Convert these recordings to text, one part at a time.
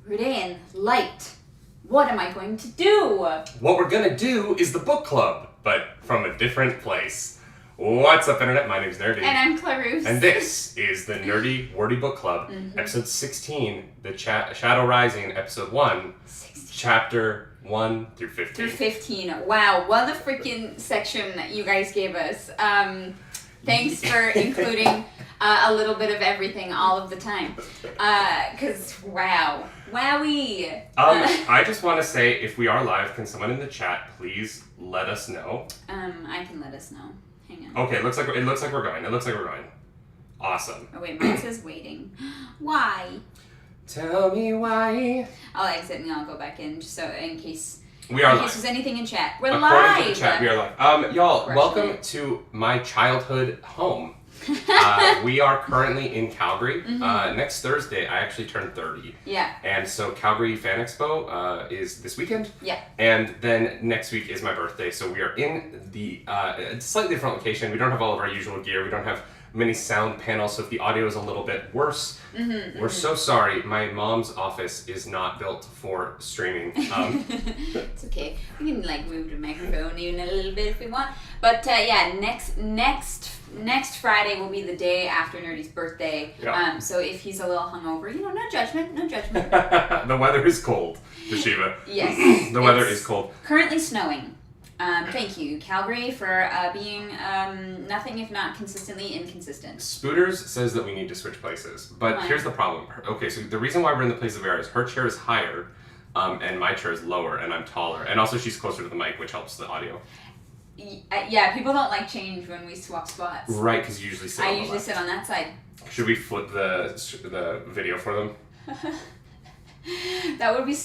Rudain, light. What am I going to do? What we're gonna do is the book club, but from a different place. What's up, Internet? My name's Nerdy. And I'm Clarus. And this is the Nerdy Wordy Book Club, episode 16, the Shadow Rising, episode 1, 16. chapter 1 through 15. Through 15. Wow, what a freaking section that you guys gave us. Thanks for including a little bit of everything all of the time. Because, wow. Wowie. I just want to say, if we are live, can someone in the chat please let us know? I can let us know. Hang on. Okay, it looks like we're going. Awesome. Oh wait, mine says waiting. Why? Tell me why. I'll exit and I'll go back in just so in case We are live. there's anything in chat. We're According live. to the chat, we are live. Y'all, Crushing welcome it. to my childhood home. We are currently in Calgary. Next Thursday, I actually turn 30. Yeah. And so Calgary Fan Expo is this weekend. Yeah. And then next week is my birthday. So we are in the slightly different location. We don't have all of our usual gear. We don't have many sound panels. So if the audio is a little bit worse, we're so sorry. My mom's office is not built for streaming. It's okay. We can like move the microphone even a little bit if we want. But yeah, next Friday will be the day after Nerdy's birthday. Yeah. So if he's a little hungover, no judgment. The weather is cold, Toshiba. Yes. The weather It's is cold. Currently snowing. Thank you, Calgary, for being nothing if not consistently inconsistent. Spooters says that we need to switch places, but here's the problem. Okay, so the reason why we're in the place of error is her chair is higher, and my chair is lower, and I'm taller, and also she's closer to the mic, which helps the audio. Yeah, people don't like change when we swap spots. Right, because you usually sit on the left. sit on that side. Should we flip the video for them? That would be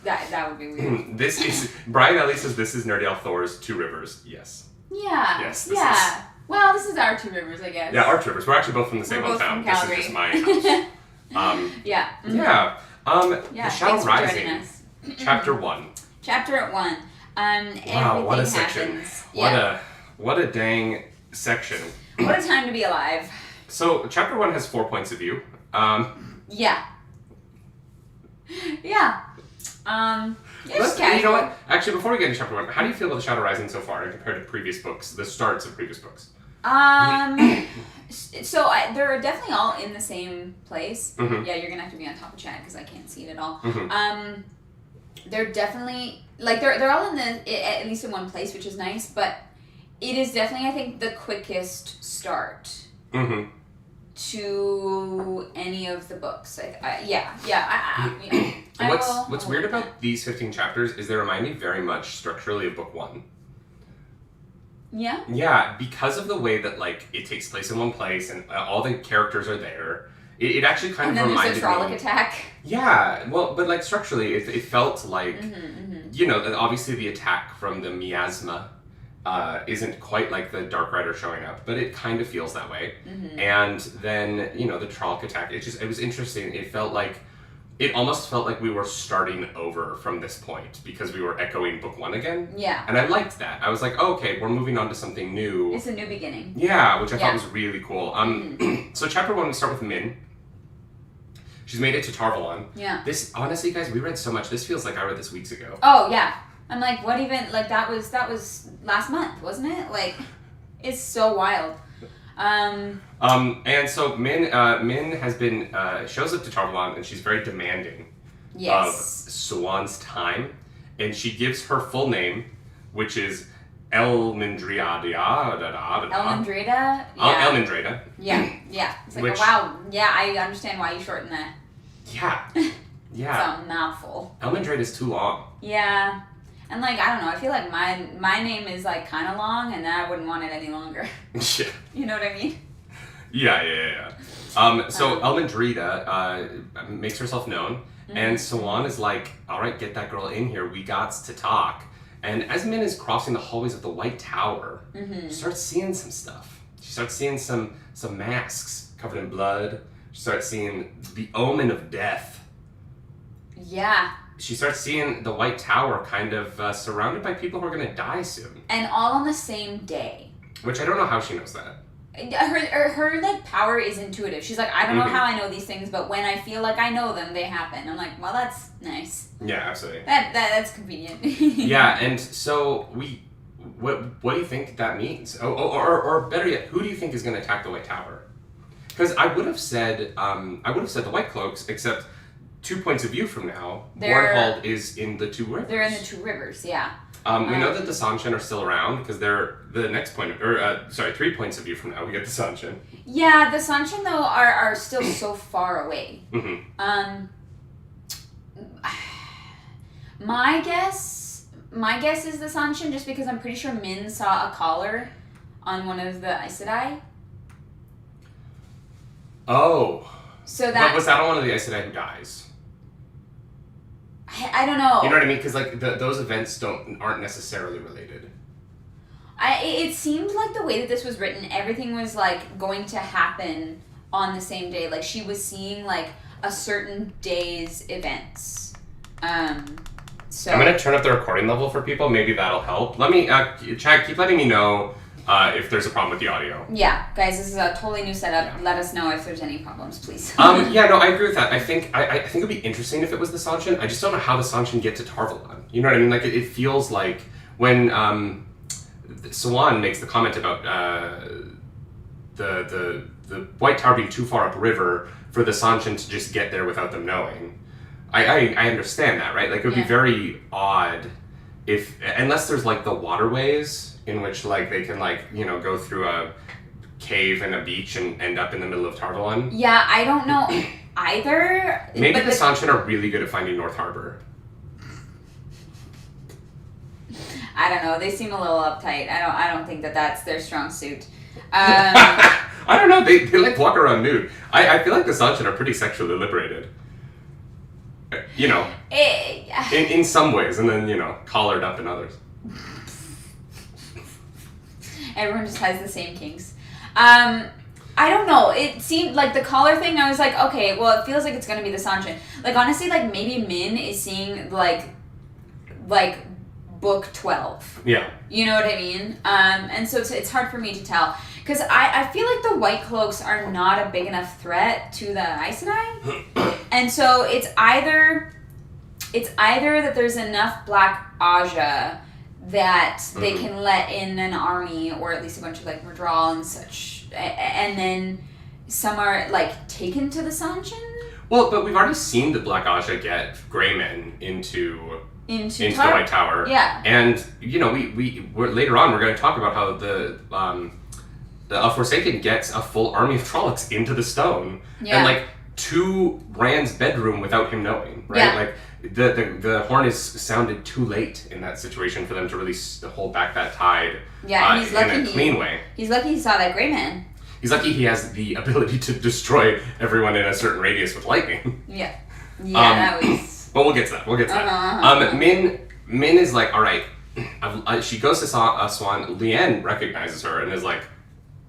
that would be weird. This is Brian Ellie says this is Nerdy Al Thor's Two Rivers. Yes. Yeah. Yes. Yeah. Well, this is our Two Rivers, I guess. Yeah, our Two Rivers. We're actually both from the same We're both hometown. from Calgary. This is just my house. Yeah. Mm-hmm. Yeah. Yeah. The Shadow Thanks for Rising. joining us. Chapter 1. Chapter 1. Wow, what a section. Happens. Yeah. What a dang section. What a time to be alive. So, chapter 1 has 4 points of view. Yeah. Yeah. You know what? Actually, before we get into chapter 1, how do you feel about the Shadow Rising so far compared to previous books, the starts of previous books? So they're definitely all in the same place. Mm-hmm. Yeah, you're gonna have to be on top of chat because I can't see it at all. Mm-hmm. They're definitely they're all in at least in one place, which is nice. But it is definitely, I think, the quickest start to any of the books. What's weird about these 15 chapters is they remind me very much structurally of book 1. Yeah? Yeah, because of the way that, like, it takes place in one place and all the characters are there. It actually kind of reminded me... And then there's a Trolloc attack. Yeah, well, but, like, structurally, it felt like, you know, obviously the attack from the miasma isn't quite like the Dark Rider showing up, but it kind of feels that way. And then, you know, the Trolloc attack, it was interesting. It almost felt like we were starting over from this point because we were echoing book 1 again. Yeah. And I liked that. I was like, oh, okay, we're moving on to something new. It's a new beginning. Yeah, which I thought was really cool. So chapter 1, we start with Min. She's made it to Tarvalon. Yeah. This, honestly, guys, we read so much. This feels like I read this weeks ago. Oh, yeah. I'm like, what even, like, that was last month, wasn't it? Like, it's so wild. And so Min has been, shows up to Tarvalon, and she's very demanding of Siuan's time, and she gives her full name, which is Elmendreda. Elmendreda? Yeah. Elmendreda. Yeah. It's like, wow, yeah, I understand why you shortened that. Yeah. Yeah. It's a mouthful. Elmendreda is too long. Yeah. And, like, I don't know, I feel like my name is, like, kind of long, and I wouldn't want it any longer. Yeah. You know what I mean? Yeah. So Elmendreda makes herself known, and Siuan is like, all right, get that girl in here. We gots to talk. And as Min is crossing the hallways of the White Tower, she starts seeing some stuff. She starts seeing some masks covered in blood. She starts seeing the omen of death. Yeah. She starts seeing the White Tower kind of surrounded by people who are going to die soon. And all on the same day. Which I don't know how she knows that. Her like power is intuitive. She's like, I don't know Mm-hmm. how I know these things, but when I feel like I know them, they happen. I'm like, well, that's nice. Yeah, absolutely. That's convenient. Yeah, and so what do you think that means? Or better yet, who do you think is going to attack the White Tower? Because I would have said the White Cloaks, except 2 points of view from now, Bornhold is in the Two Rivers. They're in the Two Rivers, yeah. We know that the Seanchan are still around because they're the next point, 3 points of view from now we get the Seanchan. Yeah, the Seanchan though are still so far away. Mm-hmm. My guess is the Seanchan, just because I'm pretty sure Min saw a collar on one of the Aes Sedai. Oh. So But that was that on one of the Aes Sedai who dies? I don't know. You know what I mean? Because like those events aren't necessarily related. It seemed like the way that this was written, everything was like going to happen on the same day. Like she was seeing like a certain day's events. So I'm gonna turn up the recording level for people. Maybe that'll help. Let me, Chad, keep letting me know if there's a problem with the audio. Yeah, guys, this is a totally new setup. Yeah. Let us know if there's any problems, please. Yeah, no, I agree with that. I think it'd be interesting if it was the Seanchan. I just don't know how the Seanchan get to Tarvalon. You know what I mean? Like it feels like when Siuan makes the comment about the White Tower being too far upriver for the Seanchan to just get there without them knowing. I understand that, right? Like it would be very odd if, unless there's like the waterways in which like they can like, you know, go through a cave and a beach and end up in the middle of Tarvalon. Yeah, I don't know either. Maybe the Seanchan are really good at finding North Harbor. I don't know. They seem a little uptight. I don't think that's their strong suit. I don't know. They like walk around nude. I feel like the Seanchan are pretty sexually liberated. You know, in some ways, and then, you know, collared up in others. Everyone just has the same kinks. I don't know. It seemed like the collar thing, I was like, okay, well, it feels like it's going to be the Seanchan. Like, honestly, like, maybe Min is seeing, like book 12. Yeah. You know what I mean? And so it's hard for me to tell. Because I feel like the White Cloaks are not a big enough threat to the Aes Sedai. And so it's either that there's enough Black Aja that they can let in an army, or at least a bunch of like Murdral and such, and then some are like taken to the Seanchan. Well, but we've already seen the Black Aja get Grey Men into the White Tower. Yeah. And you know, we're later on we're going to talk about how the Forsaken gets a full army of Trollocs into the stone, and like to Rand's bedroom without him knowing, right? Yeah. Like the horn is sounded too late in that situation for them to really hold back that tide. Yeah, and he's lucky in a clean way. He's lucky he saw that Grey Man. He's lucky he has the ability to destroy everyone in a certain radius with lightning. Yeah. Yeah, that was. But we'll get to that. Min is like, all right. She goes to Swan. Leanne recognizes her and is like,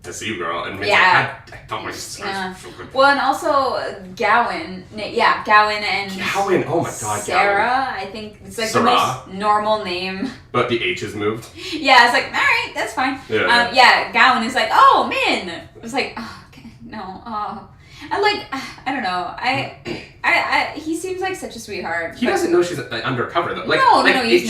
"To see you, girl." And Min's like, I thought my sister was so good. Well, and also Gawyn. Yeah, Gawyn and Gawyn. Oh my god, Sarah. Gawyn. I think it's like Sarah. the most normal name. But the H is moved. Yeah, it's like, all right, that's fine. Yeah. Gawyn is like, oh, Min. It was like, oh, okay, no, oh. I like, I don't know. He seems like such a sweetheart. He doesn't know she's undercover though. Like, no, he's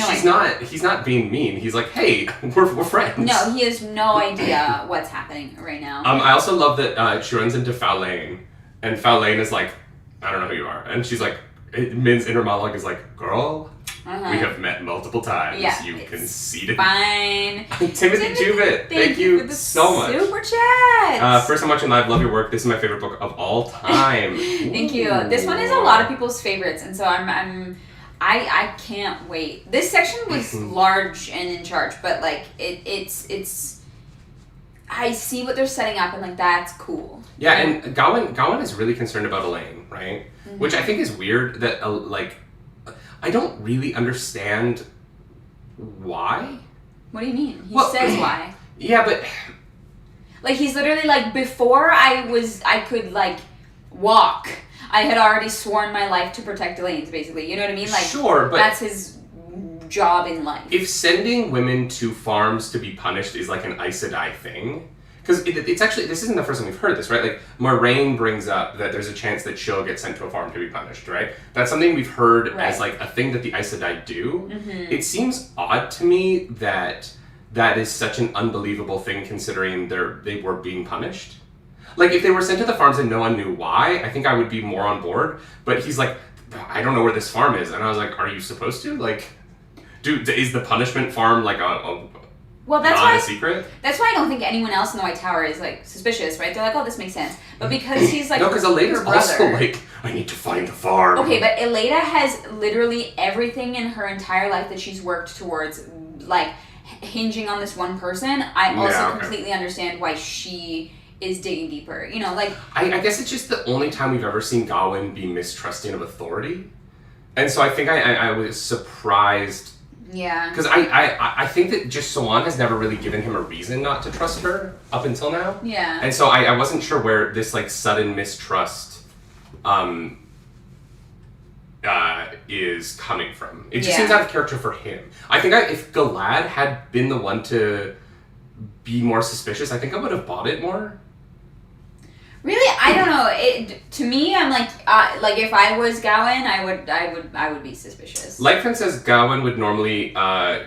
He's not being mean. He's like, hey, we're friends. No, he has no idea what's happening right now. I also love that she runs into Faile, and Faile is like, I don't know who you are, and she's like, Min's inner monologue is like, girl, we have met multiple times. Yeah, you conceited. Fine. Timothy Jubit, thank you so much. Super chat. First time watching live, love your work. This is my favorite book of all time. Thank you. This one is a lot of people's favorites, and so I can't wait. This section was large and in charge, but like it's. I see what they're setting up, and like that's cool. Yeah, and Gawyn is really concerned about Elayne, right? Mm-hmm. Which I think is weird. That I don't really understand why. What do you mean? He says why. Yeah, but like he's literally like, before I could like walk, I had already sworn my life to protect Elayne's, basically. You know what I mean? Like, sure, but that's his job in life. If sending women to farms to be punished is like an Aes Sedai thing, Because it's actually, this isn't the first time we've heard this, right? Like, Moiraine brings up that there's a chance that she'll get sent to a farm to be punished, right? That's something we've heard as, like, a thing that the Aes Sedai do. Mm-hmm. It seems odd to me that that is such an unbelievable thing considering they were being punished. Like, if they were sent to the farms and no one knew why, I think I would be more on board. But he's like, I don't know where this farm is. And I was like, are you supposed to? Like, dude, is the punishment farm, like, well, that's not why, a secret? That's why I don't think anyone else in the White Tower is, like, suspicious, right? They're like, oh, this makes sense. But because he's, like, no, because Elena's her brother. also like, I need to find a farm. Okay, but Elayne has literally everything in her entire life that she's worked towards, like, hinging on this one person. I also completely understand why she is digging deeper. You know, like... I guess it's just the only time we've ever seen Gawyn be mistrusting of authority. And so I think I was surprised... Yeah. Because I think that just Siuan has never really given him a reason not to trust her up until now. Yeah. And so I wasn't sure where this, like, sudden mistrust is coming from. It just seems out of character for him. I think if Galad had been the one to be more suspicious, I think I would have bought it more. Really, I don't know. To me, I'm like if I was Gawyn, I would be suspicious. Lightfriend says Gawyn would normally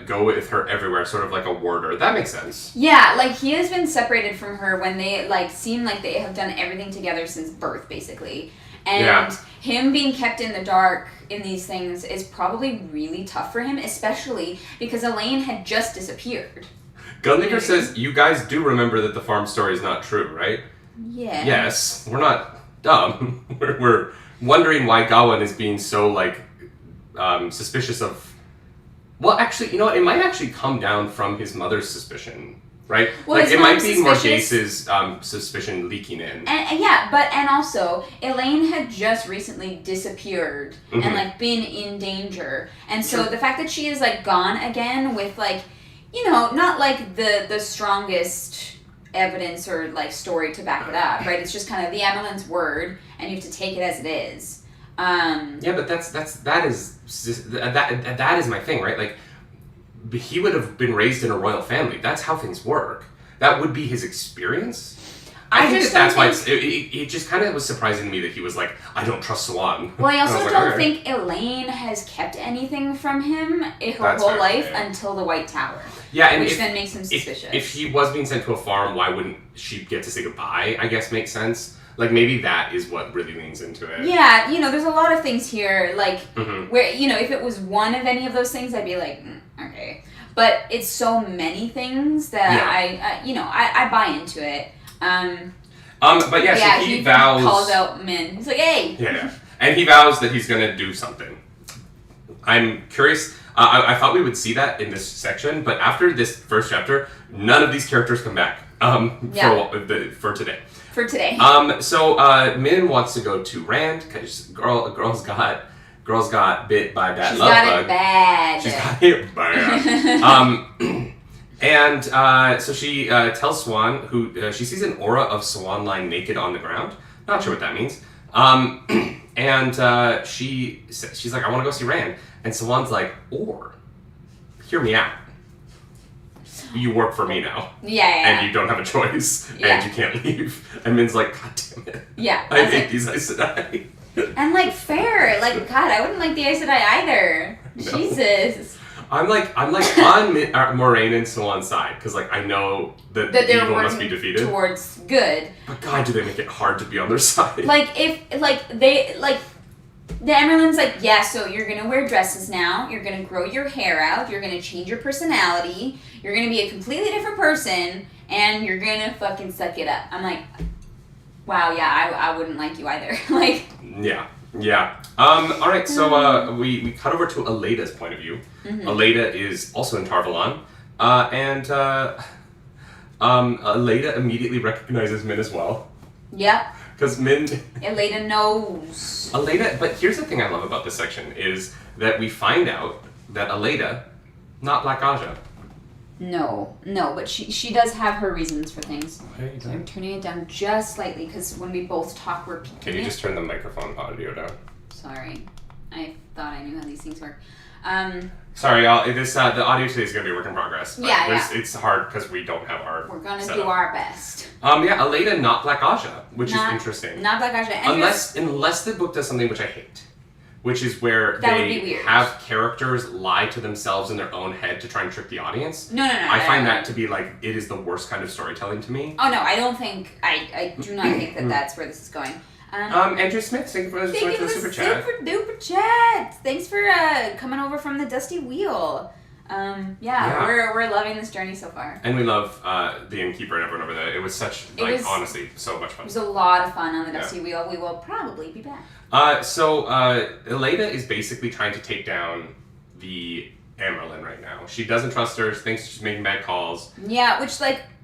go with her everywhere, sort of like a warder. That makes sense. Yeah, like he has been separated from her when they like seem like they have done everything together since birth, basically. And him being kept in the dark in these things is probably really tough for him, especially because Elayne had just disappeared. Gunlicker says, you guys do remember that the farm story is not true, right? Yeah. Yes, we're not dumb. we're wondering why Gawyn is being so, like, suspicious of... Well, actually, you know what? It might actually come down from his mother's suspicion, right? Well, like, it might be suspicious... Morgase's suspicion leaking in. And also, Elayne had just recently disappeared and, like, been in danger. And so the fact that she is, like, gone again with, like, you know, not, like, the strongest... evidence or like story to back it up, right? It's just kind of the Emmeline's word, and you have to take it as it is. Yeah, but that is my thing, right? Like, he would have been raised in a royal family. That's how things work. That would be his experience. I think that's why it just kind of was surprising to me that he was like, I don't trust Siuan. Well, I also don't think Elayne has kept anything from him her whole life until the White Tower. Yeah, and which then makes him suspicious. If she was being sent to a farm, why wouldn't she get to say goodbye? I guess makes sense. Like, maybe that is what really leans into it. Yeah, you know, there's a lot of things here, like, where, you know, if it was one of any of those things, I'd be like, okay. But it's so many things that I buy into it. But yeah, so he vows... calls out Min. He's like, hey! Yeah, and he vows that he's gonna do something. I'm curious... I thought we would see that in this section, but after this first chapter, none of these characters come back for today. For today. So Min wants to go to Rand because girl's got bit by that love bug. She's got it bad. And so she tells Siuan, who she sees an aura of Siuan lying naked on the ground. Not sure what that means. And she's like, I want to go see Rand. And Siuan's like, hear me out. You work for me now. Yeah. And you don't have a choice. And you can't leave. And Min's like, God damn it. Yeah. I hate these Aes Sedai. And like, fair. Like, God, I wouldn't like the Aes Sedai either. No. Jesus. I'm like on Moiraine and Siuan's side. Because, like, I know that evil must be defeated. Towards good. But God, do they make it hard to be on their side. Like, the Emerlin's like, yeah, so you're going to wear dresses now, you're going to grow your hair out, you're going to change your personality, you're going to be a completely different person, and you're going to fucking suck it up. I'm like, wow, yeah, I wouldn't like you either. Like... Yeah. Alright, so we cut over to Aleda's point of view. Aleda is also in Tarvalon, and Aleda immediately recognizes Min as well. Yep. Because Min... Aleda knows. Aleda... But here's the thing I love about this section, is that we find out that Aleda, not Black Aja. No, but she does have her reasons for things. Okay, so I'm turning it down just slightly, because when we both talk, we're peaking Can you just turn the microphone audio down? Sorry. I thought I knew how these things work. Sorry, the audio today is going to be a work in progress. But it's hard because we don't have our. We're going to do our best. Elayne, not Black Aja, which is interesting. Not Black Aja. Unless the book does something which I hate. Which is where they have characters lie to themselves in their own head to try and trick the audience. No. I find that to be like, it is the worst kind of storytelling to me. Oh no, I don't think, I do not think that that's where this is going. Andrew Smith, thank you for the super chat. Super duper chat. Thanks for coming over from the Dusty Wheel. We're loving this journey so far. And we love the innkeeper and everyone over there. It was honestly so much fun. It was a lot of fun on the Dusty Wheel. We will probably be back. Elayne is basically trying to take down the Amerlin right now. She doesn't trust her, thinks she's making bad calls. Yeah, which,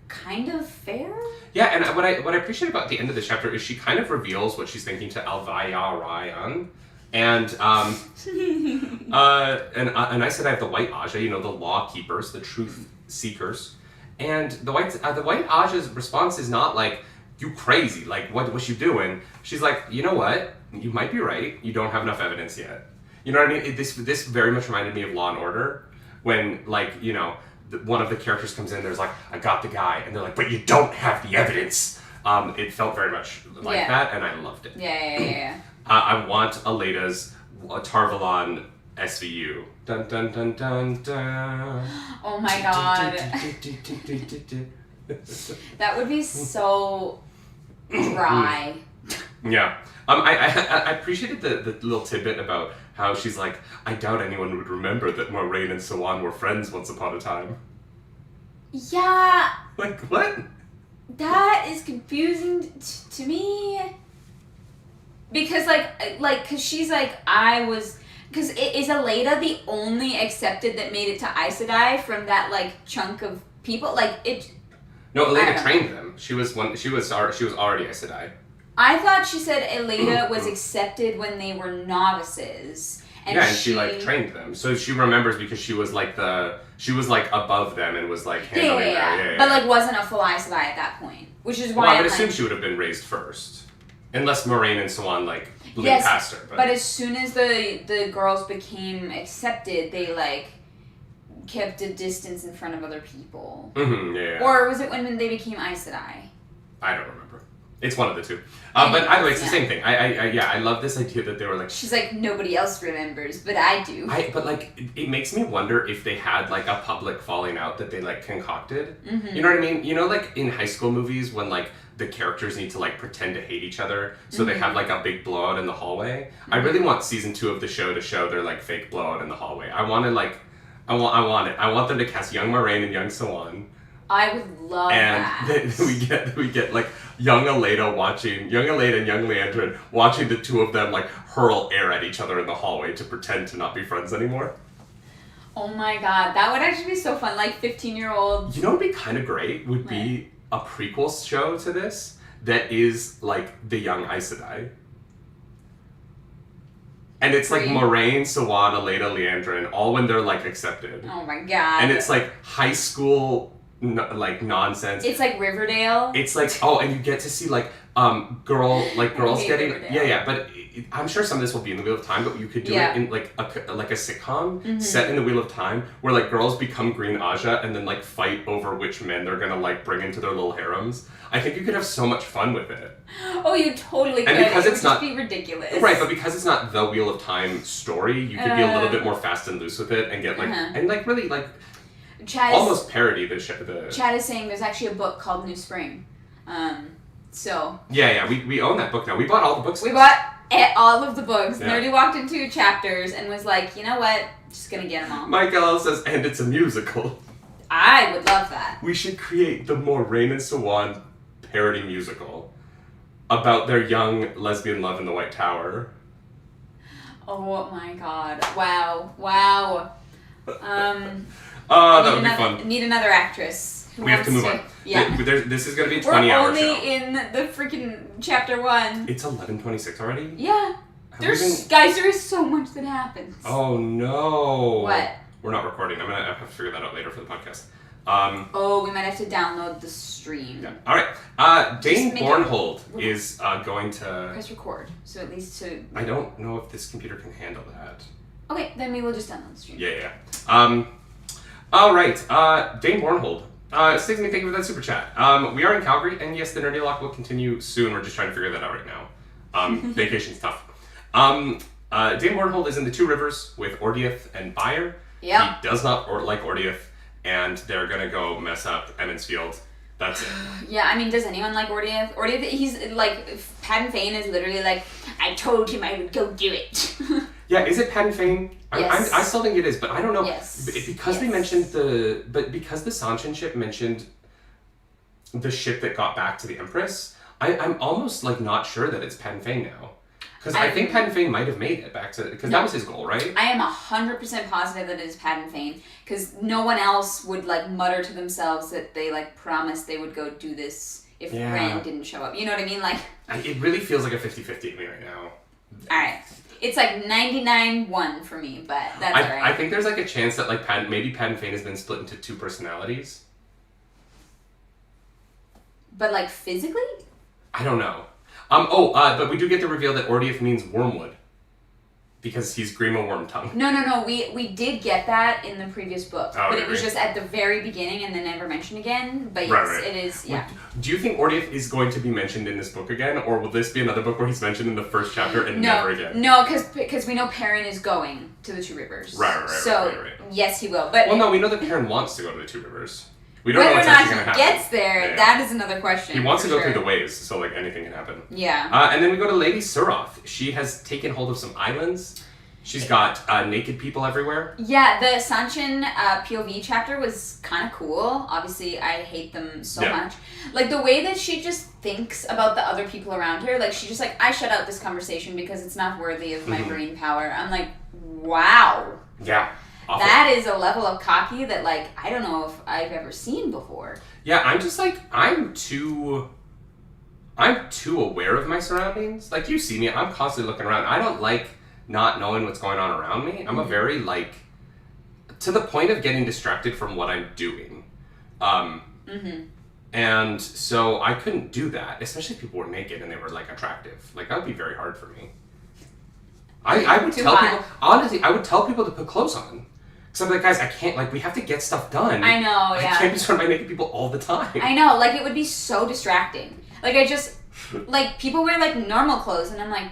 kind of fair? Yeah, and what I appreciate about the end of the chapter is she kind of reveals what she's thinking to Alvaya and Aes Sedai have the White Aja, the law keepers, the truth seekers, and the White Aja's response is not like, you crazy, what's you doing? She's like, you know what? You might be right. You don't have enough evidence yet. You know what I mean? This very much reminded me of Law and Order, when one of the characters comes in. There's like, I got the guy, and they're like, but you don't have the evidence. It felt very much like that, and I loved it. Yeah. I want Aleda's Tarvalon SVU. Dun dun dun dun dun. Oh my god. That would be so dry. Yeah. I appreciated the little tidbit about how she's like, I doubt anyone would remember that Moiraine and Siuan were friends once upon a time. Yeah. Like, what? That is confusing to me. Because, cause she's like, because is Elayne the only accepted that made it to Aes Sedai from that, chunk of people? No, Elayne trained them. She was already Aes Sedai. I thought she said Elayne was accepted when they were novices. And she trained them. So she remembers because she was above them and was handling their... But wasn't a full Aes Sedai at that point. Which is why I would assume she would have been raised first. Unless Moiraine and Siuan blew past her. But as soon as the girls became accepted, they kept a distance in front of other people. Mm-hmm, yeah. Or was it when they became Aes Sedai? I don't remember. It's one of the two. But either way, it's the same thing. I love this idea that they were she's like, nobody else remembers, but I do. It makes me wonder if they had a public falling out that they concocted. Mm-hmm. You know what I mean? In high school movies when the characters need to pretend to hate each other, so they have a big blowout in the hallway. Mm-hmm. I really want season 2 of the show to show their fake blowout in the hallway. I want it. I want them to cast young Moiraine and young Siuan. I would love that. And then we get young Elayne and young Liandrin watching the two of them hurl air at each other in the hallway to pretend to not be friends anymore. Oh my god, that would actually be so fun. 15-year-olds. You know what would be kind of great? Would be a prequel show to this that is the young Aes Sedai. And it's Moiraine, Siuan, Elayne, Liandrin, all when they're accepted. Oh my god. And it's high school nonsense. It's Riverdale. It's and you get to see girls getting Riverdale. But I'm sure some of this will be in the Wheel of Time, but you could do it in a sitcom set in the Wheel of Time where girls become Green Aja and then fight over which men they're gonna bring into their little harems. I think you could have so much fun with it. Oh, you totally could. And because it it's would not just be ridiculous, right? But because it's not the Wheel of Time story, you could be a little bit more fast and loose with it and get and really almost parody the Chad is saying there's actually a book called New Spring. So... Yeah, we own that book now. We bought all the books. We bought all of the books. Yeah. Nerdy walked into chapters and was like, you know what? Just gonna get them all. Mike L. says, and it's a musical. I would love that. We should create the Moiraine and Siuan parody musical about their young lesbian love in the White Tower. Oh my god. Wow. That would be fun. Need another actress. We have to move on. Yeah. This is going to be a 20-hour show. We're only in the freaking chapter 1. It's 11:26 already? Yeah. Guys, there is so much that happens. Oh, no. What? We're not recording. I'm going to have to figure that out later for the podcast. We might have to download the stream. Yeah. All right. Dane Bornhold is going to... Press record. So at least to... I don't know if this computer can handle that. Okay, then we will just download the stream. Yeah. All right. Dane Bornhold. Stigsme, thank you for that super chat. We are in Calgary, and yes, the Nerdy Lock will continue soon. We're just trying to figure that out right now. Vacation's tough. Dane Bornhold is in the Two Rivers with Ordeith and Byre. Yeah. He does not like Ordeith, and they're gonna go mess up Emmons Field. That's it. Yeah, I mean, does anyone like Ordeith? Ordeith, he's like, Padden Fane is literally like, I told him I would go do it. Yeah, is it Padden Fane? Yes. I still think it is, but I don't know. Yes. Because they mentioned because the Seanchan ship mentioned the ship that got back to the Empress, I'm almost like not sure that it's Padden Fane now. Because I think Padden Fane might have made it back to, because that was his goal, right? I am 100% positive that it is Padden Fane, because no one else would like mutter to themselves that they like promised they would go do this if Rand didn't show up. You know what I mean? Like, it really feels like a 50-50 to me right now. Alright. It's like 99-1 for me, but that's alright. I think there's like a chance that like maybe Padden Fane has been split into two personalities. But like physically? I don't know. But we do get the reveal that Ordeith means wormwood. Because he's Grima Wormtongue. No. We did get that in the previous book. Oh, but it was really? just at the very beginning and then never mentioned again. But yes, Right. it is, yeah. Do you think Ordeith is going to be mentioned in this book again? Or will this be another book where he's mentioned in the first chapter and never again? No, because we know Perrin is going to the Two Rivers. Right. So, yes, he will. But well, no, we know that Perrin wants to go to the Two Rivers. We don't whether know or what's not actually he going to happen. gets there, Yeah. that is another question. He wants to go sure. through the waves, so like anything can happen. Yeah. And then we go to Lady Suroth. She has taken hold of some islands. She's got naked people everywhere. Yeah, the Seanchan POV chapter was kind of cool. Obviously, I hate them so much. Like, the way that she just thinks about the other people around her, like, she just like, I shut out this conversation because it's not worthy of my brain power. I'm like, wow. Yeah. Awful. That is a level of cocky that, like, I don't know if I've ever seen before. Yeah, I'm just like, I'm too aware of my surroundings. Like, you see me, I'm constantly looking around. I don't like not knowing what's going on around me. I'm a very, like, to the point of getting distracted from what I'm doing. And so I couldn't do that, especially if people were naked and they were, like, attractive. Like, that would be very hard for me. I would tell people, honestly, I would tell people to put clothes on. So I'm like, guys, I can't, like, we have to get stuff done. I know, yeah. I can't be surrounded by naked people all the time. I know, like, it would be so distracting. Like, I just, like, people wear, like, normal clothes, and I'm like,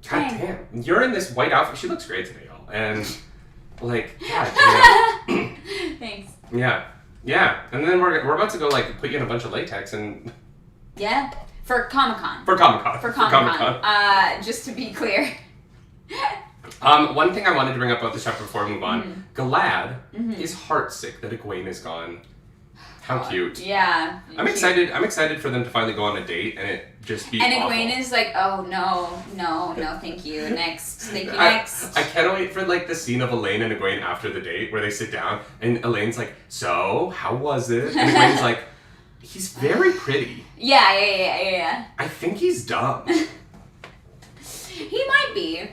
God damn. You're in this white outfit. She looks great today, y'all. And, like, God damn. Thanks. Yeah. And then we're about to go, like, put you in a bunch of latex and... Yeah? For Comic-Con. For Comic-Con. For Comic-Con. Just to be clear. One thing I wanted to bring up about this chapter before we move on. Galad is heartsick that Egwene is gone. How cute. Yeah. I'm excited for them to finally go on a date and it just be and awful. Egwene is like, oh no, thank you. Next. Thank you, next. I can't wait for like the scene of Elayne and Egwene after the date where they sit down and Elaine's like, so, how was it? And Egwene's like, he's very pretty. Yeah. I think he's dumb. He might be.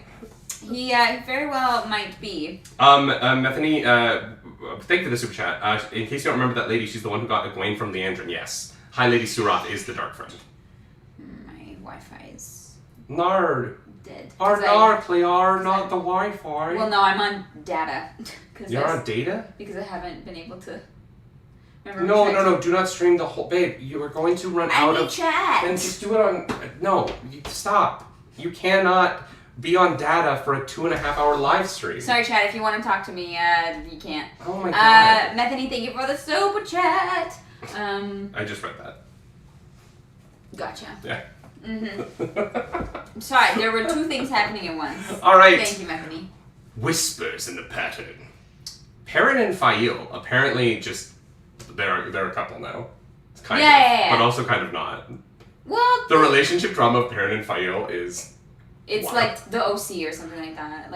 He very well might be. Methany, thank you for the super chat. In case you don't remember that lady, she's the one who got Egwene from Leandrin, yes. Hi, Lady Suroth is the Dark Friend. My Wi-Fi is... Nard. Dead. Not the Wi-Fi. Well, no, I'm on data. You're on data? Because I haven't been able to... No, do not stream the whole... Babe, you are going to run out of... chat. Then just do it on... No, stop. You cannot be on data for a 2.5-hour live stream. Sorry, chat, if you want to talk to me, you can't. Oh my god. Methany, thank you for the super chat. I just read that. Gotcha. Yeah. I'm sorry, there were two things happening at once. Alright. Thank you, Methany. Whispers in the pattern. Perrin and Faile, apparently just... They're a couple now. Kind of. But also kind of not. Well... The relationship drama of Perrin and Faile is... It's wild. like the OC or something like that.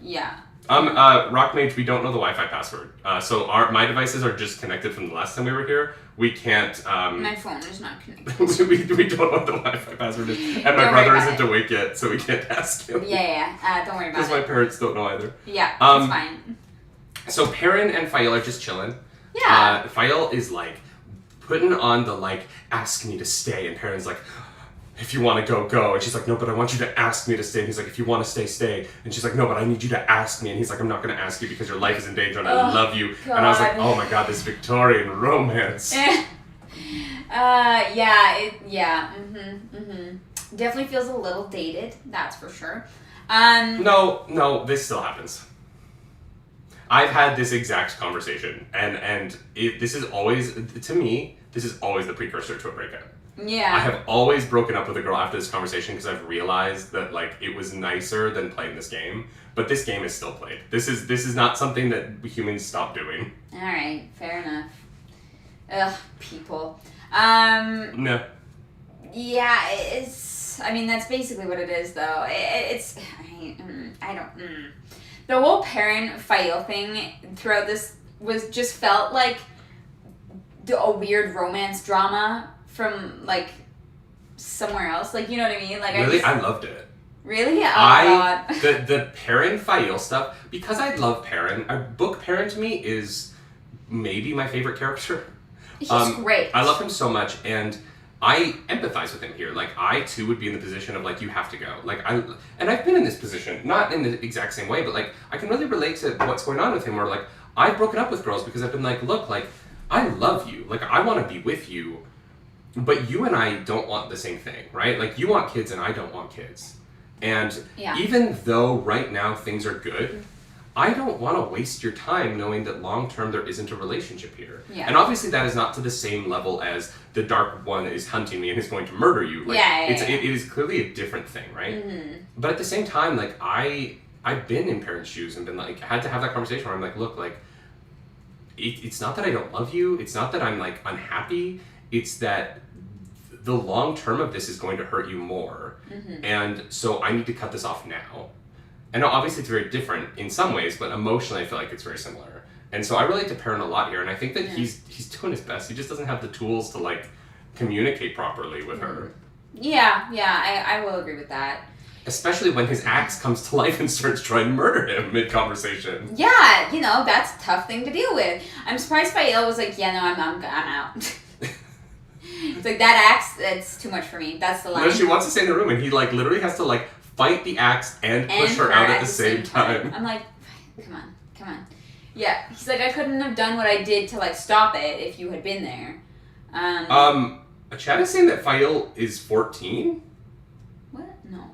Yeah. Rock Mage, we don't know the Wi-Fi password. So my devices are just connected from the last time we were here. We can't, My phone is not connected. we don't know what the Wi-Fi password is. And my brother isn't awake yet, so we can't ask him. Yeah. Don't worry about it. Because my parents don't know either. Yeah, it's fine. So Perrin and Faile are just chilling. Yeah. Faile is like, putting on the like, ask me to stay, and Perrin's like, if you want to go, go. And she's like, no, but I want you to ask me to stay. And he's like, if you want to stay, stay. And she's like, no, but I need you to ask me. And he's like, I'm not going to ask you because your life is in danger and I love you. God. And I was like, oh my God, this Victorian romance. Definitely feels a little dated, that's for sure. No, this still happens. I've had this exact conversation, and this is always, to me, this is always the precursor to a breakup. Yeah. I have always broken up with a girl after this conversation because I've realized that, like, it was nicer than playing this game, but this game is still played. This is not something that humans stop doing. Alright, fair enough. Ugh, people. No. Yeah, I mean, that's basically what it is, though. The whole Perrin and Faile thing throughout this just felt like a weird romance drama from, like, somewhere else. Like, you know what I mean? Like, Really? I loved it. Really? Oh, God. The Perrin and Faile stuff, because I love Perrin, book Perrin to me is maybe my favorite character. He's great. I love him so much, and I empathize with him here. Like, I too would be in the position of, like, you have to go. Like, and I've been in this position, not in the exact same way, but, like, I can really relate to what's going on with him, where, like, I've broken up with girls because I've been like, look, like, I love you. Like, I want to be with you, but you and I don't want the same thing, right? Like, you want kids and I don't want kids. And even though right now things are good, I don't want to waste your time knowing that long term there isn't a relationship here. Yeah. And obviously that is not to the same level as the Dark One is hunting me and is going to murder you. Like, it is clearly a different thing, right? Mm-hmm. But at the same time, like, I've been in parents' shoes and been like, had to have that conversation where I'm like, look, like, it's not that I don't love you. It's not that I'm, like, unhappy. It's that the long term of this is going to hurt you more. Mm-hmm. And so I need to cut this off now. And obviously it's very different in some ways, but emotionally I feel like it's very similar. And so I relate to Perrin a lot here, and I think that he's doing his best. He just doesn't have the tools to, like, communicate properly with her. Yeah, I will agree with that. Especially when his axe comes to life and starts trying to murder him mid-conversation. Yeah, you know, that's a tough thing to deal with. I'm surprised Faile was like, yeah, no, I'm out. It's like, that axe, that's too much for me. That's the line. No, she wants to stay in the room, and he, like, literally has to, like, fight the axe and push her out at the same time. I'm like, come on. Yeah, he's like, I couldn't have done what I did to, like, stop it if you had been there. Chad is saying that Faile is 14? What? No.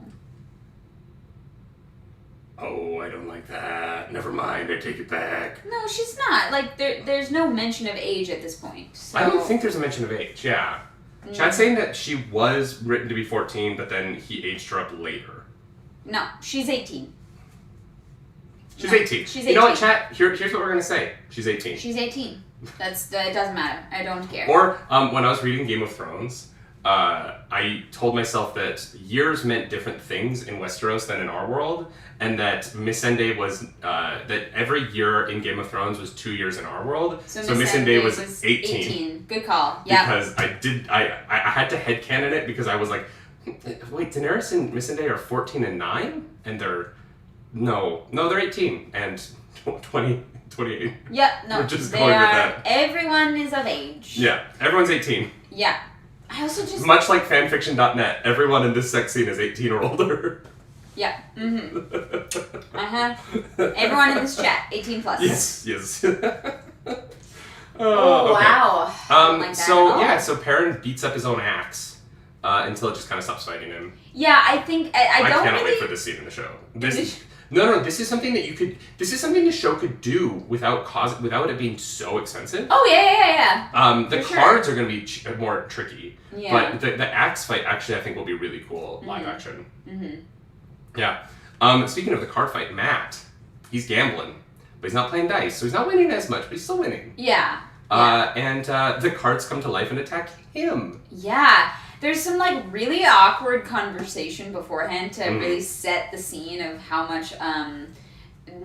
Oh, I don't like that. Never mind, I take it back. No, she's not. Like, there's no mention of age at this point. So. I don't think there's a mention of age, yeah. Mm. Chad's saying that she was written to be 14, but then he aged her up later. No, she's 18. She's 18. She's 18. You know what, Chat? Here's what we're going to say. She's 18. She's 18. It doesn't matter. I don't care. Or, when I was reading Game of Thrones, I told myself that years meant different things in Westeros than in our world, and that Missandei was, that every year in Game of Thrones was 2 years in our world, so Missandei was 18. Good call, yeah. Because I had to headcanon it because I was like, wait, Daenerys and Missandei are 14 and 9? And they're, no, they're 18 and 28. Yep, no, we're just going with that. Everyone is of age. Yeah, everyone's 18. Yeah. I also just... Much like fanfiction.net, everyone in this sex scene is 18 or older. Yeah. Mm-hmm. Everyone in this chat, 18 plus. Yes. Oh, okay. Wow. Like so Perrin beats up his own axe until it just kind of stops fighting him. Yeah, I think I cannot wait for this scene in the show. No, this is something that this is something the show could do without it being so expensive. Oh, yeah. The cards are going to be more tricky. Yeah. But the axe fight actually I think will be really cool live action. Mm-hmm. Yeah. Speaking of the card fight, Matt, he's gambling, but he's not playing dice, so he's not winning as much, but he's still winning. Yeah. And the cards come to life and attack him. Yeah. There's some, like, really awkward conversation beforehand to really set the scene of how much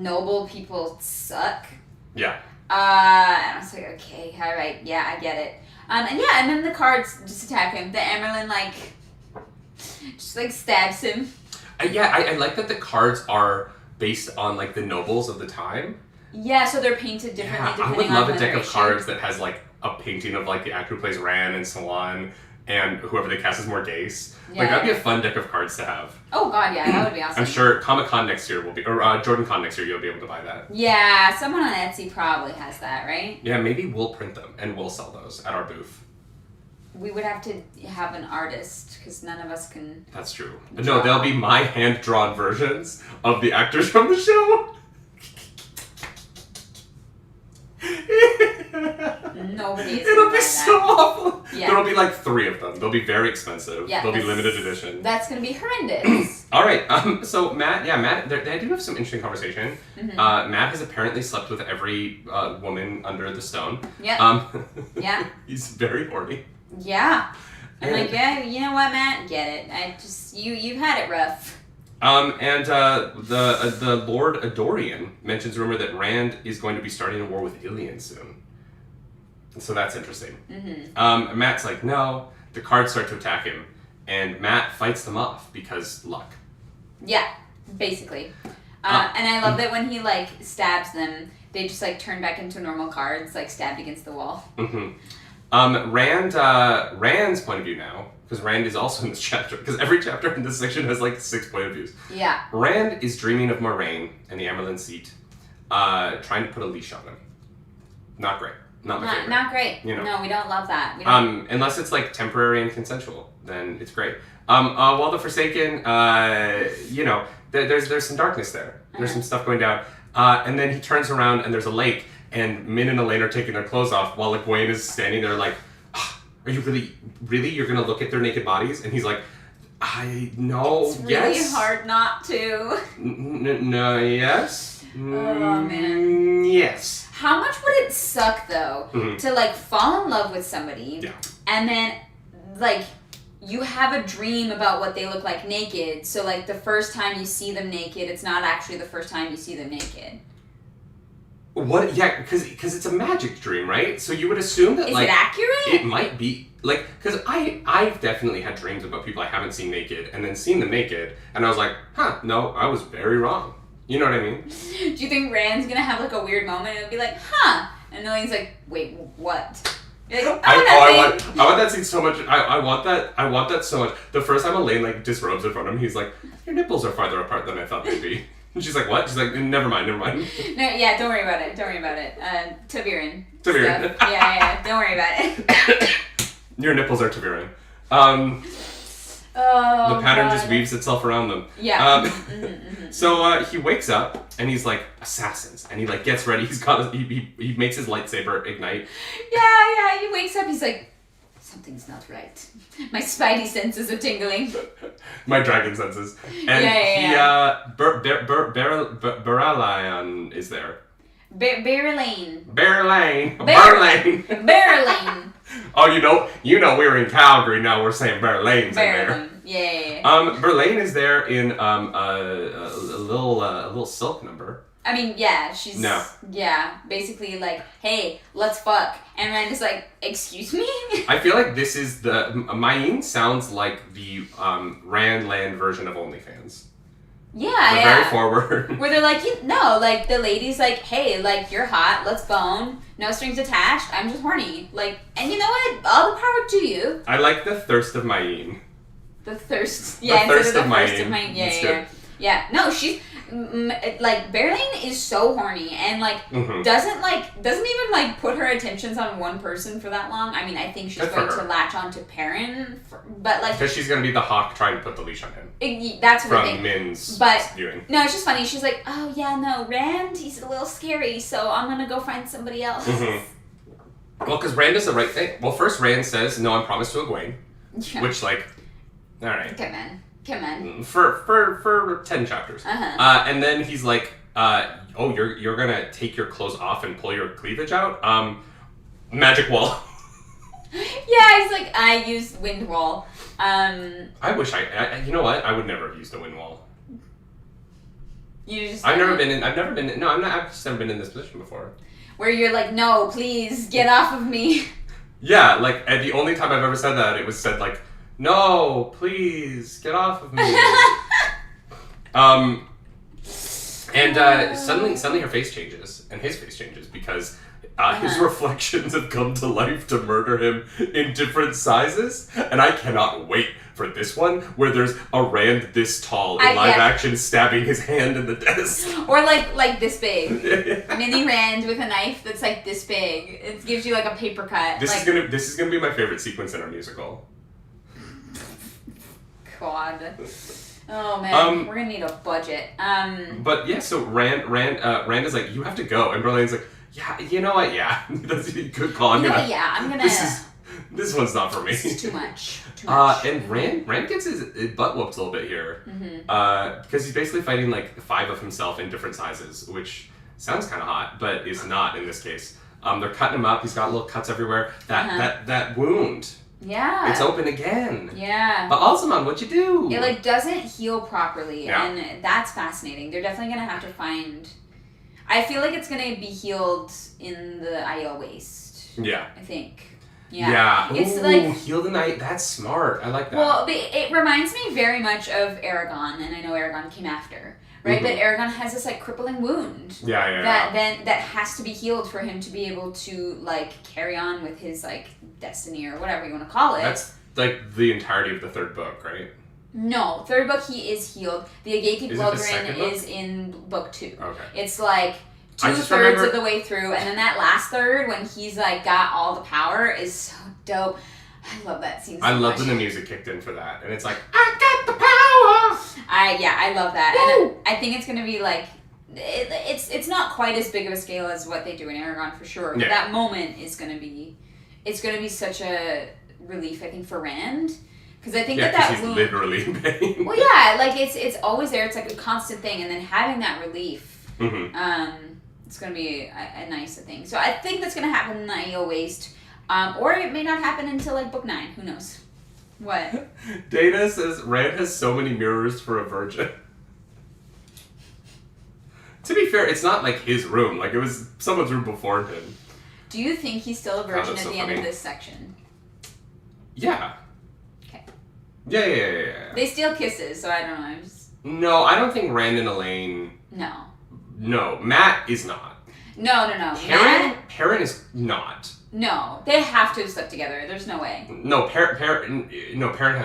noble people suck. Yeah. And I was like, okay, all right, yeah, I get it. And then the cards just attack him. The Emerlin, like, just, like, stabs him. I like that the cards are based on, like, the nobles of the time. Yeah, so they're painted differently depending on I would love a deck of cards that has, like, a painting of, like, the actor who plays Ran and Siuan. and whoever they cast as more Dace. Yeah. Like, that'd be a fun deck of cards to have. Oh god, yeah, that would be awesome. I'm sure Comic-Con next year will be, or Jordan Con next year, you'll be able to buy that. Yeah, someone on Etsy probably has that, right? Yeah, maybe we'll print them, and we'll sell those at our booth. We would have to have an artist, because none of us can... That's true. No, they'll be my hand-drawn versions of the actors from the show. Nobody is It'll be so awful. Yeah. There'll be like 3 of them. They'll be very expensive. Yeah, They'll be limited edition. That's gonna be horrendous. All right. So Matt, they do have some interesting conversation. Mm-hmm. Matt has apparently slept with every woman under the stone. Yeah. Yeah. He's very horny. Yeah. I'm like, yeah, you know what, Matt? Get it. You've had it rough. The Lord Adorian mentions rumor that Rand is going to be starting a war with Ilian soon. So that's interesting. Mm-hmm. Matt's like, no. The cards start to attack him, and Matt fights them off because luck. Yeah, basically. And I love that when he like stabs them, they just like turn back into normal cards, like stabbed against the wall. Mm-hmm. Rand's point of view now, because Rand is also in this chapter, because every chapter in this section has like 6 point of views. Yeah. Rand is dreaming of Moiraine and the Amerlin seat, trying to put a leash on him. Not great. Not my favorite. Not great. You know. No, we don't love that. We don't. Unless it's like temporary and consensual, then it's great. While the Forsaken, there's some darkness there. There's some stuff going down. And then he turns around and there's a lake, and Min and Elayne are taking their clothes off while like Gawyn is standing there like, are you really you're gonna look at their naked bodies? And he's like, I know. It's really hard not to. No. Yes. Oh man. Yes. How much would it suck though to like fall in love with somebody and then like you have a dream about what they look like naked, so like the first time you see them naked, it's not actually the first time you see them naked. What? Yeah, because it's a magic dream, right? So you would assume that Is like it accurate? It might be like because I've definitely had dreams about people I haven't seen naked and then seen them naked, and I was like, no, I was very wrong. You know what I mean? Do you think Rand's gonna have like a weird moment and be like, and Elayne's like, wait, what? You're like, I want that scene so much. I want that so much. The first time Elayne like disrobes in front of him, he's like, your nipples are farther apart than I thought they'd be. And she's like, what? She's like, never mind. No, yeah, don't worry about it. Taviran. Taviran. Yeah, don't worry about it. Your nipples are Taviran. The pattern just weaves itself around them. Yeah. So he wakes up and he's like, assassins, and he like gets ready. He makes his lightsaber ignite. Yeah. He wakes up. He's like, something's not right. My spidey senses are tingling. My dragon senses. And Beralion is there. Elayne. Oh, you know we're in Calgary now. We're saying Berlane's in there. Yeah. Berlaine is there in a little silk number. I mean, yeah, she's... No. Yeah, basically like, hey, let's fuck. And Rand is like, excuse me? I feel like this is the... Maidens sounds like the Rand Land version of OnlyFans. Yeah, they're very forward. Where they're like, like, the lady's like, hey, like, you're hot, let's bone. No strings attached, I'm just horny. Like, and you know what? All the power to you. I like the thirst of Maidens. The thirst. Yeah, the thirst of Maidens. Yeah. No, she's... like Berlaine is so horny and like doesn't even like put her attentions on one person for that long. I mean, I think she's going to latch on to Perrin, but like because she's going to be the hawk trying to put the leash on him. That's what I from think. Min's viewing. No, it's just funny. She's like, oh yeah, no, Rand, he's a little scary, so I'm gonna go find somebody else. Well, because Rand does the right thing. Well, first Rand says, "No, I'm promised to Gawyn," which like, all right, Come on. For 10 chapters. And then he's like, oh, you're gonna take your clothes off and pull your cleavage out? Magic wall. Yeah, he's like, I used wind wall. I wish you know what? I would never have used a wind wall. You just I've just never been in this position before. Where you're like, no, please, get off of me. Yeah, like, and the only time I've ever said that, it was said like, no, please, get off of me. Suddenly her face changes, and his face changes, because His reflections have come to life to murder him in different sizes, and I cannot wait for this one where there's a Rand this tall in live action stabbing his hand in the desk. Or like this big. Mini Rand with a knife that's like this big. It gives you like a paper cut. This is gonna be my favorite sequence in our musical. God. Oh man, we're gonna need a budget. But yeah, so Rand is like, you have to go, and Berlane's like, yeah, you know what? Yeah, that's a good call. I'm gonna. This one's not for me. This is too much. And Rand gets his butt whooped a little bit here, because he's basically fighting like 5 of himself in different sizes, which sounds kind of hot, but is not in this case. They're cutting him up. He's got little cuts everywhere. That wound. Yeah. It's open again. Yeah. But Alzamon, what'd you do? It like doesn't heal properly, and that's fascinating. They're definitely gonna have to find. I feel like it's gonna be healed in the Aiel waste. Yeah. I think. Yeah. It's Ooh, like heal the night. That's smart. I like that. Well, it reminds me very much of Aragon, and I know Aragon came after, right? But Aragon has this like crippling wound. That has to be healed for him to be able to like carry on with his like destiny or whatever you want to call it. That's like the entirety of the 3rd book, right? No, 3rd book he is healed. The Agate Bloodrin is in book 2. Okay. It's like 2/3 of the way through, and then that last third when he's like got all the power is so dope. I love that scene so I love much. when the music kicked in for that, and it's like, I got the power! I love that. Woo! And I think it's gonna be like it's not quite as big of a scale as what they do in Aragon for sure. But that moment is gonna be such a relief, I think, for Rand. Because I think that he's wound, literally in pain. Well, yeah, like it's always there. It's like a constant thing, and then having that relief, it's gonna be a nice thing. So I think that's gonna happen in the Aiel Waste, or it may not happen until like book 9. Who knows? What? Dana says Rand has so many mirrors for a virgin. To be fair, it's not like his room. Like it was someone's room before him. Do you think he's still a virgin at the end of this section? Yeah. Okay. Yeah. They steal kisses, so I don't know. No, I don't think Rand and Elayne. No, Matt is not. No. Perrin is not. No, they have to have slept together. There's no way. No, Perrin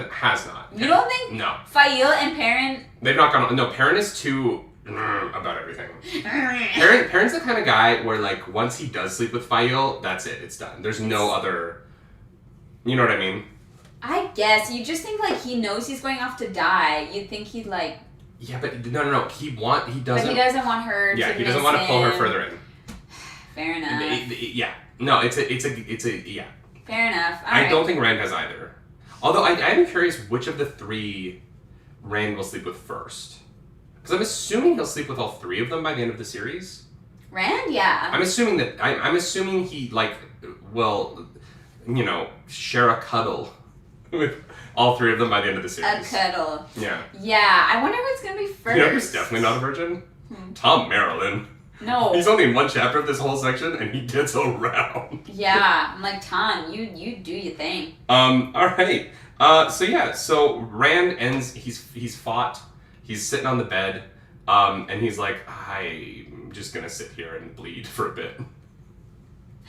has not. You don't think? No. Faile and Perrin. They've not gone. No, Perrin is too about everything. Perrin's the kind of guy where like once he does sleep with Faile, that's it. It's done. There's no other. You know what I mean? I guess you just think like he knows he's going off to die. You'd think he'd like. Yeah, but no. He doesn't. But he doesn't want her. Yeah, to he doesn't want to pull her further in. Fair enough. Yeah. No, it's a yeah. Fair enough. I don't think Rand has either. Although I am curious which of the 3 Rand will sleep with first. Because I'm assuming he'll sleep with all 3 of them by the end of the series. Rand, yeah. I'm assuming he like will, share a cuddle with all 3 of them by the end of the series. A cuddle. Yeah. Yeah. I wonder what's gonna be first. You know who's definitely not a virgin? Thom Merrilyn. No. He's only in one chapter of this whole section, and he gets around. Yeah, I'm like, Thom, you do your thing. All right. So Rand ends. He's fought. He's sitting on the bed, and he's like, I'm just gonna sit here and bleed for a bit.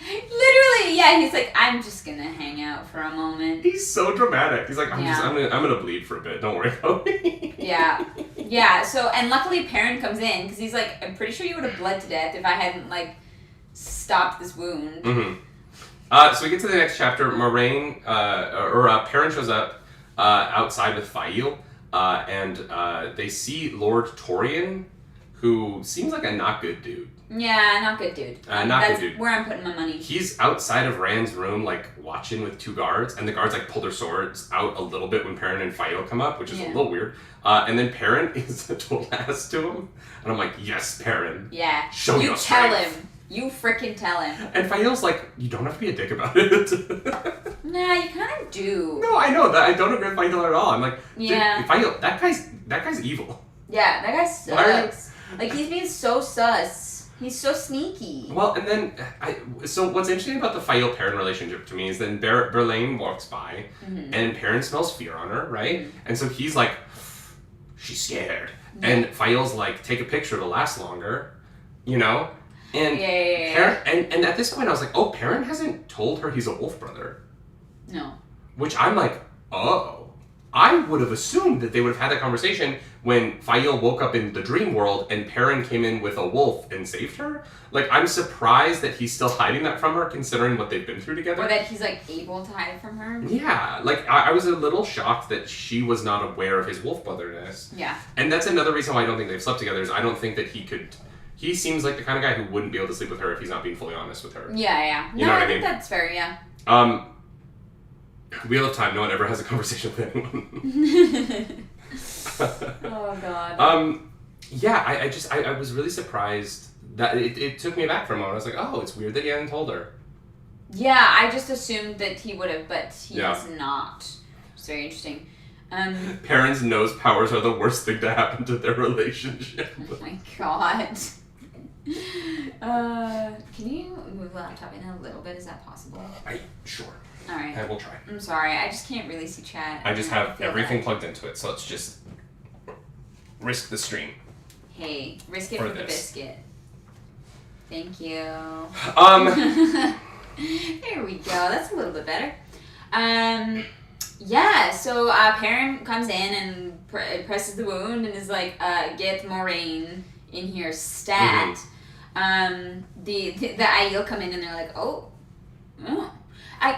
Literally, yeah. He's like, I'm just gonna hang out for a moment. He's so dramatic. He's like, I'm gonna bleed for a bit. Don't worry about me. Yeah. So, and luckily Perrin comes in because he's like, I'm pretty sure you would have bled to death if I hadn't like stopped this wound. So we get to the next chapter. Moiraine, Perrin shows up outside with Faile, and they see Lord Torian, who seems like a not good dude. Yeah, not good dude. Good dude. Where I'm putting my money. He's outside of Rand's room, like, watching with 2 guards, and the guards, like, pull their swords out a little bit when Perrin and Faile come up, which is a little weird. And then Perrin is a total ass to him, and I'm like, yes, Perrin. Yeah. Show you your tell strength. him. You freaking tell him. And Faile's like, you don't have to be a dick about it. Nah, you kind of do. No, I know that. I don't agree with Faile at all. I'm like, yeah. Faile, that guy's evil. Yeah, that guy sucks. Like, he's being so sus. He's so sneaky. Well, and then, so what's interesting about the Faile-Perrin relationship to me is then Berlaine walks by, and Perrin smells fear on her, right? And so he's like, she's scared. And Faile's like, take a picture to last longer, And Yeah. and at this point I was like, oh, Perrin hasn't told her he's a wolf brother. No. Which I'm like, oh. I would have assumed that they would have had that conversation when Faile woke up in the dream world and Perrin came in with a wolf and saved her. Like, I'm surprised that he's still hiding that from her, considering what they've been through together. Or that he's, like, able to hide it from her. Yeah, like, I was a little shocked that she was not aware of his wolf brotherness. Yeah. And that's another reason why I don't think they've slept together, is I don't think that he could... He seems like the kind of guy who wouldn't be able to sleep with her if he's not being fully honest with her. Yeah. You know what I think mean? that's fair, yeah. Wheel of Time, no one ever has a conversation with anyone. Oh, God. Yeah, I was really surprised that it took me back for a moment. I was like, oh, it's weird that he hadn't told her. Yeah, I just assumed that he would have, but he has not. It's very interesting. Perrin's nose powers are the worst thing to happen to their relationship. Oh my god. Can you move the laptop in a little bit? Is that possible? Sure. Alright. I will try. I'm sorry, I just can't really see chat. I just have everything plugged into it, so let's just risk the stream. Hey, risk it for the biscuit. Thank you. There we go. That's a little bit better. Yeah, so Perrin comes in and presses the wound and is like, get Moiraine in here stat. The Aiel come in and they're like, oh.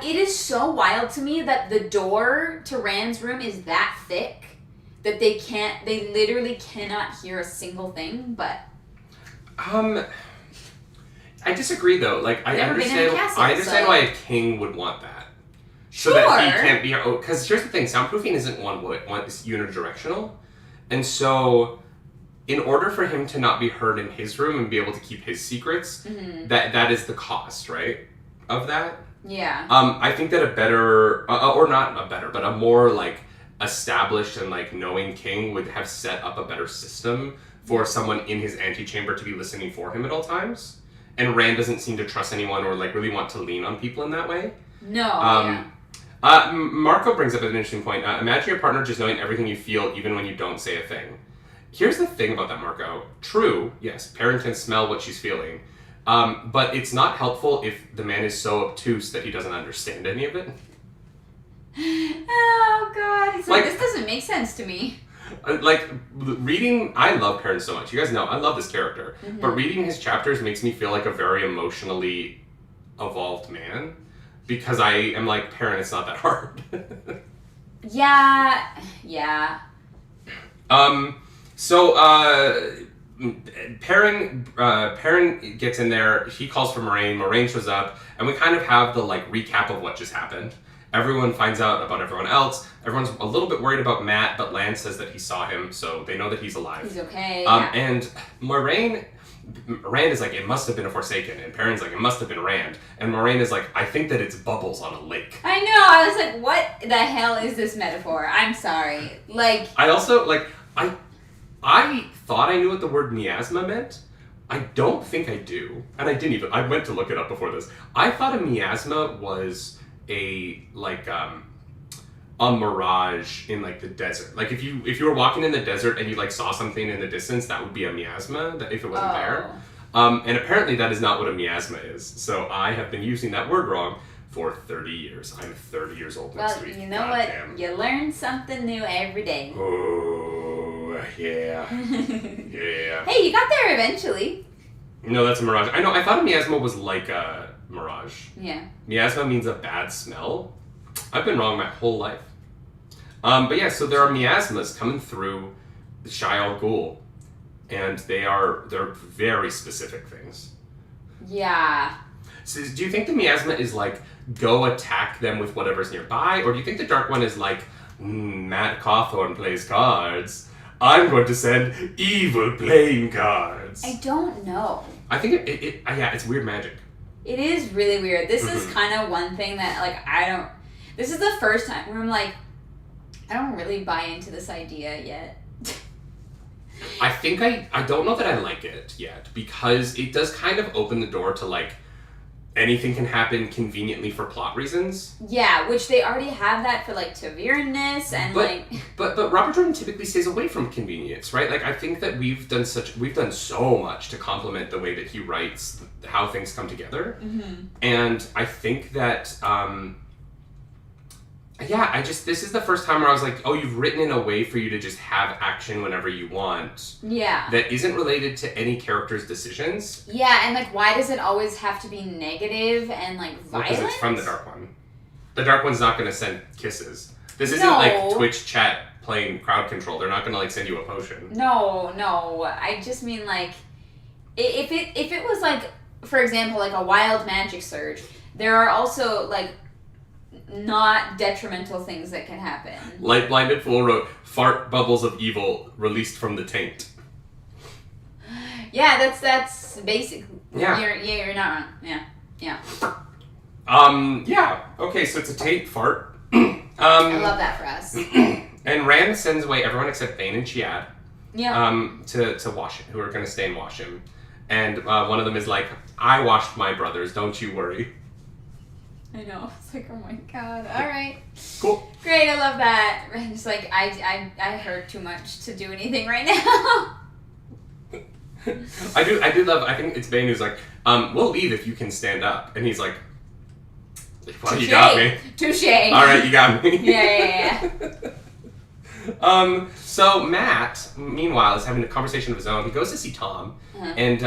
It is so wild to me that the door to Rand's room is that thick that they literally cannot hear a single thing, but... I disagree though. Like, I understand why a king would want that. Sure. So that he can't be... Because here's the thing, soundproofing isn't it's unidirectional. And so, in order for him to not be heard in his room and be able to keep his secrets, that is the cost, right? Of that. Yeah. I think that a better, or not a better, but a more, like, established and, like, knowing king would have set up a better system for someone in his antechamber to be listening for him at all times. And Rand doesn't seem to trust anyone or, like, really want to lean on people in that way. No, Marco brings up an interesting point. Imagine your partner just knowing everything you feel even when you don't say a thing. Here's the thing about that, Marco. True, yes, Perrin can smell what she's feeling. But it's not helpful if the man is so obtuse that he doesn't understand any of it. Oh, God. It's like, this doesn't make sense to me. Like, reading... I love Perrin so much. You guys know, I love this character. But reading his chapters makes me feel like a very emotionally evolved man. Because I am like, Perrin, it's not that hard. Yeah. Perrin gets in there, he calls for Moiraine shows up, and we kind of have the, like, recap of what just happened. Everyone finds out about everyone else. Everyone's a little bit worried about Matt, but Lan says that he saw him, so they know that he's alive. He's okay. And Rand is like, it must have been a Forsaken, and Perrin's like, it must have been Rand. And Moiraine is like, I think that it's bubbles on a lake. I know, I was like, what the hell is this metaphor? I'm sorry. Like... I also, like, I thought I knew what the word miasma meant. I don't think I do. And I went to look it up before this. I thought a miasma was a mirage in, like, the desert. Like, if you were walking in the desert and you, like, saw something in the distance, that would be a miasma, if it wasn't there. And apparently that is not what a miasma is. So I have been using that word wrong for 30 years. I'm 30 years old next week. Well, you know what? You learn something new every day. Oh, yeah. Yeah. Hey, you got there eventually. No, that's a mirage. I know, I thought a miasma was like a mirage. Yeah. Miasma means a bad smell. I've been wrong my whole life. But yeah, so there are miasmas coming through the Shaial Ghul. And they're very specific things. Yeah. So do you think the miasma is like, go attack them with whatever's nearby? Or do you think the dark one is like, Matt Cawthorne plays cards. I'm going to send evil playing cards. I don't know. I think it's weird magic. It is really weird. This is kind of one thing that, like, this is the first time where I'm like, I don't really buy into this idea yet. I think I don't know that I like it yet, because it does kind of open the door to, like, anything can happen conveniently for plot reasons. Yeah, which they already have that for, like, Ta'Veren-ness and, But Robert Jordan typically stays away from convenience, right? Like, I think that we've done so much to complement the way that he writes how things come together. Mm-hmm. And I think that, this is the first time where I was like, oh, you've written in a way for you to just have action whenever you want. Yeah. That isn't related to any character's decisions. Yeah, and, like, why does it always have to be negative and, like, violent? Because it's from the Dark One. The Dark One's not going to send kisses. This isn't No. like Twitch chat playing crowd control. They're not going to, like, send you a potion. No. I just mean, like, if it was, like, for example, like a wild magic surge, there are also, like, not detrimental things that can happen. Light Blinded Fool wrote, "Fart bubbles of evil released from the taint." Yeah, that's basic. Yeah. You're not wrong. Yeah. Yeah. Okay, so it's a taint fart. I love that for us. And Rand sends away everyone except Bane and Chiad. Yeah. To wash him, who are going to stay and wash him. And one of them is like, "I washed my brothers, don't you worry." I know. It's like, oh my god. All right. Cool. Great. I love that. Rand's like, I hurt too much to do anything right now. I do love, I think it's Bane who's like, "We'll leave if you can stand up." And he's like, "Well, you got me." Touche. Alright, you got me. Yeah. So Matt, meanwhile, is having a conversation of his own. He goes to see Thom, and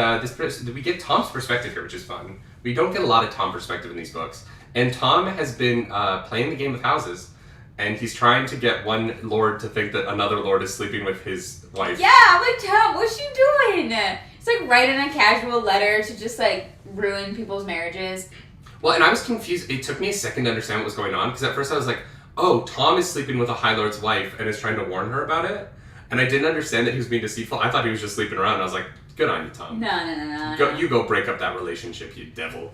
we get Thom's perspective here, which is fun. We don't get a lot of Thom perspective in these books. And Thom has been playing the game of houses, and he's trying to get one lord to think that another lord is sleeping with his wife. Yeah, I'm like, Thom, what's she doing? It's like writing a casual letter to just, like, ruin people's marriages. Well, and I was confused. It took me a second to understand what was going on, because at first I was like, oh, Thom is sleeping with a High Lord's wife and is trying to warn her about it. And I didn't understand that he was being deceitful. I thought he was just sleeping around, and I was like, good on you, Thom. No. You go break up that relationship, you devil.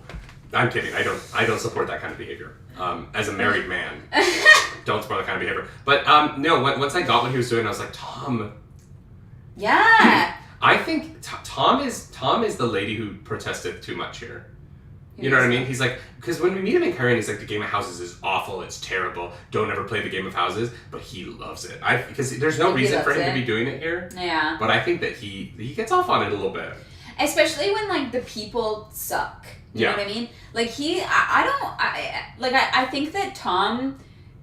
I'm kidding. I don't support that kind of behavior. As a married man, don't support that kind of behavior. But no, once I got what he was doing, I was like, Thom. Yeah. I think Thom is the lady who protested too much here. You know what I mean? He's like, because when we meet him in Perrin, he's like, the game of houses is awful, it's terrible, don't ever play the game of houses, but he loves it. Because there's no reason for him to be doing it here. Yeah. But I think that he gets off on it a little bit. Especially when, like, the people suck. You know what I mean? Like, I think that Thom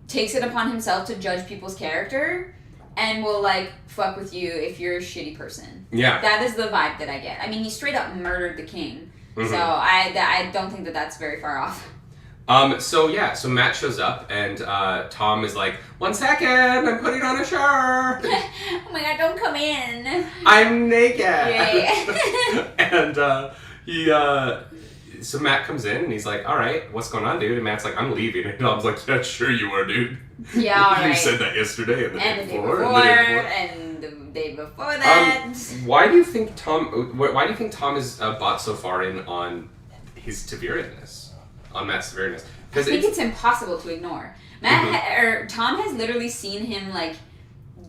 takes it upon himself to judge people's character and will, like, fuck with you if you're a shitty person. Yeah. That is the vibe that I get. I mean, he straight up murdered the king. Mm-hmm. So I don't think that that's very far off. So Matt shows up and Thom is like, 1 second, I'm putting on a shirt. Oh my god, don't come in. I'm naked. Yeah. And so Matt comes in and he's like, all right, what's going on, dude? And Matt's like, I'm leaving. And Tom's like, yeah, sure you are, dude. Yeah, all right. You said that yesterday and the day before. And the day before that. Why do you think Thom is bought so far in on his Ta'Veren-ness? On Matt's Ta'Veren-ness? I think it's impossible to ignore. Thom has literally seen him, like,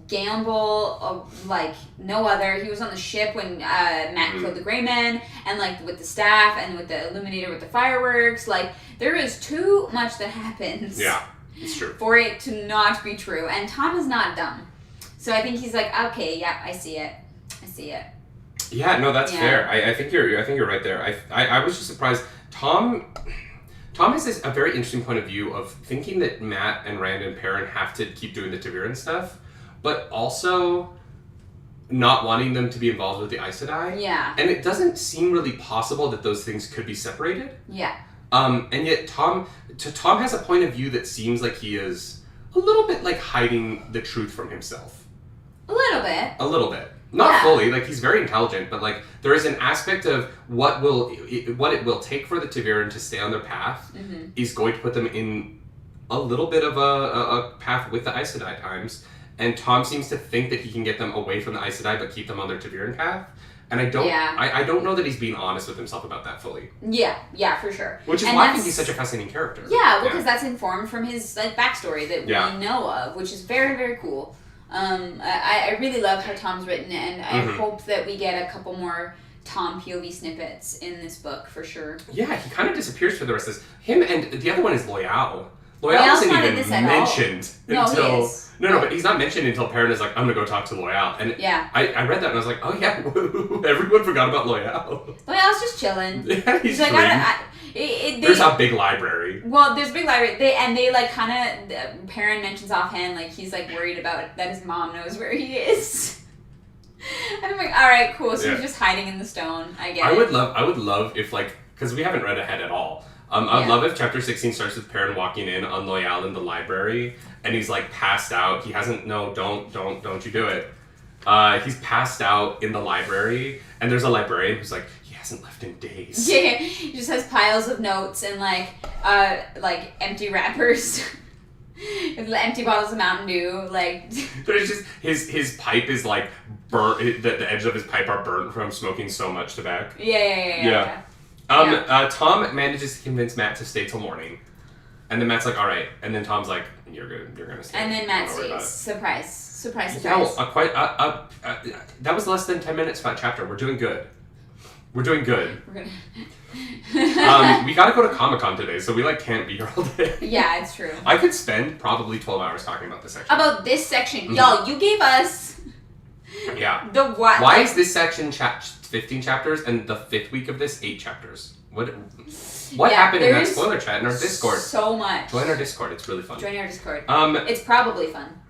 gamble like no other. He was on the ship when Matt killed the Grey Men, and, like, with the staff and with the Illuminator with the fireworks. Like, there is too much that happens. Yeah, it's true. For it to not be true. And Thom is not dumb. So I think he's like, okay, yeah, I see it. Yeah, no, that's fair. I think you're right there. I was just surprised. Thom has a very interesting point of view of thinking that Matt and Rand and Perrin have to keep doing the Ta'Veren stuff, but also not wanting them to be involved with the Aes Sedai. Yeah. And it doesn't seem really possible that those things could be separated. Yeah. And yet Thom has a point of view that seems like he is a little bit like hiding the truth from himself. A little bit. Not fully, like, he's very intelligent, but, like, there is an aspect of what it will take for the Ta'Veren to stay on their path is going to put them in a little bit of a path with the Aes Sedai times, and Thom seems to think that he can get them away from the Aes Sedai but keep them on their Ta'Veren path, and I don't know that he's being honest with himself about that fully. Yeah, for sure. Which is why I think he's such a fascinating character. Yeah, because that's informed from his, like, backstory that we know of, which is very, very cool. I really love how Thom's written, and I hope that we get a couple more Thom POV snippets in this book for sure. Yeah, he kind of disappears for the rest of this. Him and the other one is Loyal. Loyal Loyal's isn't not in even this at mentioned all. until... No, he is. No, but he's not mentioned until Perrin is like, I'm gonna go talk to Loyal. And yeah. I read that and I was like, oh yeah, everyone forgot about Loyal. Loyal's just chilling. Yeah, he's like, there's a big library. Well, there's a big library. They like kind of... Perrin mentions offhand, like, he's like worried about that his mom knows where he is. And I'm like, alright, cool. So he's just hiding in the stone. I get it. I would love if, like, because we haven't read ahead at all. I would love if chapter 16 starts with Perrin walking in on Loyal in the library, and he's like passed out. He hasn't. No, don't you do it. He's passed out in the library, and there's a librarian who's like, he hasn't left in days. Yeah, he just has piles of notes and like empty wrappers. Empty bottles of Mountain Dew, like. But it's just his pipe is like burnt. The edges of his pipe are burnt from smoking so much tobacco. Yeah. Thom manages to convince Matt to stay till morning, and then Matt's like, "All right," and then Tom's like, "You're good. You're gonna stay." And then Matt stays. Surprise. Yeah, well, that was less than 10 minutes for that chapter. We're doing good. We're gonna. We gotta go to Comic-Con today, so we like can't be here all day. Yeah, it's true. I could spend probably 12 hours talking about this section. About this section, y'all. You gave us. Yeah. The what? Why is this section 15 chapters and the 5th week of this 8 chapters? What happened in that spoiler chat in our Discord? So much. Join our Discord. It's really fun. Join our Discord. It's probably fun.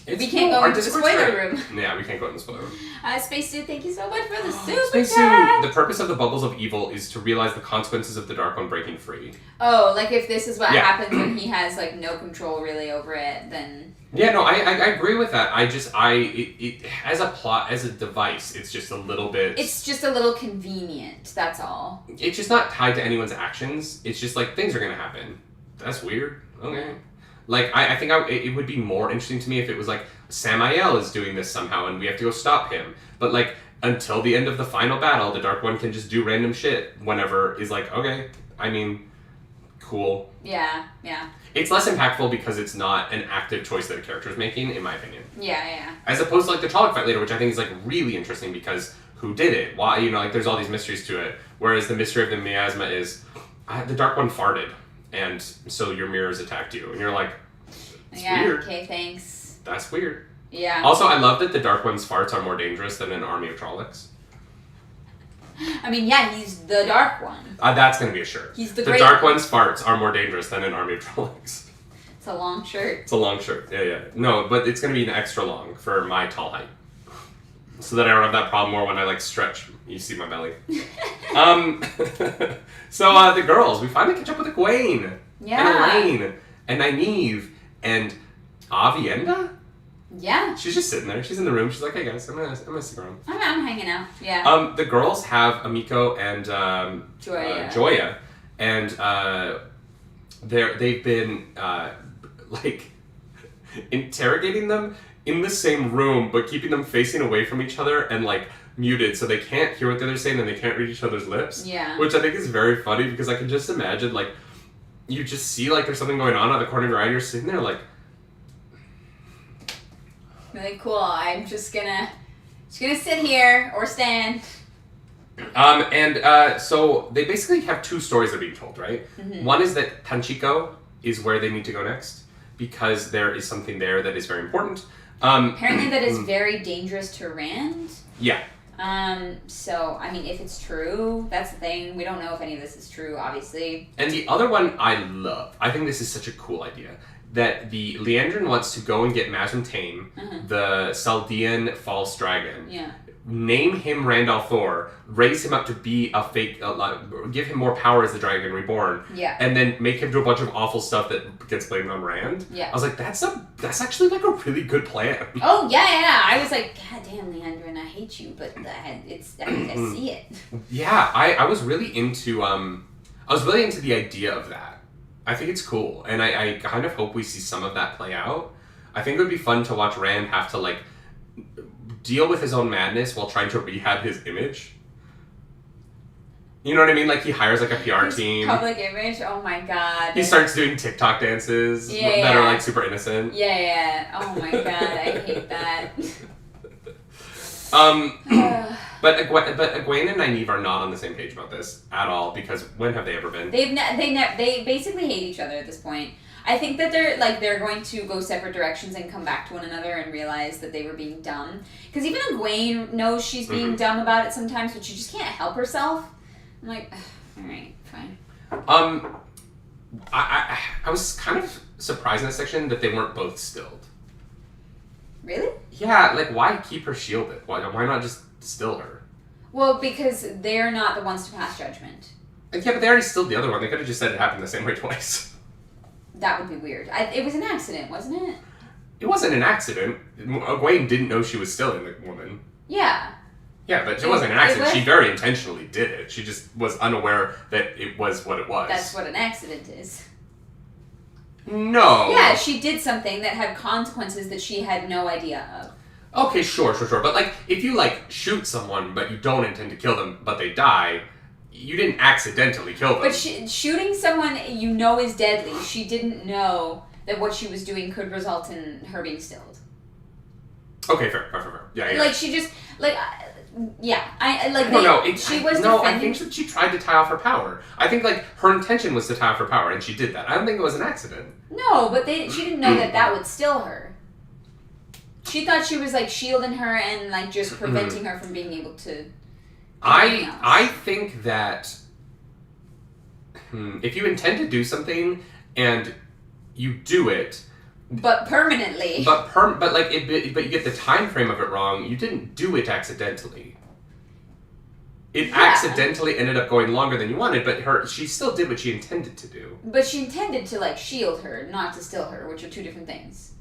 We can't go into the spoiler room. Yeah, we can't go in the spoiler room. Space Suit, thank you so much for the super Space chat. Suit. The purpose of the bubbles of evil is to realize the consequences of the Dark One breaking free. Oh, like if this is what happens when he has like no control really over it, then. Yeah, no, I agree with that. It as a plot, as a device, it's just a little bit. It's just a little convenient. That's all. It's just not tied to anyone's actions. It's just like things are gonna happen. That's weird. Okay. Like, I think it would be more interesting to me if it was like, Samael is doing this somehow and we have to go stop him. But like, until the end of the final battle, the Dark One can just do random shit whenever is like, okay, I mean, cool. Yeah. It's less impactful because it's not an active choice that a character is making, in my opinion. Yeah. As opposed to like the Trolloc fight later, which I think is like really interesting because who did it? Why, like there's all these mysteries to it. Whereas the mystery of the miasma is, the Dark One farted. And so your mirrors attacked you. And you're like, it's weird. Okay, thanks. That's weird. Yeah. Also, I love that the Dark One's farts are more dangerous than an army of Trollocs. I mean, yeah, he's the Dark One. That's going to be a shirt. He's the Dark Great One's farts are more dangerous than an army of Trollocs. It's a long shirt. It's a long shirt. Yeah. No, but it's going to be an extra long for my tall height. So that I don't have that problem more when I like stretch. You see my belly. So the girls, we finally catch up with Gawyn. Yeah. And Elayne. And Nynaeve. And Avienda? Yeah. She's just sitting there. She's in the room. She's like, hey guys, I'm gonna stick around. I'm hanging out. Yeah. The girls have Amiko and Joya. And they've been like interrogating them in the same room, but keeping them facing away from each other and like muted so they can't hear what the other's saying and they can't read each other's lips. Yeah. Which I think is very funny because I can just imagine like you just see like there's something going on at the corner of your eye and you're sitting there like really cool. I'm just gonna sit here or stand. So they basically have 2 stories that are being told, right? Mm-hmm. One is that Tanchico is where they need to go next because there is something there that is very important. Apparently that is very dangerous to Rand. Yeah. So, I mean, if it's true, that's the thing. We don't know if any of this is true, obviously. And the other one I love. I think this is such a cool idea. That the Leandrin wants to go and get Mazrim Taim, the Saldean false dragon. Yeah. Name him Randall Thor, raise him up to be a fake, give him more power as the Dragon Reborn, and then make him do a bunch of awful stuff that gets blamed on Rand. Yeah. I was like, that's actually like a really good plan. Oh yeah. I was like, God damn, Leandrin, I hate you, but I see it. Yeah, I was really into the idea of that. I think it's cool, and I kind of hope we see some of that play out. I think it would be fun to watch Rand have to like deal with his own madness while trying to rehab his image. You know what I mean? Like he hires like a PR team. Public image? Oh my god. He starts doing TikTok dances that are like super innocent. Yeah. Oh my god, I hate that. But Gawyn and Nynaeve are not on the same page about this at all, because when have they ever been? They basically hate each other at this point. I think that they're going to go separate directions and come back to one another and realize that they were being dumb. Because even Gawyn knows she's being dumb about it sometimes, but she just can't help herself. I'm like, all right, fine. I was kind of surprised in this section that they weren't both stilled. Really? Yeah, like, why keep her shielded? Why not just still her? Well, because they're not the ones to pass judgment. Yeah, but they already stilled the other one. They could have just said it happened the same way twice. That would be weird. It was an accident, wasn't it? It wasn't an accident. Gawyn didn't know she was stilling the woman. Yeah. Yeah, but it wasn't an accident. She very intentionally did it. She just was unaware that it was what it was. That's what an accident is. No. Yeah, she did something that had consequences that she had no idea of. Okay, sure. But, like, if you, like, shoot someone, but you don't intend to kill them, but they die, you didn't accidentally kill them. But shooting someone you know is deadly, she didn't know that what she was doing could result in her being stilled. Okay, fair. Yeah. Like, she just, like... Yeah, she was No, defending... I think that she tried to tie off her power. I think, like, her intention was to tie off her power, and she did that. I don't think it was an accident. No, but she didn't know that would still her. She thought she was, like, shielding her and, like, just preventing her from being able to... I think that if you intend to do something and you do it... But permanently. But you get the time frame of it wrong. You didn't do it accidentally. It accidentally ended up going longer than you wanted, but she still did what she intended to do. But she intended to, like, shield her, not to still her, which are two different things.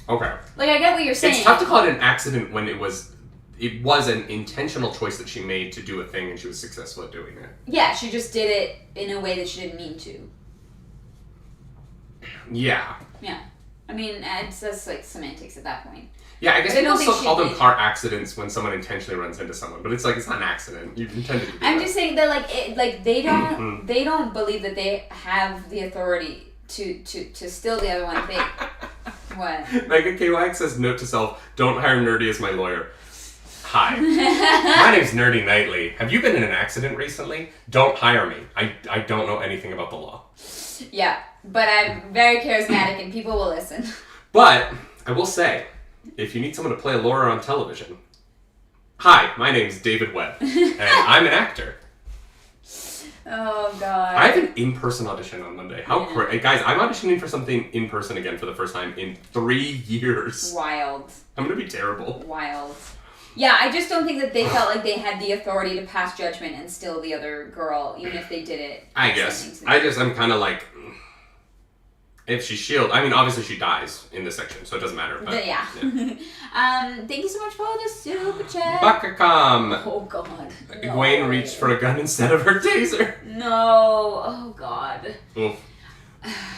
Okay. Like, I get what you're saying. It's tough to call it an accident when it was an intentional choice that she made to do a thing, and she was successful at doing it. Yeah, she just did it in a way that she didn't mean to. Yeah. Yeah. I mean, it's just, like, semantics at that point. Yeah, I guess people still call them car accidents when someone intentionally runs into someone, but it's like, it's not an accident. You intended to do I'm that. just saying that, like, they don't believe that they have the authority to still the other one. What? Mega KYX says, note to self, don't hire Nerdy as my lawyer. Hi. My name's Nerdy Knightley. Have you been in an accident recently? Don't hire me. I don't know anything about the law. Yeah, but I'm very charismatic and people will listen. But, I will say, if you need someone to play a lawyer on television, hi, my name's David Webb, and I'm an actor. Oh, God. I have an in-person audition on Monday. How great. Guys, I'm auditioning for something in person again for the first time in 3 years. Wild. I'm gonna be terrible. Wild. Yeah, I just don't think that they felt like they had the authority to pass judgment and still the other girl, even if they did it. I'm kind of like, if she shield, I mean, obviously she dies in this section, so it doesn't matter. But, yeah. Thank you so much for the super chat. Bakakam. Oh, God. No. Gawyn reached for a gun instead of her taser. No. Oh, God. Oof.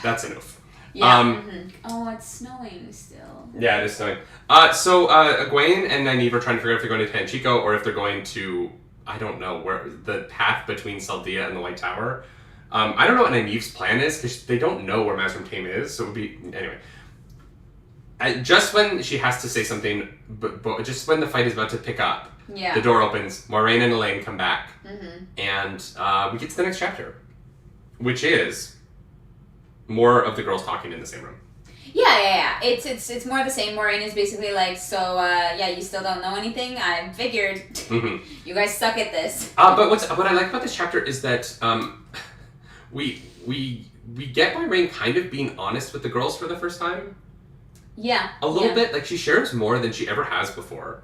That's an oof. Yeah. Oh, it's snowing still. Yeah, it is snowing. So Gawyn and Nynaeve are trying to figure out if they're going to Tanchico or if they're going to, I don't know, where the path between Saldia and the White Tower. I don't know what Nynaeve's plan is, because they don't know where Mazrim Taim is, so it would be... Anyway. Just when she has to say something, but just when the fight is about to pick up, the door opens, Moiraine and Elayne come back, and we get to the next chapter, which is more of the girls talking in the same room. Yeah. It's more the same. Moiraine is basically like, so, you still don't know anything? I figured. You guys suck at this. But what I like about this chapter is that we get Moiraine kind of being honest with the girls for the first time. Yeah. A little bit. Like, she shares more than she ever has before.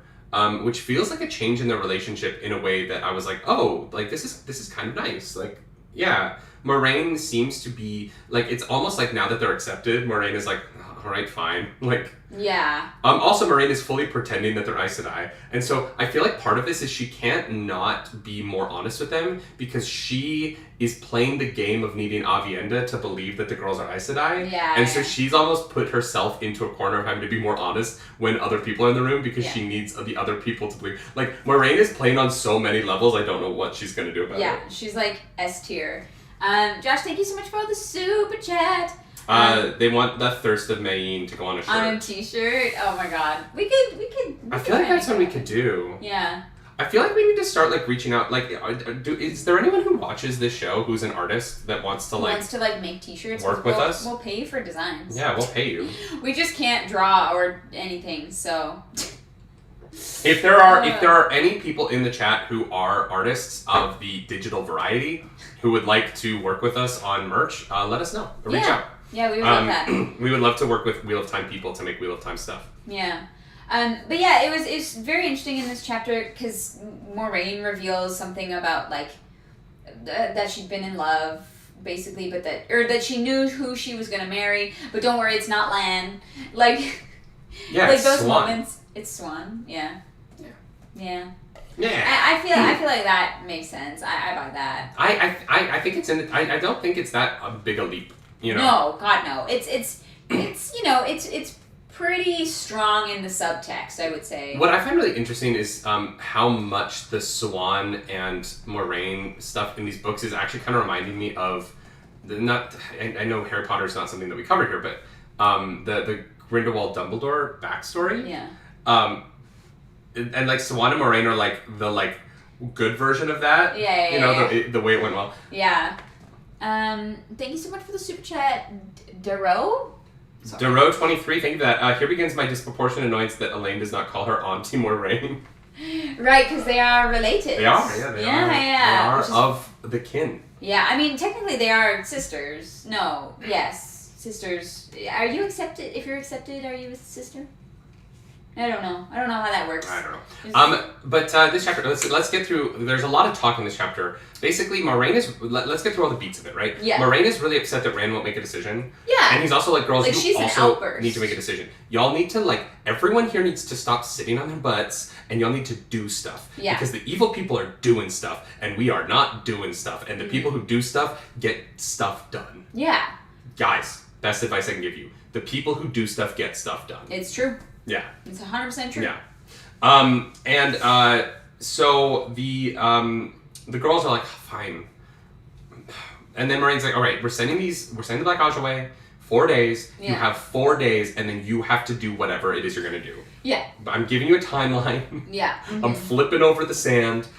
Which feels like a change in their relationship in a way that I was like, oh, like, this is kind of nice. Like, yeah. Moiraine seems to be, like, it's almost like now that they're accepted, Moiraine is like, all right, fine. Like, yeah. Also, Moiraine is fully pretending that they're Aes Sedai. And so I feel like part of this is she can't not be more honest with them because she is playing the game of needing Avienda to believe that the girls are Aes Sedai. Yeah. And so she's almost put herself into a corner of having to be more honest when other people are in the room because she needs the other people to believe. Like, Moiraine is playing on so many levels, I don't know what she's going to do about it. Yeah, she's like S tier. Josh, thank you so much for the super chat. They want the Thirst of Mayene to go on a shirt. On a t-shirt? Oh my god. We could I feel like that's what we could do. Yeah. I feel like we need to start, like, reaching out, like, is there anyone who watches this show who's an artist that wants to, like... make t-shirts? Work with us? We'll pay you for designs. Yeah, we'll pay you. We just can't draw or anything, so... If there are any people in the chat who are artists of the digital variety who would like to work with us on merch, let us know. Reach out. Yeah, we would love that. We would love to work with Wheel of Time people to make Wheel of Time stuff. Yeah. But yeah, it was very interesting in this chapter because Moiraine reveals something about like that she'd been in love basically, but that she knew who she was gonna marry. But don't worry, it's not Lan. Like like those Siuan. moments. It's Siuan. Yeah. Yeah. I feel like that makes sense. I buy that. I think it's in. I don't think it's that big a leap. You know. No, God no. It's it's pretty strong in the subtext, I would say. What I find really interesting is how much the Siuan and Moiraine stuff in these books is actually kind of reminding me of I know Harry Potter is not something that we cover here, but the Grindelwald Dumbledore backstory. Yeah. And like Siuan and Moiraine are like the like good version of that. Yeah. You know, the way it went well. Yeah. Thank you so much for the super chat, Daro. Daro 23, thank you for that. Here begins my disproportionate annoyance that Elayne does not call her Auntie Moiraine. Right, because they are related. They are, yeah, they are. Yeah. They are of the kin. Yeah, I mean, technically they are sisters. No, yes, sisters. Are you accepted? If you're accepted, are you a sister? I don't know. I don't know how that works. I don't know. But this chapter, let's get through. There's a lot of talk in this chapter. Basically, Moiraine is. Let's get through all the beats of it, right? Yeah. Moiraine is really upset that Rand won't make a decision. Yeah. And he's also like, girls, like, you she's also an outburst. need to make a decision. Y'all need to like. Everyone here needs to stop sitting on their butts, and y'all need to do stuff. Yeah. Because the evil people are doing stuff, and we are not doing stuff. And the people who do stuff get stuff done. Yeah. Guys, best advice I can give you: the people who do stuff get stuff done. It's true. Yeah. It's 100% true. Yeah. So the girls are like, fine. And then Moraine's like, all right, we're sending the Black Age away, 4 days. Yeah. You have 4 days, and then you have to do whatever it is you're going to do. Yeah. I'm giving you a timeline. Yeah. Mm-hmm. I'm flipping over the sand.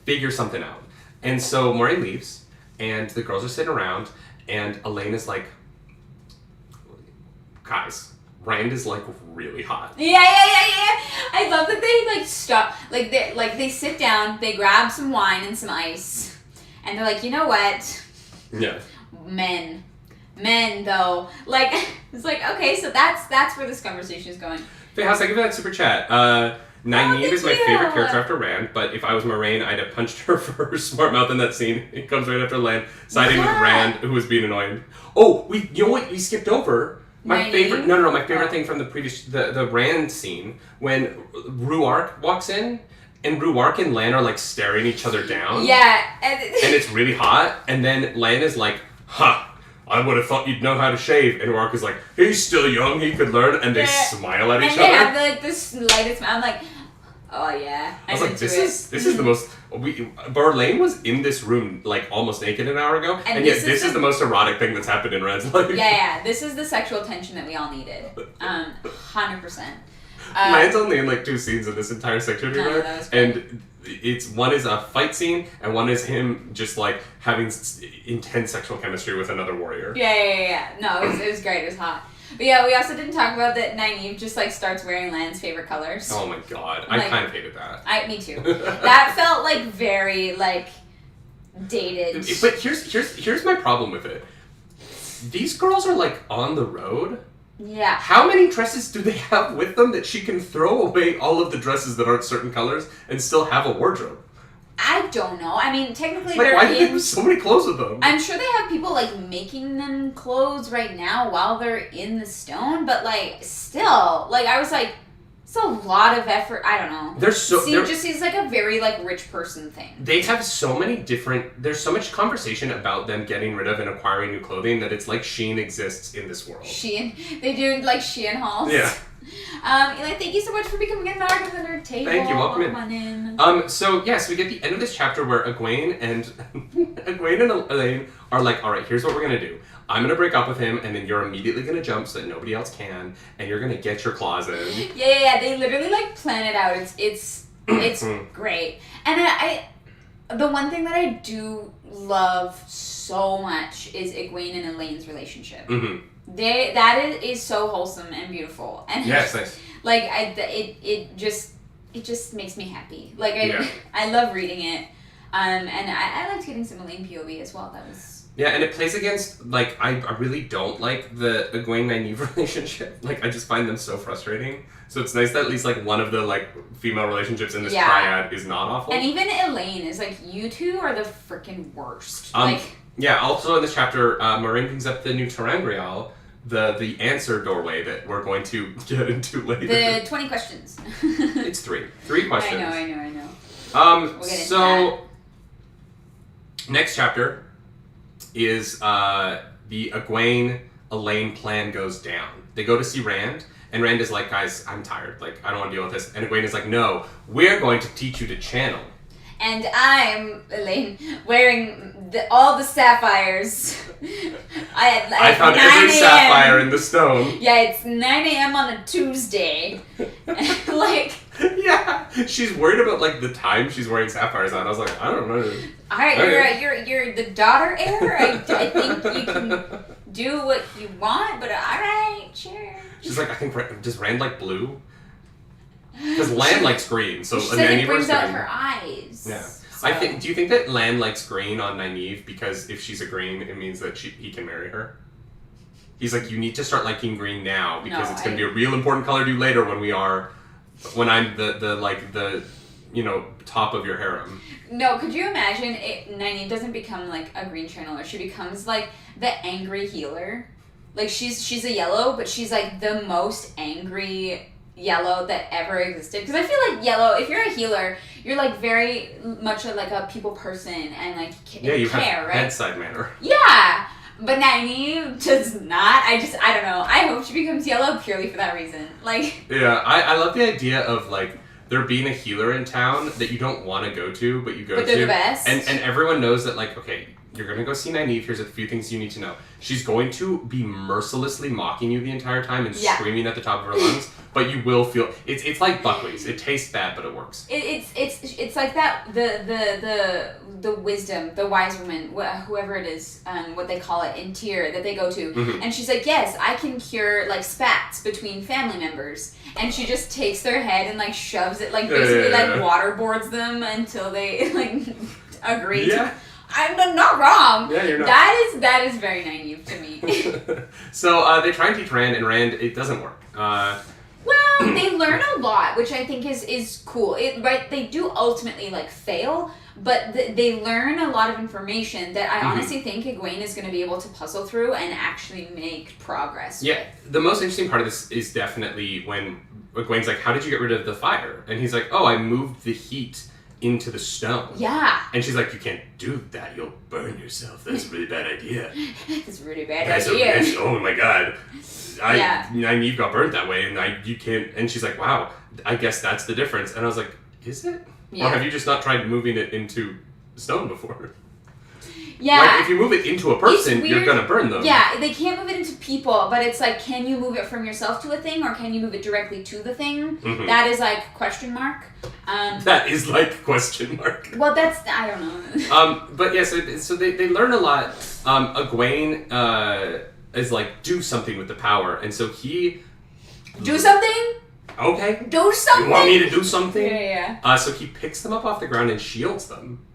Figure something out. And so Moiraine leaves, and the girls are sitting around, and Elayne is like, guys, Rand is like really hot. Yeah. I love that they like stop, like they sit down, they grab some wine and some ice, and they're like, you know what? Yeah. Men though, like it's like okay, so that's where this conversation is going. Hey, House, thank you for that super chat. Nynaeve is my favorite character after Rand, but if I was Moiraine, I'd have punched her for her smart mouth in that scene. It comes right after Lan siding with Rand, who was being annoying. Oh, you know what? We skipped over. My favorite thing from the previous, the Rand scene, when Ruark walks in, and Ruark and Lan are like staring each other down. Yeah. And it's really hot, and then Lan is like, I would have thought you'd know how to shave. And Ruark is like, he's still young, he could learn, and they smile at each other. And they have like this slightest smile. I'm like, oh yeah. I was like, this is the most. Barlane was in this room like almost naked an hour ago, and yet this is the most erotic thing that's happened in Rand's life. Yeah. This is the sexual tension that we all needed. 100%. Lan's only in like 2 scenes in this entire section, and one is a fight scene, and one is him just like having intense sexual chemistry with another warrior. Yeah. No, it was great. It was hot. But yeah, we also didn't talk about that Nynaeve just like starts wearing Lan's favorite colors. Oh my god, I kind of hated that. Me too. That felt like very like dated. But here's my problem with it. These girls are like on the road. Yeah. How many dresses do they have with them that she can throw away all of the dresses that aren't certain colors and still have a wardrobe? I don't know. I mean, technically like, why do they have so many clothes with them? I'm sure they have people like making them clothes right now while they're in the stone, but like still, like I was like, it's a lot of effort. I don't know. It just seems like a very like rich person thing. They have so many different. There's so much conversation about them getting rid of and acquiring new clothing that it's like Shein exists in this world. Shein, they do like Shein hauls. Yeah. Eli, thank you so much for becoming a Nard of the Nerd Table. Thank you, welcome in. On in. So we get the end of this chapter where Gawyn and Elayne are like, all right, here's what we're gonna do. I'm gonna break up with him, and then you're immediately gonna jump so that nobody else can, and you're gonna get your claws in. Yeah. They literally like plan it out. It's great. And I the one thing that I do love so much is Gawyn and Elayne's relationship. Mm-hmm. That is so wholesome and beautiful. And yes, nice. Like it just makes me happy. Like Yeah. I love reading it. And I liked getting some Elayne POV as well. That was. Yeah, and it plays against, like, I really don't like the Gawyn-Nynaeve relationship. Like, I just find them so frustrating. So it's nice that at least, like, one of the, like, female relationships in this triad is not awful. And even Elayne is like, you two are the freaking worst. Yeah, also in this chapter, Moiraine brings up the new Terangrial, the answer doorway that we're going to get into later. The 20 questions. It's 3. 3 questions. I know. We'll get into so, next chapter is the Egwene-Elayne plan goes down. They go to see Rand, and Rand is like, guys, I'm tired. Like, I don't want to deal with this. And Egwene is like, no, we're going to teach you to channel. And I'm, Elayne, wearing all the sapphires. I found every sapphire in the stone. Yeah, it's 9 a.m. on a Tuesday. Like... Yeah, she's worried about, like, the time she's wearing sapphires on. I was like, I don't know. Alright, okay. you're the daughter heir. I think you can do what you want, but alright, sure. She's like, I think, does Rand like blue? Because Lan likes green, so she said it brings out green. her eyes. Yeah. So. Do you think that Lan likes green on Nynaeve because if she's a green, it means that he can marry her? He's like, you need to start liking green now because it's going to be a real important color to you later when I'm the top of your harem. No, could you imagine Nynaeve doesn't become like a green channeler. She becomes like the angry healer. Like she's a yellow, but she's like the most angry yellow that ever existed. Because I feel like yellow, if you're a healer, you're like very much like a people person and like you care, have right? bedside manner. Yeah. But Nynaeve does not. I don't know. I hope she becomes yellow purely for that reason. Like. Yeah, I love the idea of like there being a healer in town that you don't want to go to, but you go to. But they're the best. And everyone knows that, like, okay, you're going to go see Nynaeve. Here's a few things you need to know. She's going to be mercilessly mocking you the entire time and screaming at the top of her lungs, but you will feel... It's like buckwheats. It tastes bad, but it works. It's like that, the wisdom, the wise woman, whoever it is, what they call it, in tier that they go to. Mm-hmm. And she's like, yes, I can cure, like, spats between family members. And she just takes their head and, like, shoves it, like, basically, like, waterboards them until they, like, agree to... I'm not wrong. Yeah, you're not. That is very naive to me. So they try and teach Rand, and Rand, it doesn't work. Well, they learn a lot, which I think is cool. They do ultimately like fail, but they learn a lot of information that I honestly think Gawyn is going to be able to puzzle through and actually make progress. Yeah, the most interesting part of this is definitely when Gawyn's like, "How did you get rid of the fire?" And he's like, "Oh, I moved the heat into the stone." Yeah. And she's like, "You can't do that. You'll burn yourself. That's a really bad idea." That's a really bad idea. Oh my god. Nynaeve got burnt that way, and you can't. And she's like, "Wow, I guess that's the difference." And I was like, "Is it? Yeah. Or have you just not tried moving it into stone before?" Yeah. Like, if you move it into a person, you're gonna burn them. Yeah, they can't move it into people, but it's like, can you move it from yourself to a thing, or can you move it directly to the thing? Mm-hmm. That is like question mark. That is like question mark. Well, that's, I don't know. But yeah, so they learn a lot. Gawyn is like, do something with the power, and so he... Do something? Okay. Do something? You want me to do something? Yeah. So he picks them up off the ground and shields them.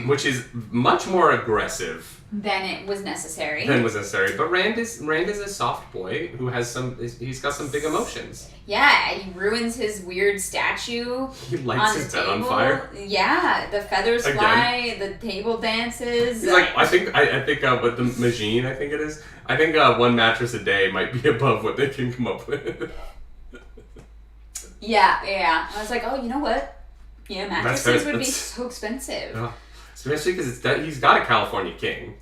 Which is much more aggressive than it was necessary. But Rand is a soft boy who he's got some big emotions. Yeah, he ruins his weird statue. He lights his bed on fire. Yeah, the feathers fly, the table dances. He's like, I think with the Majine, I think it is. I think one mattress a day might be above what they can come up with. Yeah. I was like, oh, you know what? Yeah, mattresses would be so expensive. Especially because he's got a California king.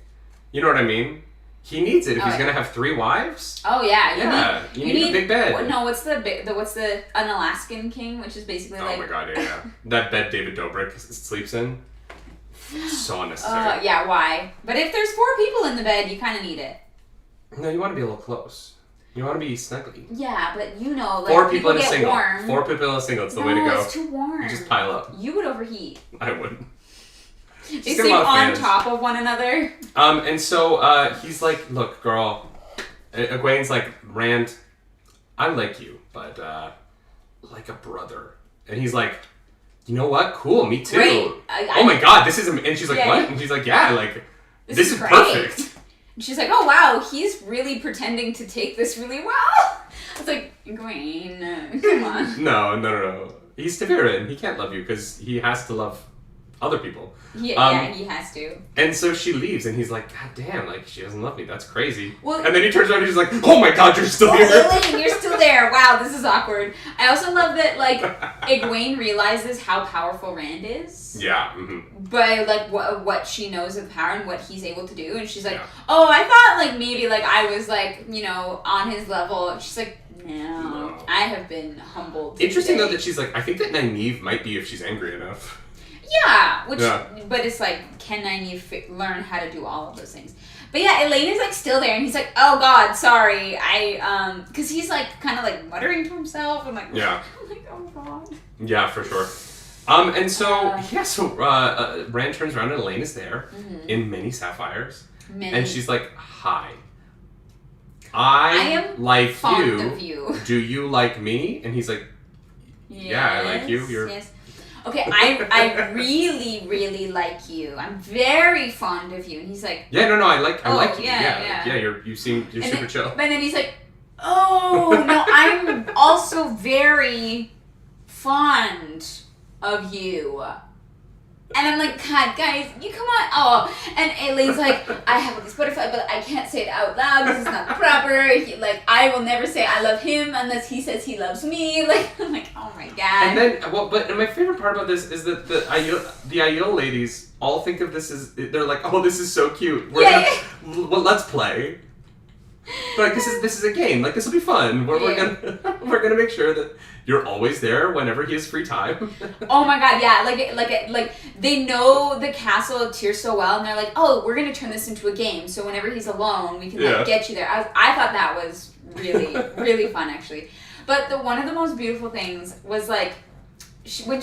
You know what I mean? He needs it if he's gonna have 3 wives. Oh yeah, you need a big bed. No, what's an Alaskan king, which is basically like. Oh my god, yeah. That bed David Dobrik sleeps in. So unnecessary. Yeah, why? But if there's 4 people in the bed, you kind of need it. No, you want to be a little close. You want to be snuggly. Yeah, but you know, like 4 people in a get single. Warm. 4 people in a single. It's the way to go. No, it's too warm. You just pile up. You would overheat. I wouldn't. They sleep on top of one another. And so he's like, look, girl. Egwene's like, Rand, I like you, but like a brother. And he's like, you know what? Cool, me too. Great. Oh my god, this is... And she's like, what? And she's like, yeah, like, this is perfect. And she's like, oh wow, he's really pretending to take this really well. I was like, Gawyn, come on. No. He's Taviran. He can't love you because he has to love other people. Yeah, he has to. And so she leaves, and he's like, God damn, like, she doesn't love me. That's crazy. Well, and then he turns around and he's like, oh my god, you're still here. Elayne, you're still there. Wow, this is awkward. I also love that, like, Egwene realizes how powerful Rand is. Yeah. Mm-hmm. By, like, what she knows of power and what he's able to do. And she's like, oh, I thought, like, maybe, like, I was, like, you know, on his level. And she's like, no, I have been humbled. Interesting, though, that she's like, I think that Nynaeve might be if she's angry enough. Yeah, but it's like, can Nynaeve learn how to do all of those things? But yeah, Elayne is like still there, and he's like, oh god, sorry, because he's like kind of like muttering to himself, and like, yeah, I'm like, oh god. Yeah, for sure. And so Rand turns around and Elayne is there in many sapphires, and she's like, hi. I am like fond of you. Do you like me? And he's like, yeah, I like you. Yes. Okay, I really, really like you. I'm very fond of you. And he's like, yeah, no, I like you. Yeah. You're super chill. But then he's like, oh no, I'm also very fond of you. And I'm like, God, guys, you come on. Oh, and Elayne's like, I have this butterfly, but I can't say it out loud. This is not proper. I will never say I love him unless he says he loves me. Like, I'm like, oh my God. And then, and my favorite part about this is that the Aiel ladies all think of this as, they're like, oh, this is so cute. Well, let's play. But this is a game. Like, this will be fun. We're gonna make sure that you're always there whenever he has free time. Oh my god, yeah. Like they know the castle of Tyr so well, and they're like, oh, we're gonna turn this into a game. So whenever he's alone, we can get you there. I thought that was really really fun actually. But one of the most beautiful things was like when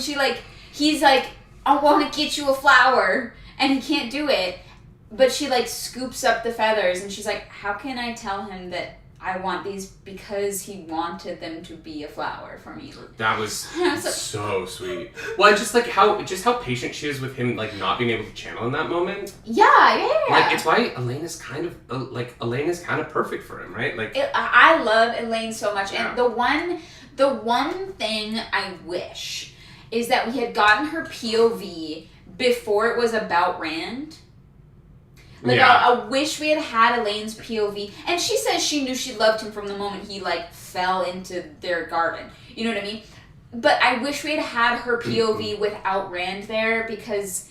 he's like, I want to get you a flower, and he can't do it. But she, like, scoops up the feathers, and she's like, how can I tell him that I want these because he wanted them to be a flower for me? That was so sweet. Well, just how patient she is with him, like, not being able to channel in that moment. Yeah. Like, it's why Elayne is kind of perfect for him, right? Like, I love Elayne so much, yeah. And the one thing I wish is that we had gotten her POV before it was about Rand. Like, I wish we had Elaine's POV. And she says she knew she loved him from the moment he, like, fell into their garden. You know what I mean? But I wish we had her POV without Rand there, because...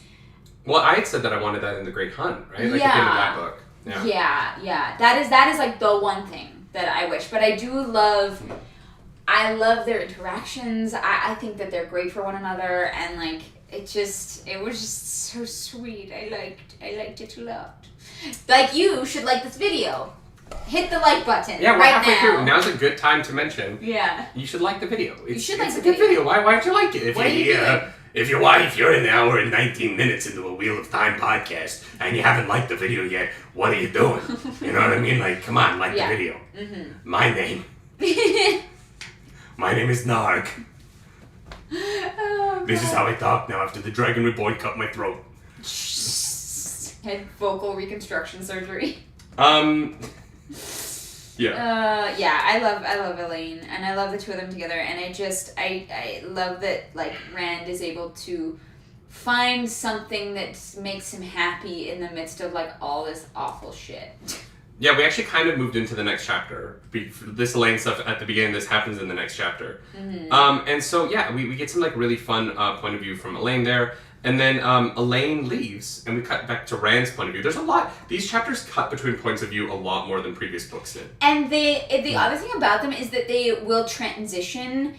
Well, I had said that I wanted that in The Great Hunt, right? Like, at the end of that book. Yeah. That is, like, the one thing that I wish. But I do love... I love their interactions. I think that they're great for one another. And, like... It was just so sweet. I liked it a lot. Like, you should like this video. Hit the like button. Yeah, we're halfway through. Now. Now's a good time to mention. Yeah. You should like the video. It's a good video. Why don't you like it? If you're an hour and 19 minutes into a Wheel of Time podcast and you haven't liked the video yet, what are you doing? You know what I mean? Like, come on, like the video. Mm-hmm. My name is Narg. Oh, this is how I talk now after the Dragon Reborn cut my throat. Had vocal reconstruction surgery. Yeah. I love Elayne, and I love the two of them together, and I love that, like, Rand is able to find something that makes him happy in the midst of, like, all this awful shit. Yeah, we actually kind of moved into the next chapter. This Elayne stuff at the beginning, this happens in the next chapter. And so, yeah, we get some, like, really fun point of view from Elayne there. And then Elayne leaves, and we cut back to Rand's point of view. There's a lot. These chapters cut between points of view a lot more than previous books did. And the other thing about them is that they will transition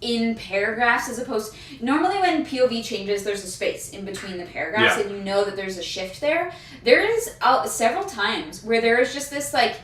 in paragraphs as opposed... Normally when POV changes, there's a space in between the paragraphs, and you know that there's a shift there. There is several times where there is just this, like,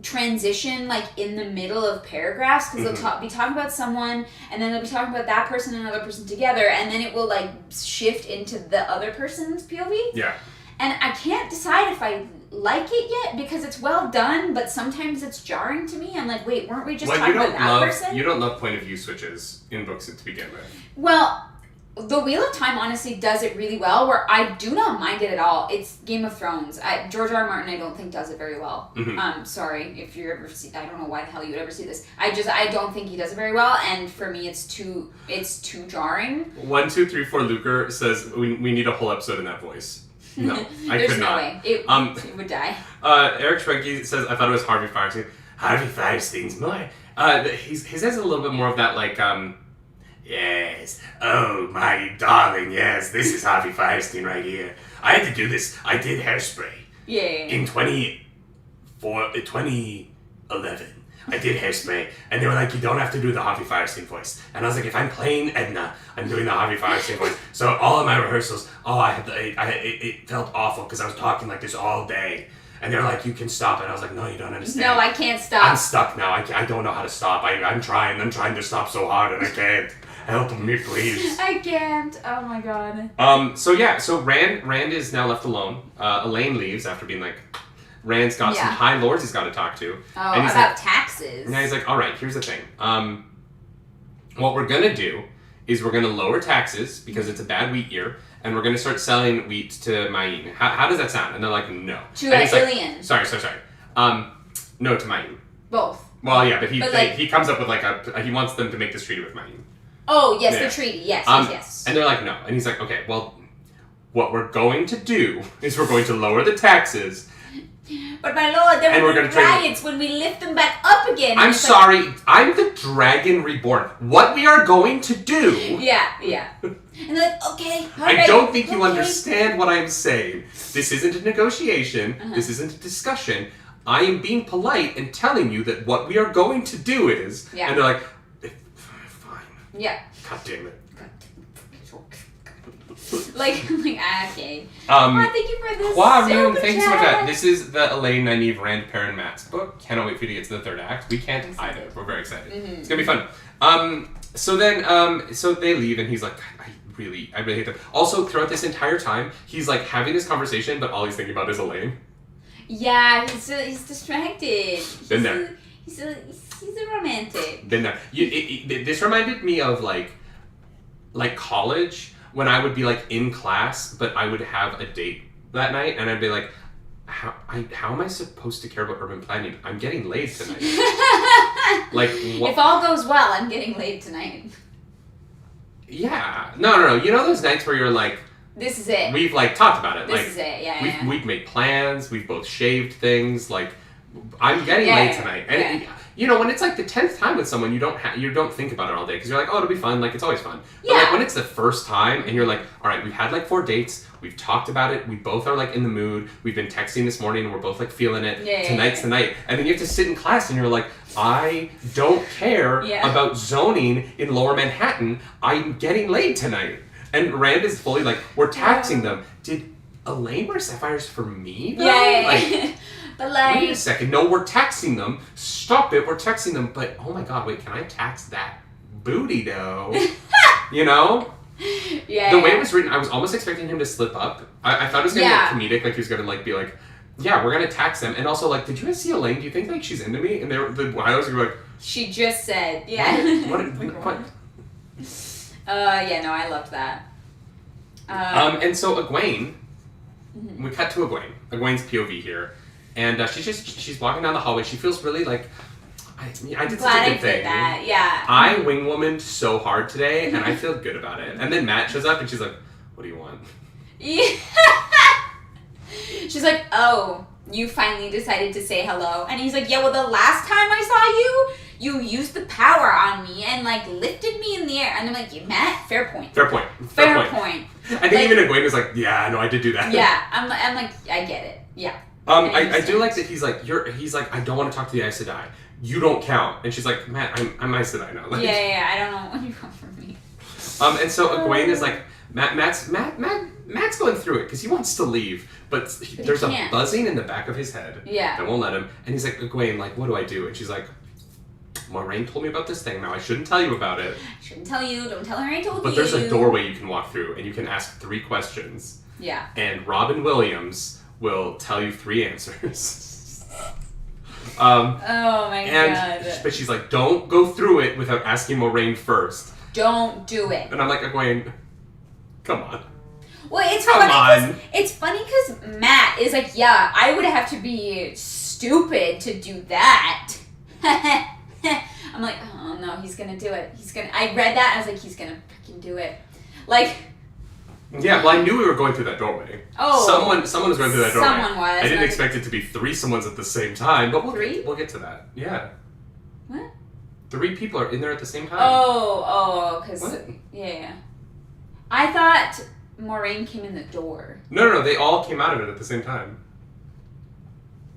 transition, like, in the middle of paragraphs, because they'll be talking about someone, and then they'll be talking about that person and another person together, and then it will, like, shift into the other person's POV. Yeah. And I can't decide if I like it yet, because it's well done, but sometimes it's jarring to me. I'm like, wait, weren't we just talking about that person? You don't love point of view switches in books to begin with. Well, The Wheel of Time honestly does it really well, where I do not mind it at all. It's Game of Thrones. George R. R. Martin, I don't think, does it very well. Sorry if you ever see... I don't know why the hell you would ever see this. I don't think he does it very well, and for me, it's too jarring. 1, 2, 3, 4 Luker says we need a whole episode in that voice. No, I There's could no not. way. It would die. Eric Schwenke says, I thought it was Harvey Firestein. Harvey Firestein's more. His has a little bit more of that, like, Yes. Oh, my darling, yes. This is Harvey Firestein right here. I had to do this. I did Hairspray. Yeah. In 2011. I did Hairspray, and they were like, you don't have to do the Harvey Firestein voice. And I was like, if I'm playing Edna, I'm doing the Harvey Firestein voice. So all of my rehearsals, it felt awful because I was talking like this all day. And they're like, you can stop it. And I was like, no, you don't understand. No, I can't stop. I'm stuck now. I don't know how to stop. I'm trying to stop so hard, and I can't. Help me, please. I can't. Oh my god. So Rand is now left alone. Elayne leaves after being like, Rand's got some high lords he's got to talk to. Oh, and he's about like, taxes. And he's like, all right, here's the thing. What we're going to do is we're going to lower taxes because it's a bad wheat year, and we're going to start selling wheat to Moiraine. How does that sound? And they're like, no. To Ilian. Like, sorry. No, to Moiraine. Both. Well, yeah, but he comes up with like he wants them to make this treaty with Moiraine. Oh, yes, the treaty. Yes. And they're like, no. And he's like, okay, well, what we're going to do is we're going to lower the taxes. But my lord, there will be riots when we lift them back up again. I'm sorry, I'm the Dragon Reborn. What we are going to do... Yeah. And they're like, okay, all right. I don't think you understand what I'm saying. This isn't a negotiation. This isn't a discussion. I am being polite and telling you that what we are going to do is... Yeah. And they're like, fine. Yeah. God damn it. Like, okay. Thank you for this. Quarium, thank you so much. This is the Elayne, Nynaeve, Rand, Perrin, Matt's book. Cannot wait for you to get to the third act. We can't either. We're very excited. It's gonna be fun. So they leave, and he's like, I really hate them. Also, throughout this entire time, he's like having this conversation, but all he's thinking about is Elayne. Yeah, he's distracted. Been there. He's a romantic. Been there. This reminded me of like college. When I would be like in class, but I would have a date that night, and I'd be like, how am I supposed to care about urban planning? I'm getting laid tonight. Like, what? If all goes well, I'm getting laid tonight. Yeah. No. You know those nights where you're like, this is it. We've like talked about it. This is it. Yeah. We've made plans. We've both shaved things. Like, I'm getting laid tonight, and. You know, when it's like the 10th time with someone, you don't think about it all day because you're like, oh, it'll be fun. Like, it's always fun. But like when it's the first time and you're like, all right, we've had like 4 dates. We've talked about it. We both are like in the mood. We've been texting this morning and we're both like feeling it. Tonight's the night. And then you have to sit in class and you're like, I don't care about zoning in Lower Manhattan. I'm getting laid tonight. And Rand is fully like, we're taxing them. Did Elayne wear sapphires for me though? Yeah. But like, wait a second. No, we're taxing them. Stop it. We're taxing them. But, oh my god, wait, can I tax that booty though? You know? Yeah. The way it was written, I was almost expecting him to slip up. I thought it was going to be comedic. Like, he was going to like be like, yeah, we're going to tax them. And also, like, did you guys see Elayne? Do you think like she's into me? And the Wilos were like... She just said, yeah. What? Yeah, no, I loved that. And so Egwene, we cut to Egwene. Egwene's POV here. And she's walking down the hallway. She feels really like, I did such a good thing. That. Yeah. I wingwomaned so hard today, and I feel good about it. And then Matt shows up, and she's like, what do you want? Yeah. She's like, oh, you finally decided to say hello. And he's like, yeah, well, the last time I saw you, you used the power on me and, like, lifted me in the air. And I'm like, Matt, fair point. Fair point. Fair point. I think even Gawyn was like, yeah, no, I did do that. Yeah, I'm like, I get it. Yeah. I do like that he's like, I don't want to talk to the Aes Sedai. You don't count. And she's like, Matt, I'm Aes Sedai now. Like, yeah, I don't know what you want from me. And so Gawyn is like, Matt's going through it because he wants to leave, but there's a buzzing in the back of his head. Yeah. That won't let him. And he's like, Gawyn, like, what do I do? And she's like, Moiraine told me about this thing. Now I shouldn't tell you about it. I shouldn't tell you. Don't tell her I told you. But there's a doorway you can walk through, and you can ask 3 questions. Yeah. And Robin Williams will tell you 3 answers. Oh my god. But she's like, don't go through it without asking Moiraine first. Don't do it. And I'm like, Gawyn, come on. Well, it's funny because Matt is like, yeah, I would have to be stupid to do that. I'm like, oh no, he's gonna do it. I read that, I was like, he's gonna freaking do it. Like... Yeah, well, I knew we were going through that doorway. Oh. Someone was going through that doorway. Someone was. I didn't expect it to be 3 someones at the same time, but we'll get to that. Yeah. What? 3 people are in there at the same time. Because... What? Yeah. I thought Moiraine came in the door. No, they all came out of it at the same time.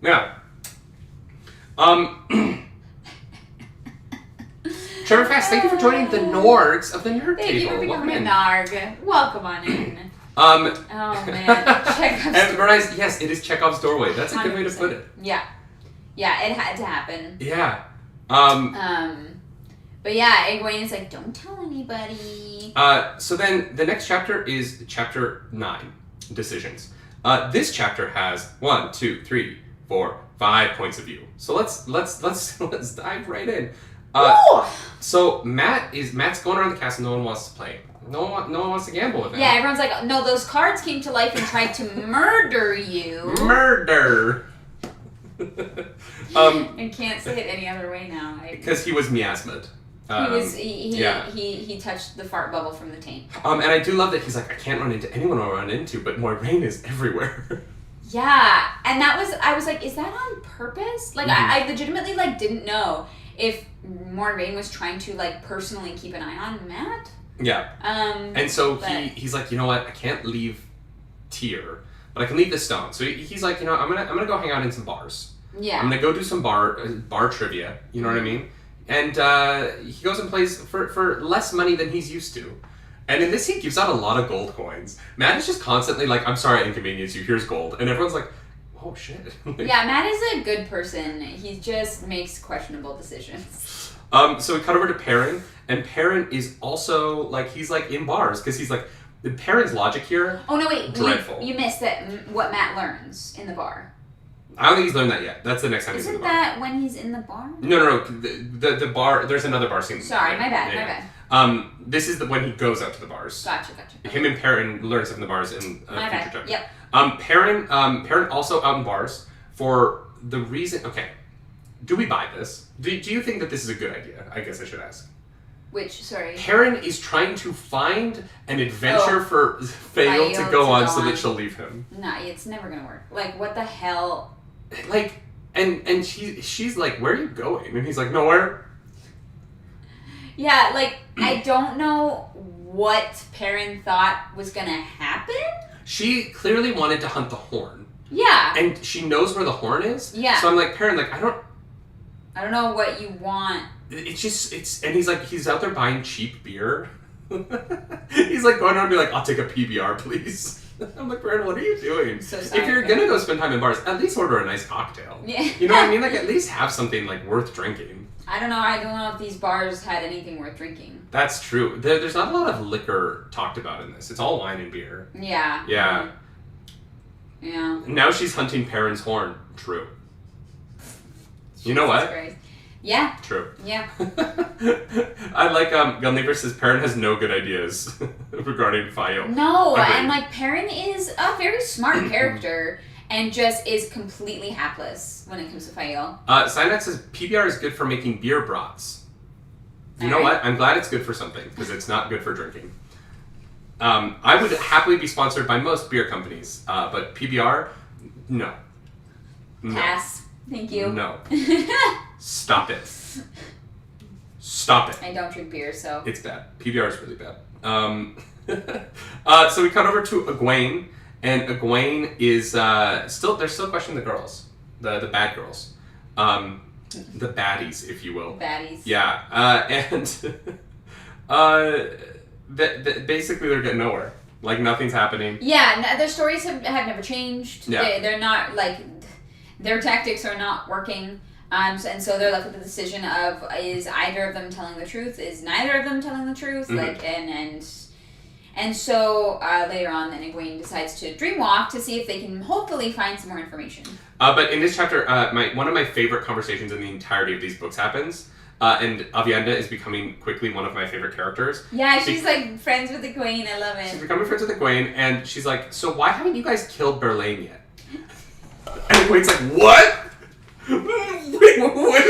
Yeah. Trevor Fast, thank you for joining the Norgs of the Nerd Table. Thank you for becoming a in. Narg. Welcome on in. Oh man, Chekhov's and Mariah's, yes, it is Chekhov's doorway. That's a good way to put it. Yeah, it had to happen. Yeah. But yeah, Egwene is like, don't tell anybody. So then the next chapter is chapter 9, Decisions. This chapter has 1, 2, 3, 4, 5 points of view. So let's dive right in. So Matt's going around the castle. No one wants to play. No one wants to gamble with him. Yeah, everyone's like, no, those cards came to life and tried to murder you. Murder. I can't say it any other way now. Because he was miasma'd. He touched the fart bubble from the taint. And I do love that he's like, I can't run into anyone I'll run into, but Moiraine is everywhere. Yeah, and I was like, is that on purpose? Like, I legitimately, like, didn't know if Moiraine was trying to, like, personally keep an eye on Matt. Yeah. And so he's like, you know what? I can't leave Tyr, but I can leave the stone. So he's like, you know, I'm gonna go hang out in some bars. Yeah. I'm gonna go do some bar trivia. You know what I mean? And he goes and plays for less money than he's used to. And in this, he gives out a lot of gold coins. Matt is just constantly like, I'm sorry I inconvenience you. Here's gold. And everyone's like, oh shit. Yeah, Matt is a good person. He just makes questionable decisions. So we cut over to Perrin, and Perrin is also like, he's like in bars because he's like, Perrin's logic here. Oh no, wait, dreadful. You missed that. What Matt learns in the bar. I don't think he's learned that yet. That's the next time he's in the bar. Isn't that when he's in the bar? No. The bar. There's another bar scene. Sorry, my bad. This is when he goes out to the bars. Gotcha. Him and Perrin learn stuff in the bars in future time. Yep. Perrin also out in bars for the reason. Okay, do we buy this? Do you think that this is a good idea? I guess I should ask. Sorry. Perrin is trying to find an adventure for Faile to go on so that she'll leave him. Nah, it's never gonna work. Like, what the hell? Like, and she's like, where are you going? And he's like, nowhere. Yeah, like, I don't know what Perrin thought was gonna happen. She clearly wanted to hunt the horn. Yeah. And she knows where the horn is. Yeah. So I'm like, Perrin, like, I don't know what you want. And he's like, he's out there buying cheap beer. He's like going around and be like, I'll take a PBR, please. I'm like, Perrin, what are you doing? So sorry, if you're gonna go spend time in bars, at least order a nice cocktail. Yeah. You know what I mean? Like, at least have something, like, worth drinking. I don't know if these bars had anything worth drinking. That's true. There's not a lot of liquor talked about in this. It's all wine and beer. Yeah. Yeah. Yeah. Now she's hunting Perrin's horn. True. You know what? Christ. Yeah. True. Yeah. I like Gunlever says Perrin has no good ideas regarding Faile. No, and like Perrin is a very smart character and just is completely hapless when it comes to Faile. Cynax says PBR is good for making beer brats. You know what? I'm glad it's good for something because it's not good for drinking. I would happily be sponsored by most beer companies, but PBR, no. Pass. Thank you. No. Stop it. Stop it. I don't drink beer, so. It's bad. PBR is really bad. So we cut over to Egwene, and Egwene is they're still questioning the girls, the bad girls, the baddies, if you will. Baddies. Yeah, and basically they're getting nowhere. Like nothing's happening. Yeah, their stories have never changed. Yeah. They're not like their tactics are not working. And so they're left with the decision of is either of them telling the truth? Is neither of them telling the truth? Mm-hmm. And so later on, then Egwene decides to dreamwalk to see if they can hopefully find some more information. But in this chapter, one of my favorite conversations in the entirety of these books happens. And Aviendha is becoming quickly one of my favorite characters. Yeah, she's like friends with Egwene. I love it. She's becoming friends with Egwene, and she's like, "So why haven't you guys killed Berlain yet?" And Egwene's like, "What? Wait, what?"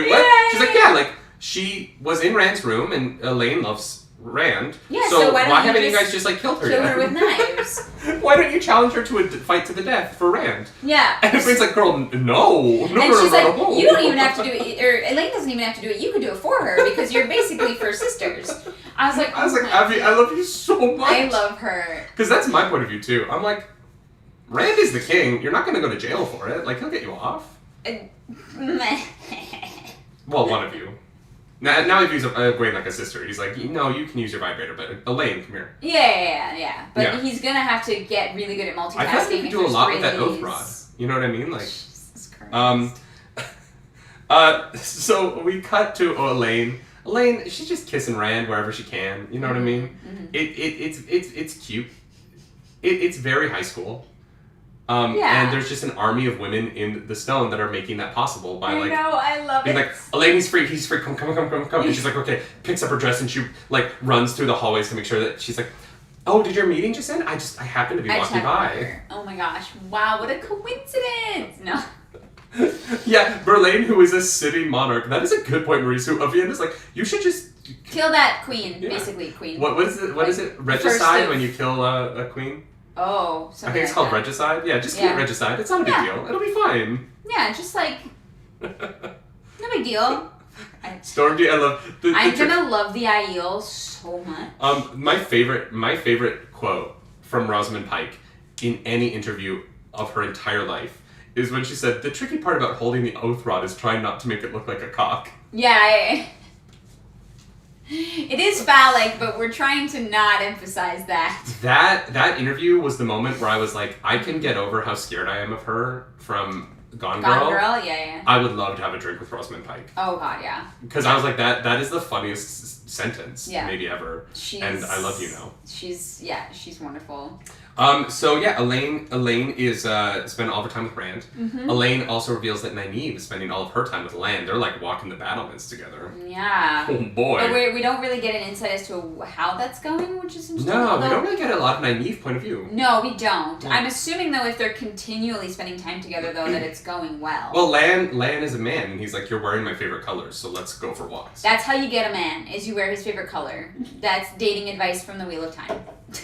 Yeah, She's like, "Yeah, like she was in Rand's room, and Elayne loves Rand. Yeah, so why haven't you guys just like killed her? Kill yet? her with knives. Why don't you challenge her to a fight to the death for Rand?" Yeah. And Egwene's like, "Girl, no, And she's like, no. you don't even have to do it, or Elayne doesn't even have to do it. You could do it for her because you're basically first sisters. I was like, Abby, I love you so much. I love her. Because that's my point of view too. I'm like, Rand is the king. You're not going to go to jail for it. Like, he'll get you off. Well, one of you. Now he views Gawyn like a sister. He's like, no, you can use your vibrator, but Elayne, come here. Yeah. But Yeah. he's gonna have to get really good at multitasking. I feel like he could do a lot with that oath rod. You know what I mean? Like, Jesus Christ. So we cut to Elayne. Elayne, she's just kissing Rand wherever she can. You know what I mean? Mm-hmm. It's cute. It's very high school. Yeah. And there's just an army of women in the stone that are making that possible by I know, I love being it. like, Elayne, he's free, come. And she's like, okay, picks up her dress and she like runs through the hallways to make sure that she's like, oh, did your meeting just end? I happened to be walking by. Oh my gosh. Wow, what a coincidence. No. Yeah, Berlain, who is a city monarch. That is a good point, Maurice. Who Aviendha's like, you should just kill that queen, Yeah. basically, queen. What is it? What is it? Regicide when you kill a queen? Oh, I something think it's like called that. regicide. Yeah, just commit regicide. It's not a big deal. It'll be fine. Yeah, just like, no big deal. Stormzy, I love. I'm gonna love the Aiel so much. My favorite quote from Rosamund Pike in any interview of her entire life is when she said, "The tricky part about holding the oath rod is trying not to make it look like a cock." Yeah, it is phallic, but we're trying to not emphasize that. That interview was the moment where I was like, I can get over how scared I am of her from Gone Girl. Yeah. I would love to have a drink with Rosamund Pike. Oh god, yeah. Because I was like, that is the funniest sentence maybe ever. And I love you now. She's wonderful. So yeah, Elayne is spending all of her time with Rand. Mm-hmm. Elayne also reveals that Nynaeve is spending all of her time with Lan. They're like walking the battlements together. Yeah. Oh boy. But we don't really get an insight as to how that's going, which is interesting. No, we don't really get a lot of Nynaeve's point of view. No, we don't. Yeah. I'm assuming though, if they're continually spending time together, though, that it's going well. Well, Lan is a man, and he's like, you're wearing my favorite colors, so let's go for walks. That's how you get a man, is you wear his favorite color. That's dating advice from the Wheel of Time.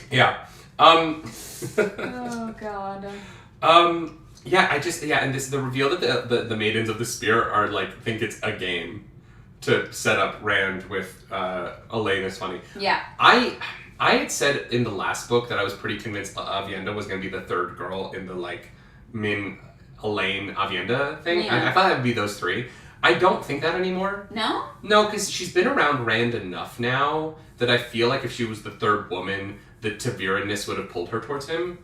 Yeah. Oh god. And the reveal that the Maidens of the Spear are like think it's a game to set up Rand with Elayne is funny. Yeah. I had said in the last book that I was pretty convinced Aviendha was going to be the third girl in the like Min, Elayne, Aviendha thing. Yeah. I thought it would be those three. I don't think that anymore. No? No, because she's been around Rand enough now that I feel like if she was the third woman, the Ta'Veren-ness would have pulled her towards him.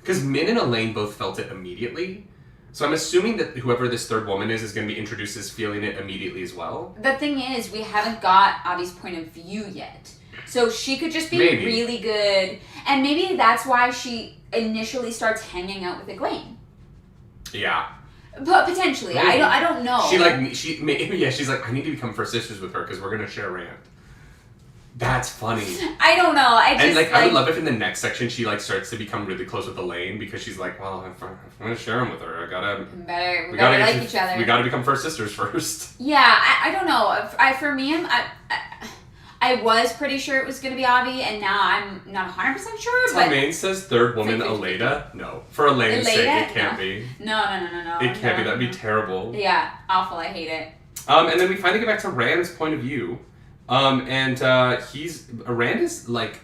Because Min and Elayne both felt it immediately. So I'm assuming that whoever this third woman is going to be introduced as feeling it immediately as well. The thing is, we haven't got Avi's point of view yet. So she could just be really good. And maybe that's why she initially starts hanging out with Egwene. Yeah. But potentially. Maybe. I don't know. She's like, I need to become first sisters with her because we're going to share Rand. That's funny. I don't know. I would love if in the next section she like starts to become really close with Elayne because she's like, well, if I'm going to share him with her, we gotta like each other. We gotta become first sisters first. Yeah, I don't know. For me, I I was pretty sure it was going to be Avi, and now I'm not 100% sure. But Maine says third woman, like Eleda. No. For Elayne's sake, it can't be. No. It can't be. That'd be terrible. Yeah, awful. I hate it. And then we finally get back to Rand's point of view. Rand is, like,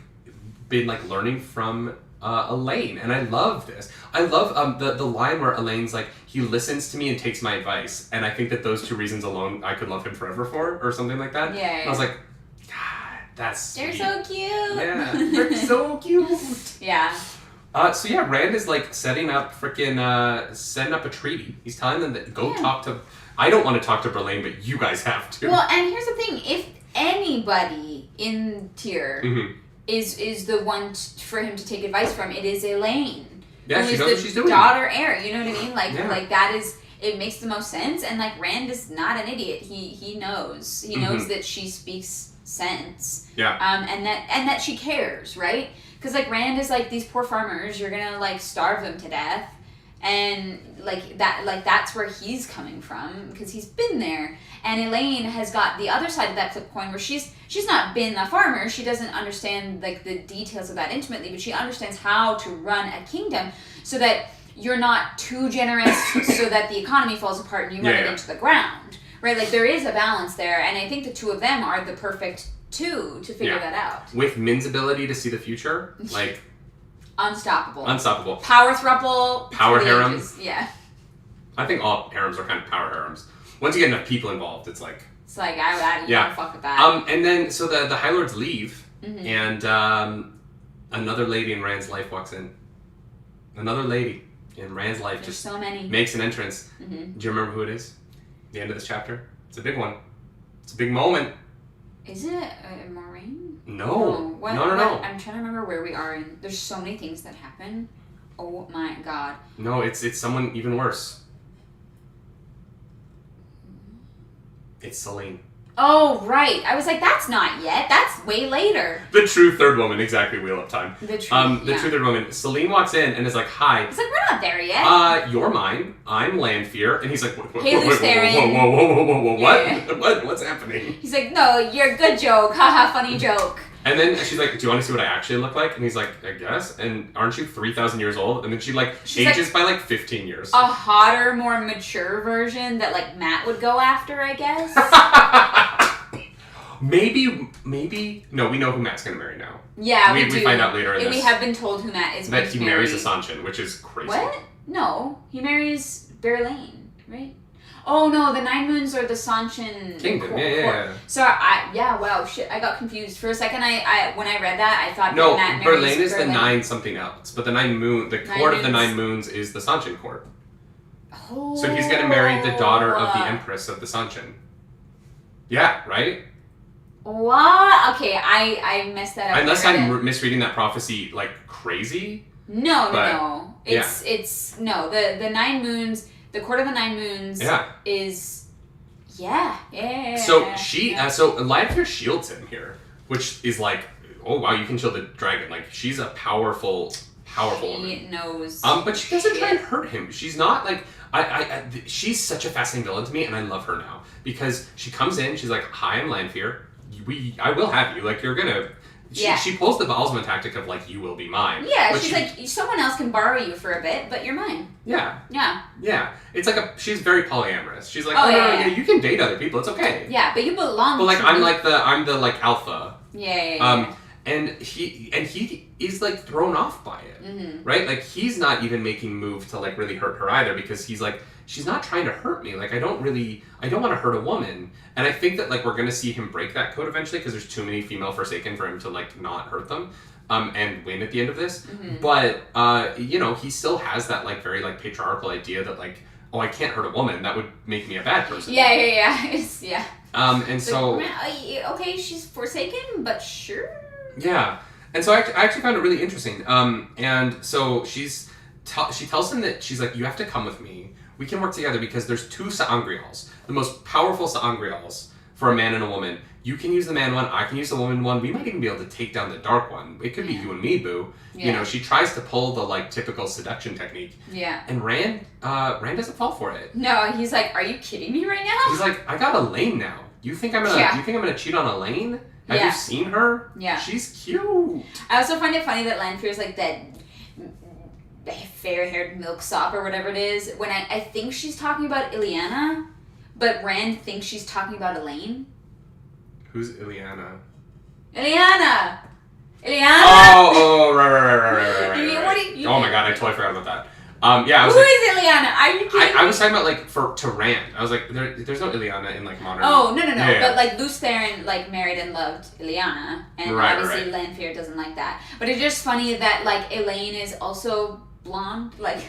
been, like, learning from Elayne, and I love this. I love the line where Elaine's like, he listens to me and takes my advice, and I think that those two reasons alone I could love him forever for, or something like that. Yeah. And I was like, God, that's They're sweet. so cute. Yeah, they're so cute. Yeah. So yeah, Rand is like setting up a treaty. He's telling them that talk to. I don't want to talk to Berlain, but you guys have to. Well, and here's the thing: if anybody in Tyr is the one for him to take advice from, it is Elayne. Yeah, she knows what she's doing. Daughter heir, you know what I mean? Like that is. It makes the most sense, and like Rand is not an idiot. He knows. He knows that she speaks sense. Yeah. And that she cares, right? Because like Rand is like, these poor farmers, you're gonna like starve them to death, and like that's where he's coming from, because he's been there. And Elayne has got the other side of that flip coin, where she's not been a farmer. She doesn't understand like the details of that intimately, but she understands how to run a kingdom so that you're not too generous so that the economy falls apart and you run it into the ground, right? Like there is a balance there, and I think the two of them are the perfect two to figure that out. With Min's ability to see the future, like unstoppable. Power thruple. Power harem. Yeah. I think all harems are kind of power harems. Once you get enough people involved, it's like. It's like I don't fuck with that. And then so the High Lords leave, and another lady in Rand's life walks in. Another lady in Rand's life There's so many. Makes an entrance. Do you remember who it is? The end of this chapter. It's a big one. It's a big moment. Is it Moiraine? No. No. I'm trying to remember where we are in. There's so many things that happen. Oh my god. No, it's someone even worse. It's Selene. Oh, right. I was like, that's not yet. That's way later. The true third woman, exactly, Wheel of Time. The true third woman. Selene walks in and is like, hi. He's like, we're not there yet. You're mine. I'm Lanfear. And he's like, whoa, Hey, what? Yeah. What's happening? He's like, no, you're a good joke. Haha, funny joke. And then she's like, do you want to see what I actually look like? And he's like, I guess. And aren't you 3,000 years old? And then she ages by 15 years. A hotter, more mature version that like Matt would go after, I guess. Maybe. No, we know who Matt's going to marry now. Yeah, we do. We find out later in this. We have been told who Matt is going to marry. That he marries a Seanchan, which is crazy. What? No, he marries Berlain, right? Oh no, the Nine Moons are the Seanchan Kingdom. Yeah. So wow, shit, I got confused for a second. I when I read that, I thought no, that Matt marries Berlain is the nine something else, but the court of the Nine Moons is the Seanchan court. Oh. So he's gonna marry the daughter of the Empress of the Seanchan. Yeah, right. What? Okay, I messed that up. Unless I'm misreading that prophecy like crazy. No. It's the Nine Moons. The Court of the Nine Moons is... Yeah. So so Lanfear shields him here, which is like, oh wow, you can shield the dragon. Like, she's a powerful woman. She knows. But she doesn't try and hurt him. She's not like... she's such a fascinating villain to me, and I love her now. Because she comes in, she's like, hi, I'm Lanfear. I will have you. Like, you're gonna... She pulls the Baalsman tactic of, like, you will be mine. Yeah, she's like, someone else can borrow you for a bit, but you're mine. Yeah. Yeah. It's like she's very polyamorous. She's like, no, you can date other people, it's okay. Yeah, but you belong to me. But, like, me. I'm the, like, alpha. Yeah. And he is, like, thrown off by it. Right? Like, he's not even making move to, like, really hurt her either, because he's like, she's not trying to hurt me. Like, I don't want to hurt a woman. And I think that, like, we're going to see him break that code eventually, because there's too many female Forsaken for him to, like, not hurt them and win at the end of this. But, he still has that, like, very, like, patriarchal idea that, like, oh, I can't hurt a woman. That would make me a bad person. Yeah. And so... Okay, she's Forsaken, but sure. Yeah. And so I actually found it really interesting. And so she tells him that, she's like, you have to come with me. We can work together because there's two Sa'angreals, the most powerful Sa'angreals for a man and a woman. You can use the man one, I can use the woman one. We might even be able to take down the dark one. It could be you and me, boo. Yeah. She tries to pull the, like, typical seduction technique. Yeah. And Rand doesn't fall for it. No, he's like, are you kidding me right now? He's like, I got Elayne now. You think I'm gonna cheat on Elayne? Have Yeah. you seen her? Yeah. She's cute. I also find it funny that Lanfear's like that fair-haired milksop or whatever it is. When I think she's talking about Ileana, but Rand thinks she's talking about Elayne. Who's Ileana? Ileana! Oh, right. You mean, what do you- Oh my god, I totally forgot about that. Yeah, I was Who like, is Ileana? Are you kidding I me? was talking about like to Rand. I was like, there's no Ileana in like modern. Oh, no. Yeah. But like Luce Theron like married and loved Ileana, and Right, obviously Lanfear doesn't like that. But it's just funny that like Elayne is also blonde. Like,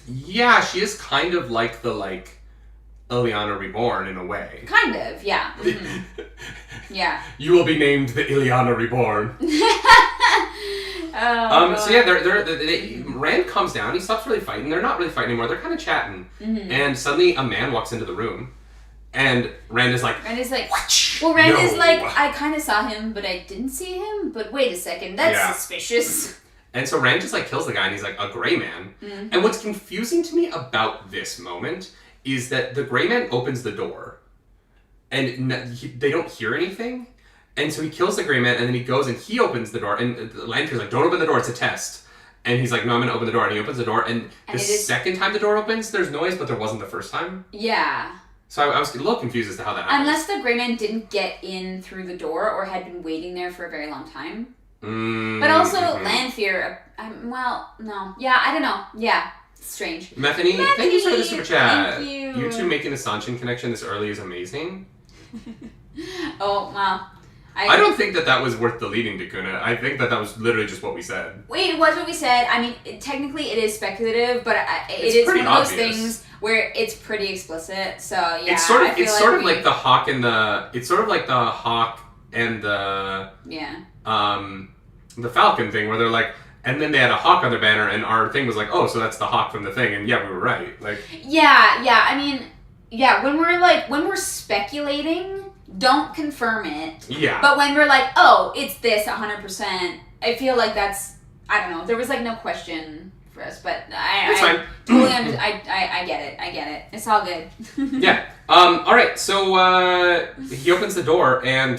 Yeah, she is kind of like the Ileana Reborn in a way. kind of, yeah. Mhm. Yeah. You will be named the Ileana Reborn. Oh, So yeah, Rand comes down. He stops really fighting. They're not really fighting anymore. They're kind of chatting. Mm-hmm. And suddenly a man walks into the room, and Rand is like, Rand is like, "What? well, Rand No." is like, I kind of saw him, but I didn't see him. But wait a second, that's Yeah. suspicious. And so Rand just like kills the guy, and he's like, a gray man. Mm-hmm. And what's confusing to me about this moment is that the gray man opens the door, and they don't hear anything. And so he kills the gray man, and then he goes and he opens the door, and Lanfear's like, don't open the door, it's a test. And he's like, no, I'm gonna open the door, and he opens the door, and the second time the door opens, there's noise, but there wasn't the first time. Yeah. So I was a little confused as to how that happened. Unless the gray man didn't get in through the door or had been waiting there for a very long time. But also, Lanfear, well, no. Yeah, I don't know. Yeah, strange. Methany, thank you for the super chat. Thank you. You two making the Seanchan connection this early is amazing. Oh, wow. I don't think that was worth deleting, Dakuna. I think that was literally just what we said. Wait, it was what we said. I mean, technically it is speculative, but It's it is pretty one of those obvious. things where it's pretty explicit. So yeah, It's sort of I feel sort of we- like the hawk and the. It's sort of like the hawk and the falcon thing, where they're like, and then they had a hawk on their banner, and our thing was like, oh, so that's the hawk from the thing, and yeah, we were right. Like, yeah. I mean, yeah. When we're speculating, don't confirm it. yeah. But when we're like, oh, it's this 100%, I feel like that's, I don't know. There was like no question for us, but That's I fine. totally I get it. I get it. It's all good. Yeah. All right. So he opens the door, and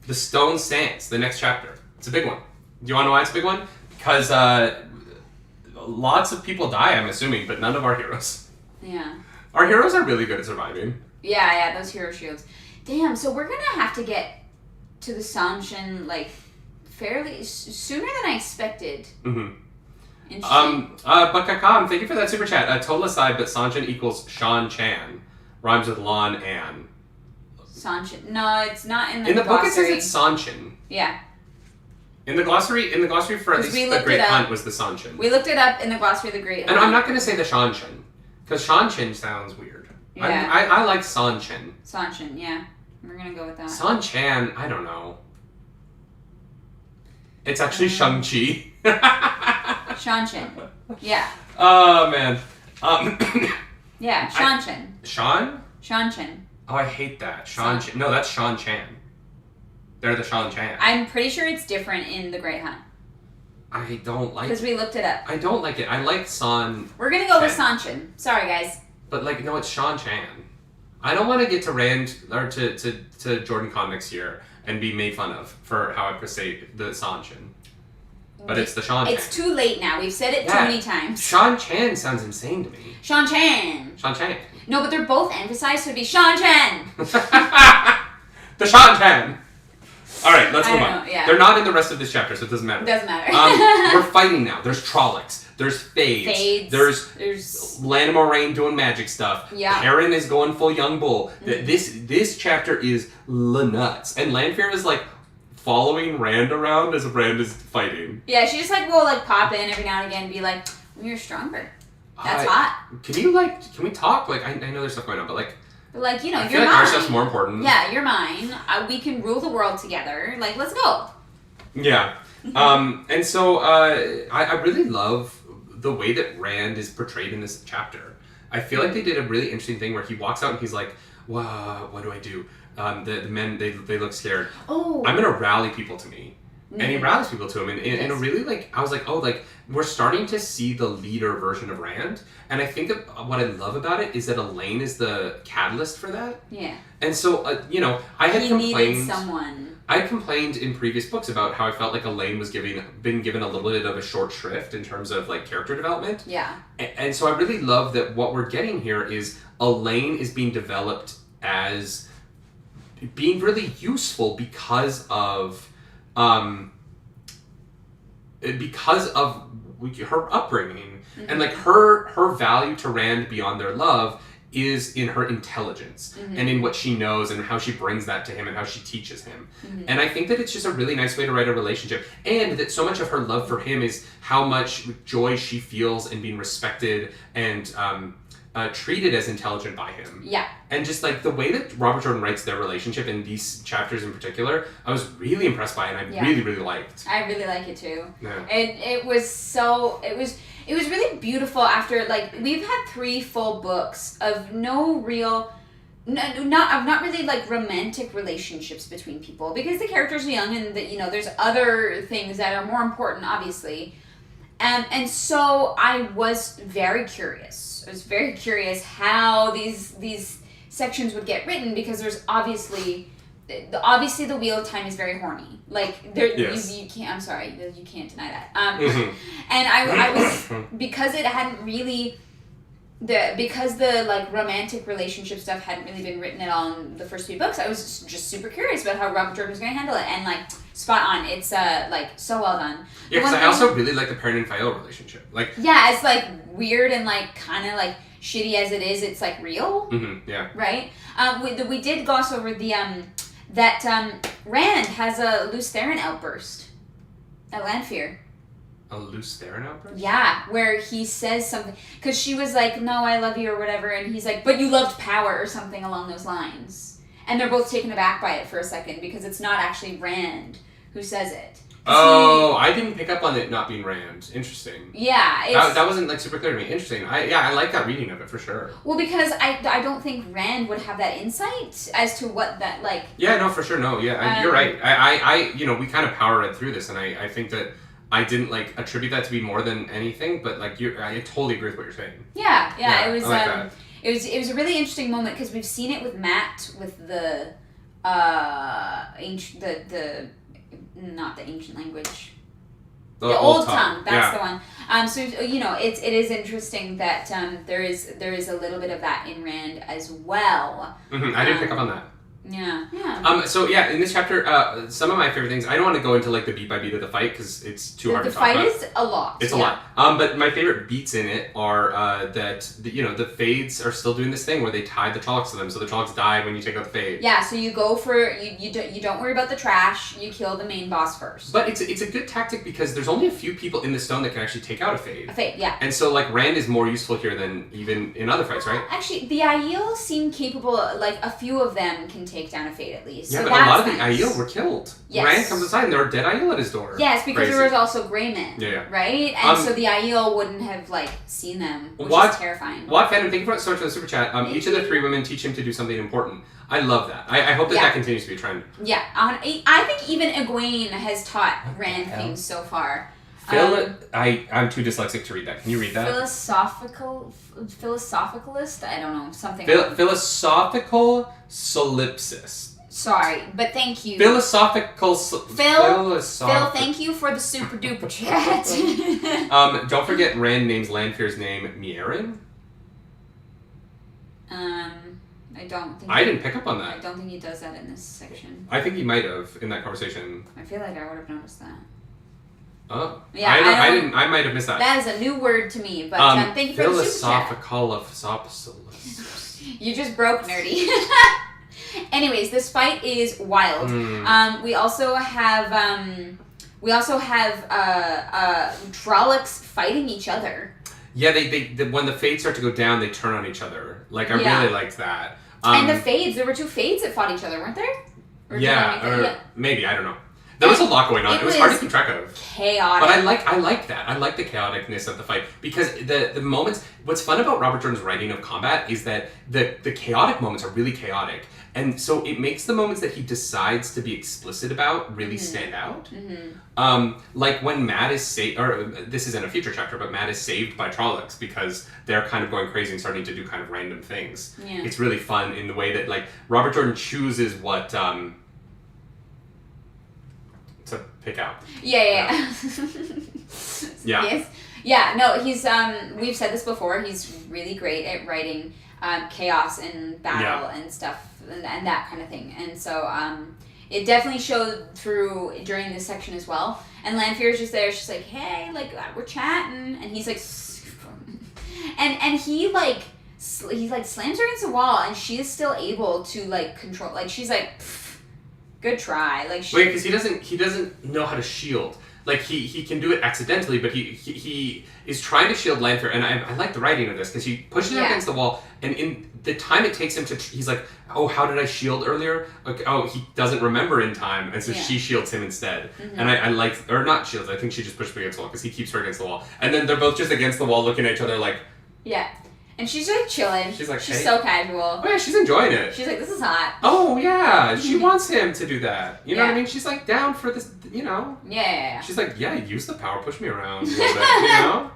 the stone stands. The next chapter. It's a big one. Do you want to know why it's a big one? Because lots of people die, I'm assuming, but none of our heroes. Yeah. Our heroes are really good at surviving. Yeah, those hero shields. Damn, so we're gonna have to get to the Seanchan, like, fairly sooner than I expected. Mm-hmm. Interesting. But Kakam, thank you for that super chat. Total aside, but Seanchan equals Seanchan. Rhymes with Lon Ann. Seanchan. No, it's not in the In the book it glossary. says it's Seanchan. Yeah. In the glossary for at 'Cause least we the looked Great it up. Hunt was the Seanchan. We looked it up in the glossary of the Great And Hunt. I'm not going to say the Seanchan, because Seanchan sounds weird. Yeah. I like Seanchan. Seanchan, yeah. We're gonna go with that. Seanchan, I don't know. It's actually Shang-Chi. Seanchan. Yeah. Oh, man. Yeah, Seanchan. Sean? Seanchan. Oh, I hate that. Seanchan. No, that's Seanchan. They're the Seanchan. I'm pretty sure it's different in the Great Hunt. I don't like Because we looked it up. I don't like it. I like San, We're gonna go with Chan. Seanchan. Sorry, guys. but like, no, it's Seanchan. I don't want to get to Rand, or to Jordan Con next year and be made fun of for how I say the Seanchan. But it's the Seanchan. It's too late now. We've said it too Yeah. many times. Seanchan sounds insane to me. Seanchan. Seanchan. No, but they're both emphasized, so it'd be Seanchan. The Seanchan. All right, let's I move don't on. know, yeah. They're not in the rest of this chapter, so it doesn't matter. Doesn't matter. We're fighting now. There's Trollocs. There's Fades. There's Lan Moiraine doing magic stuff. Yeah. Perrin is going full young bull. This chapter is nuts. And Lanfear is like following Rand around as Rand is fighting. Yeah, she just like will like pop in every now and again and be like, "You're stronger." That's hot. Can we talk? Like, I know there's stuff going on, but like, But like, you know, I you're feel like mine. our stuff's more important. Yeah, you're mine. We can rule the world together. Like, let's go. Yeah. And so I really love the way that Rand is portrayed in this chapter. I feel like they did a really interesting thing where he walks out and he's like, "Wow, what do I do?" The men, they look scared. Oh. I'm gonna rally people to me. and he rallies people to him, and in a really, like, I was like, oh, like, we're starting to see the leader version of Rand, and I think what I love about it is that Elayne is the catalyst for that. Yeah. And so, I had complained... needed someone. I complained in previous books about how I felt like Elayne was been given a little bit of a short shrift in terms of, like, character development. Yeah. And so I really love that what we're getting here is Elayne is being developed as being really useful because of her upbringing, and like her value to Rand beyond their love is in her intelligence and in what she knows and how she brings that to him and how she teaches him. And I think that it's just a really nice way to write a relationship, and that so much of her love for him is how much joy she feels in being respected and treated as intelligent by him. Yeah. And just like the way that Robert Jordan writes their relationship in these chapters in particular, I was really impressed by it, and I really, really liked. I really like it too. Yeah. It was really beautiful after, like, we've had 3 full books of not really like romantic relationships between people, because the characters are young and there's other things that are more important, obviously. And so I was very curious. I was very curious how these sections would get written, because there's obviously the Wheel of Time is very horny. Like, there, yes. you can't. I'm sorry, you can't deny that. And I was, because it hadn't really, because the like romantic relationship stuff hadn't really been written at all in the first 3 books. I was just super curious about how Robert Jordan was going to handle it, and like spot on. It's like so well done. Yeah, because I also really like the Perrin and Faile relationship. Like, yeah, it's like weird and like kind of like shitty as it is. It's like real. Yeah. Right. We did gloss over the that Rand has a loose Theron outburst at Lanfear. A loose Theron outburst? Yeah, where he says something, because she was like, no, I love you or whatever, and he's like, but you loved power or something along those lines. And they're both taken aback by it for a second, because it's not actually Rand who says it. Oh, I didn't pick up on it not being Rand. Interesting. Yeah. That wasn't like super clear to me. Interesting. I like that reading of it for sure. Well, because I don't think Rand would have that insight as to what that, like... Yeah, no, for sure, no. Yeah, you're right. I we kind of power read through this, and I think that I didn't like attribute that to be more than anything, but like I totally agree with what you're saying. Yeah, it was I like that. It was a really interesting moment, because we've seen it with Matt with the not the ancient language. The old tongue. That's the one. So it is interesting that there is a little bit of that in Rand as well. I didn't pick up on that. Yeah. So yeah, in this chapter, some of my favorite things. I don't want to go into like the beat by beat of the fight, because it's too hard to talk about. The fight is a lot. It's a lot. But my favorite beats in it are that the Fades are still doing this thing where they tie the Trollocs to them, so the Trollocs die when you take out the Fade. Yeah. So you go for you don't worry about the trash. You kill the main boss first. But it's a good tactic, because there's only a few people in the stone that can actually take out a Fade. A Fade, yeah. And so like Rand is more useful here than even in other fights, right? Actually, the Aiel seem capable. Like a few of them can take down a Fade at least. Yeah, so but a lot of nice. the Aiel were killed. Yes. Rand comes aside and there are dead Aiel at his door. Yes, because Crazy. there was also Greyman. Yeah. Right? And so the Aiel wouldn't have like seen them, which is terrifying. Watt Phantom, thank you so much for the super chat. Each of the 3 women teach him to do something important. I love that. I hope that continues to be a trend. Yeah. I think even Egwene has taught Rand things so far. I'm too dyslexic to read that. Can you read that? Philosophicalist? I don't know. Something. Philosophical solipsist. Sorry, but thank you. Phil, thank you for the super duper chat. Don't forget Rand names Lanfear's name Moiraine. I don't think... I didn't pick up on that. I don't think he does that in this section. I think he might have in that conversation. I feel like I would have noticed that. Oh. Yeah, I might have missed that. That is a new word to me, but thank you for the super chat. You just broke, nerdy. Anyways, this fight is wild. We also have Trollocs fighting each other. Yeah, they when the Fades start to go down, they turn on each other. Like I really liked that. And the Fades, there were 2 Fades that fought each other, weren't there? Maybe, I don't know. There was a lot going on. It was hard to keep track of. Chaotic. But I like that. I like the chaoticness of the fight because the moments. What's fun about Robert Jordan's writing of combat is that the chaotic moments are really chaotic, and so it makes the moments that he decides to be explicit about really stand out. Like when Matt is saved, or this is in a future chapter, but Matt is saved by Trollocs because they're kind of going crazy and starting to do kind of random things. Yeah. It's really fun in the way that like Robert Jordan chooses what. To pick out. Yeah. Yeah. Yes. Yeah, no, he's we've said this before, he's really great at writing chaos and battle and stuff and that kind of thing. And so it definitely showed through during this section as well. And Lanfear's just there, she's like, hey, like we're chatting, and he's like and he like slams her against the wall, and she is still able to like control, like she's like good try. Like because he doesn't know how to shield. Like he can do it accidentally, but he is trying to shield Lanfear, and I like the writing of this because he pushes her against the wall, and in the time it takes him to, he's like, oh, how did I shield earlier? Like, oh, he doesn't remember in time, and so she shields him instead. And I like, or not shields, I think she just pushed him against the wall because he keeps her against the wall, and then they're both just against the wall looking at each other like. Yeah. And she's like chilling. She's like, she's so casual. Oh yeah, she's enjoying it. She's like, this is hot. Oh yeah, she wants him to do that. You know what I Yeah. mean? She's like down for this, you know. Yeah. She's like, yeah, use the power, push me around a little bit, you know.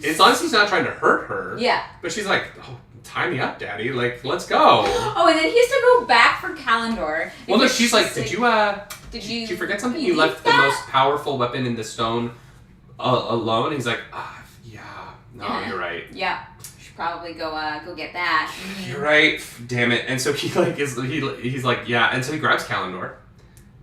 As long as he's not trying to hurt her. Yeah. But she's like, oh, tie me up, daddy. Like, let's go. Oh, and then he has to go back for Calendor. Well, no, she's like, did you forget something? You left the that? most powerful weapon in the stone alone. He's like, yeah, no, you're right. Yeah. Probably go get that. You're right. Damn it. And so he like he's like, yeah, and so he grabs Calendor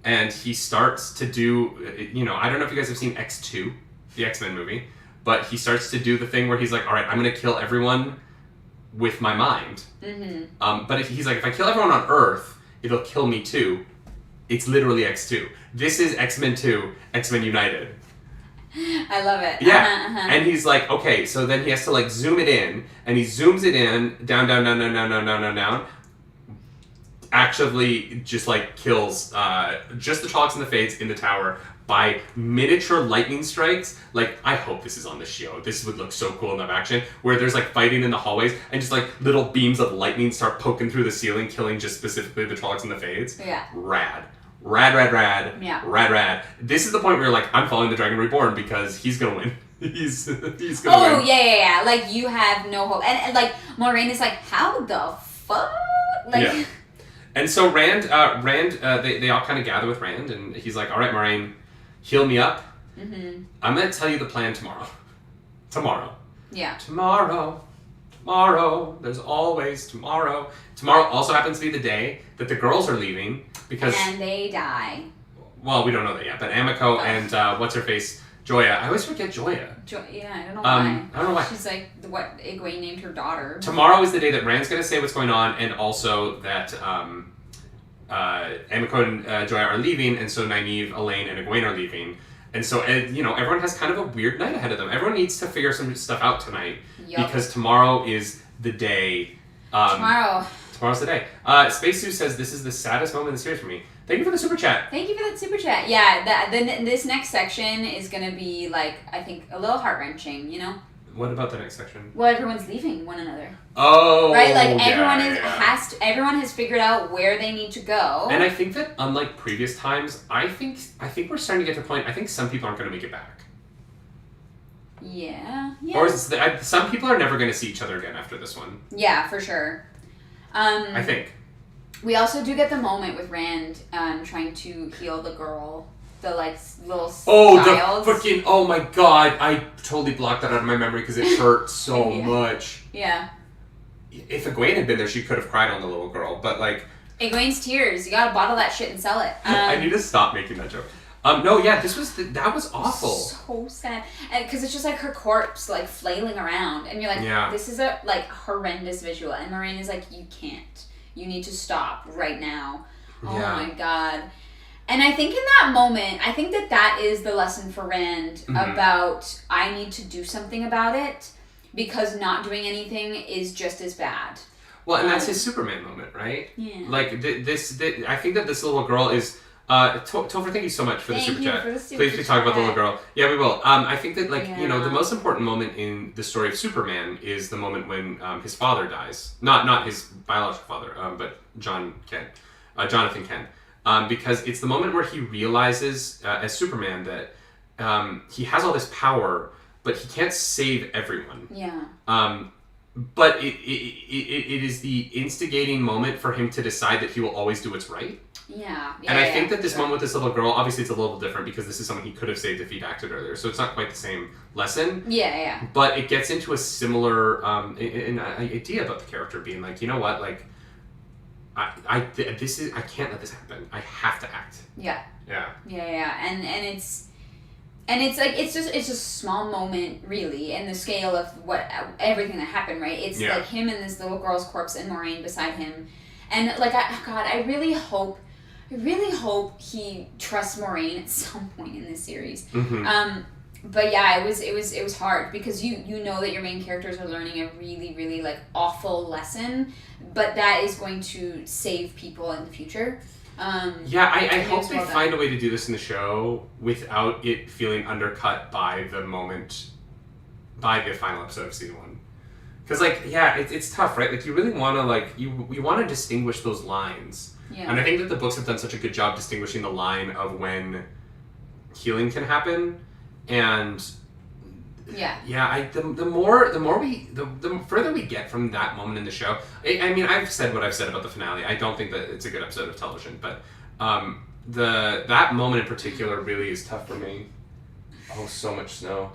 and he starts to do, you know, I don't know if you guys have seen X2, the X-Men movie, but he starts to do the thing where he's like, all right, I'm going to kill everyone with my mind. But he's like, if I kill everyone on Earth, it'll kill me too. It's literally X2. This is X-Men 2, X-Men United. I love it. Yeah. And he's like, okay, so then he has to like zoom it in, and he zooms it in, down, actually just like kills just the Trollocs and the Fades in the tower by miniature lightning strikes. Like, I hope this is on the show. This would look so cool in live action, where there's like fighting in the hallways, and just like little beams of lightning start poking through the ceiling, killing just specifically the Trollocs and the Fades. Yeah. Rad. Yeah. Rad. This is the point where you're like, I'm following the Dragon Reborn because he's gonna win. he's gonna win. Oh, yeah. Like, you have no hope. And like, Moiraine is like, how the fuck? Like... Yeah. And so Rand, they all kind of gather with Rand, and he's like, all right, Moiraine, heal me up. I'm gonna tell you the plan tomorrow. Yeah. Tomorrow. There's always tomorrow. Tomorrow also happens to be the day that the girls are leaving because... And they die. Well, we don't know that yet, but Amiko and what's-her-face, Joya. I always forget Joya. Yeah, I don't know why. I don't know why. She's like, what Egwene named her daughter. Tomorrow is the day that Rand's going to say what's going on, and also that Amiko and Joya are leaving, and so Nynaeve, Elayne, and Egwene are leaving. And so, you know, everyone has kind of a weird night ahead of them. Everyone needs to figure some stuff out tonight. Yep. Because tomorrow is the day. Tomorrow's the day. Space Sue says, this is the saddest moment in the series for me. Thank you for the super chat. Thank you for that super chat. Yeah, this next section is going to be, like, I think, a little heart-wrenching, you know? What about the next section? Well, everyone's leaving one another. Oh, right? Like, yeah. Everyone has figured out where they need to go. And I think that, unlike previous times, I think we're starting to get to the point, I think some people aren't going to make it back. Yeah. Or some people are never going to see each other again after this one. Yeah, for sure. I think. We also do get the moment with Rand trying to heal the girl, the like little child. The freaking! Oh my god! I totally blocked that out of my memory because it hurt so much. Yeah. If Egwene had been there, she could have cried on the little girl. But like, Egwene's tears. You gotta bottle that shit and sell it. I need to stop making that joke. No, yeah, that was awful. So sad, and because it's just like her corpse like flailing around, and you're like, this is a like horrendous visual. And Moiraine is like, you can't. You need to stop right now. Oh my god. And I think in that moment, I think that is the lesson for Rand about I need to do something about it because not doing anything is just as bad. Well, and that's his Superman moment, right? Yeah. Like this I think that this little girl is Topher, thank you so much for the super chat. For the super Please we talk about the little girl. Yeah, we will. I think that the most important moment in the story of Superman is the moment when his father dies. Not his biological father, but Jonathan Kent. Because it's the moment where he realizes as Superman that he has all this power, but he can't save everyone. Yeah. But it is the instigating moment for him to decide that he will always do what's right. Yeah. And I think that this moment with this little girl, obviously it's a little different because this is someone he could have saved if he'd acted earlier. So it's not quite the same lesson. Yeah. But it gets into a similar idea about the character being like, you know what, like, I can't let this happen. I have to act. Yeah. Yeah. And it's like it's just a small moment really in the scale of everything that happened, right? It's like him and this little girl's corpse and Moiraine beside him, and like I really hope he trusts Moiraine at some point in this series. Mm-hmm. But yeah, it was hard because you know that your main characters are learning a really, really like awful lesson, but that is going to save people in the future. I hope they find a way to do this in the show without it feeling undercut by the final episode of season 1. Because it's tough, right? Like you really want to you want to distinguish those lines. Yeah. And I think that the books have done such a good job distinguishing the line of when healing can happen, and the further we get from that moment in the show. I mean, I've said what I've said about the finale. I don't think that it's a good episode of television, but that moment in particular really is tough for me. Oh, so much snow.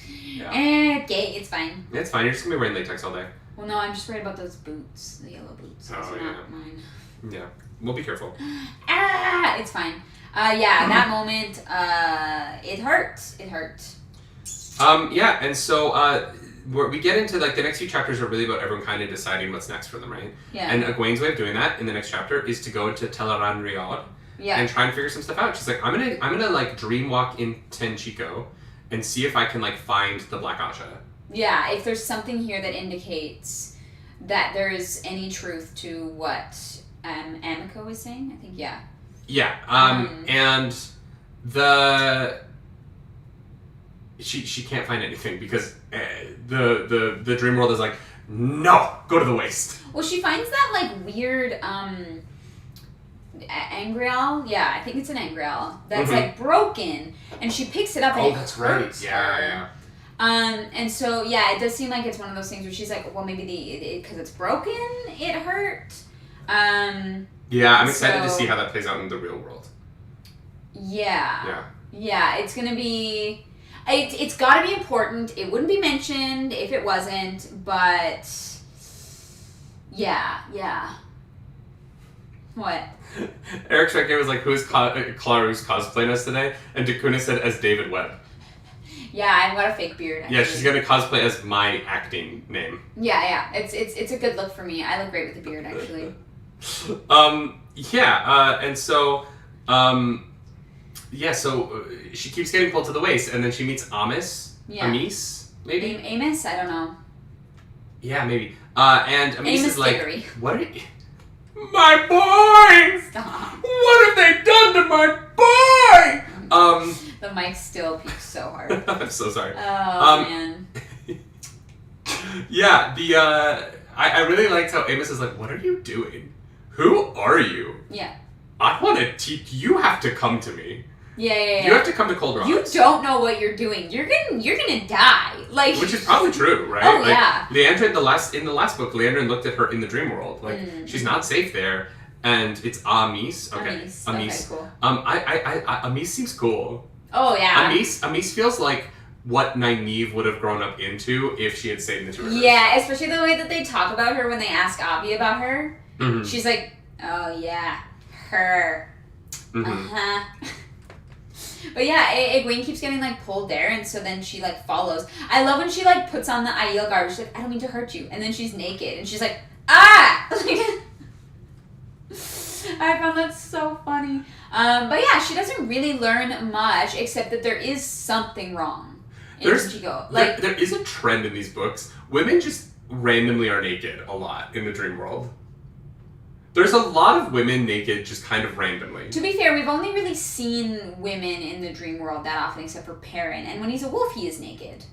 Yeah. Okay, it's fine. It's fine. You're just gonna be wearing latex all day. Well, no, I'm just worried about those boots, the yellow boots. Those are not mine. Yeah, we'll be careful. It's fine. That moment, it hurt. It hurt. And so we get into the next few chapters are really about everyone kind of deciding what's next for them, right? Yeah. And Egwene's way of doing that in the next chapter is to go into Teleran Riad and try and figure some stuff out. She's like, I'm gonna dream walk in Tenchiko and see if I can find the Black Asha. Yeah, if there's something here that indicates that there is any truth to what Amiko is saying, I think, yeah. Yeah, and she can't find anything because the dream world is like, no, go to the waste. Well, she finds that weird Angreal. Yeah, I think it's an Angreal that's broken, and she picks it up and that's hurts right. her. Yeah. And so it does seem like it's one of those things where she's like, well, maybe because it's broken, it hurt. Yeah, I'm excited to see how that plays out in the real world. Yeah, it's gonna be. It's got to be important. It wouldn't be mentioned if it wasn't, but yeah. What? Eric Schrecker was like, who's Claru's cosplaying us today? And Dakuna said, as David Webb. Yeah, I've got a fake beard. Actually. Yeah, she's gonna cosplay as my acting name. Yeah. It's a good look for me. I look great with the beard, actually. And so, so she keeps getting pulled to the waist, and then she meets Amis. Yeah. Amis, maybe? Amos? I don't know. Yeah, maybe. And Amis is like, Diggory. what are you... My boy! Stop. What have they done to my boy? The mic still peaks so hard. I'm so sorry. Oh, man. Yeah, I really liked how Amos is like, what are you doing? Who are you? Yeah. I want to teach... You have to come to me. Yeah. You have to come to Cold Rocks. You don't know what you're doing. You're gonna die. Which is probably true, right? Oh, yeah. Leandrin, in the last book, Leandrin looked at her in the dream world. She's not safe there, and it's Amis. Okay. Amis. Okay, cool. Amis seems cool. Oh, yeah. Amis feels like what Nynaeve would have grown up into if she had stayed in the two rivers. Yeah, especially the way that they talk about her when they ask Avi about her. Mm-hmm. She's like, oh, yeah, her. Mm-hmm. Uh-huh. But yeah, Egwene keeps getting pulled there, and so then she follows. I love when she puts on the Aiel garb. She's like, I don't mean to hurt you, and then she's naked, and she's like, ah! I found that so funny. But yeah, she doesn't really learn much except that there is something wrong in Ichigo. There is a trend in these books. Women just randomly are naked a lot in the dream world. There's a lot of women naked just kind of randomly. To be fair, we've only really seen women in the dream world that often, except for Perrin. And when he's a wolf, he is naked.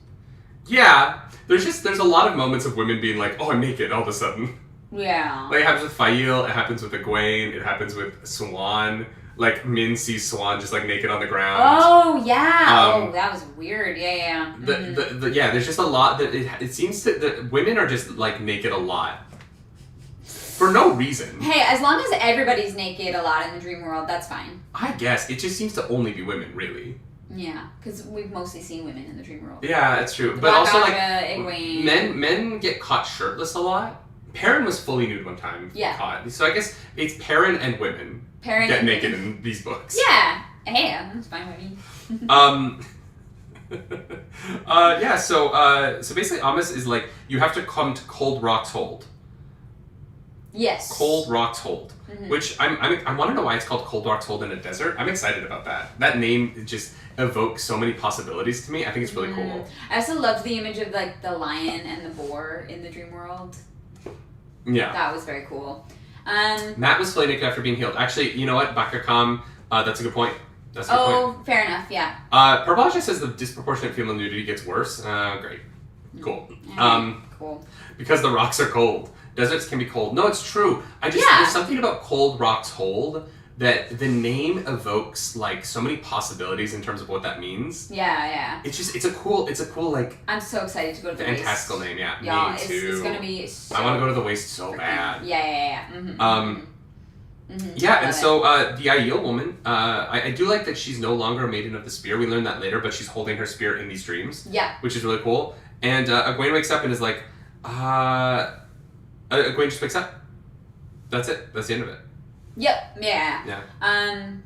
Yeah. There's a lot of moments of women being like, oh, I'm naked all of a sudden. Yeah. Like, it happens with Faile, it happens with the Gawyn, it happens with Siuan. Like, Min sees Siuan just, like, naked on the ground. Oh, yeah. That was weird. Yeah. Yeah, there's just a lot that it seems that women are just, like, naked a lot. For no reason. Hey, as long as everybody's naked a lot in the dream world, that's fine. I guess. It just seems to only be women, really. Yeah, because we've mostly seen women in the dream world. Yeah, that's true. But Black also, like, Agatha, men get caught shirtless a lot. Perrin was fully nude one time. Yeah. Caught. So I guess it's Perrin and women get naked in these books. Yeah. Hey, that's fine with me. Yeah, so basically Amis is like, you have to come to Cold Rock's Hold. Yes. Cold Rock's Hold. Which I want to know why it's called Cold Rock's Hold in a desert. I'm excited about that. That name just evokes so many possibilities to me. I think it's really cool. I also loved the image of like the lion and the boar in the dream world. Yeah. That was very cool. Matt was fully naked after being healed. Actually, you know what? Bakakam, that's a good point. That's a good point. Fair enough, yeah. Purbaja says the disproportionate female nudity gets worse. Great. Cool. Cool. Because the rocks are cold. Deserts can be cold. No, it's true. There's something about Cold Rock's Hold that the name evokes like so many possibilities in terms of what that means. Yeah. It's a cool like I'm so excited to go to the waste. fantastical name, yeah. Yeah, Me too. it's gonna be so I want to go to the waste so bad. Yeah. And so the Aiel woman, I do like that she's no longer a maiden of the spear. We learn that later, but she's holding her spear in these dreams. Yeah. Which is really cool. And Gawyn wakes up and is like, Gawyn just wakes up. That's it. That's the end of it. Yep. Yeah. Yeah.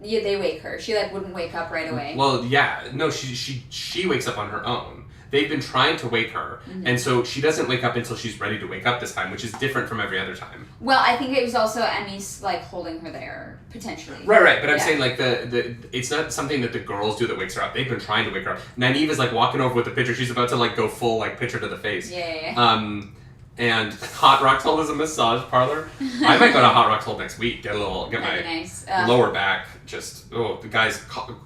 Yeah, they wake her. She like wouldn't wake up right away. Well, yeah. No, she wakes up on her own. They've been trying to wake her, and so she doesn't wake up until she's ready to wake up this time, which is different from every other time. Well, I think it was also Emmy's like holding her there potentially. Right. But I'm saying like the it's not something that the girls do that wakes her up. They've been trying to wake her up. Nynaeve is like walking over with the pitcher. She's about to like go full like pitcher to the face. Yeah. And Hot Rock's Hold is a massage parlor. I might go to Hot Rock's Hold next week. Get my lower back. Just the guys,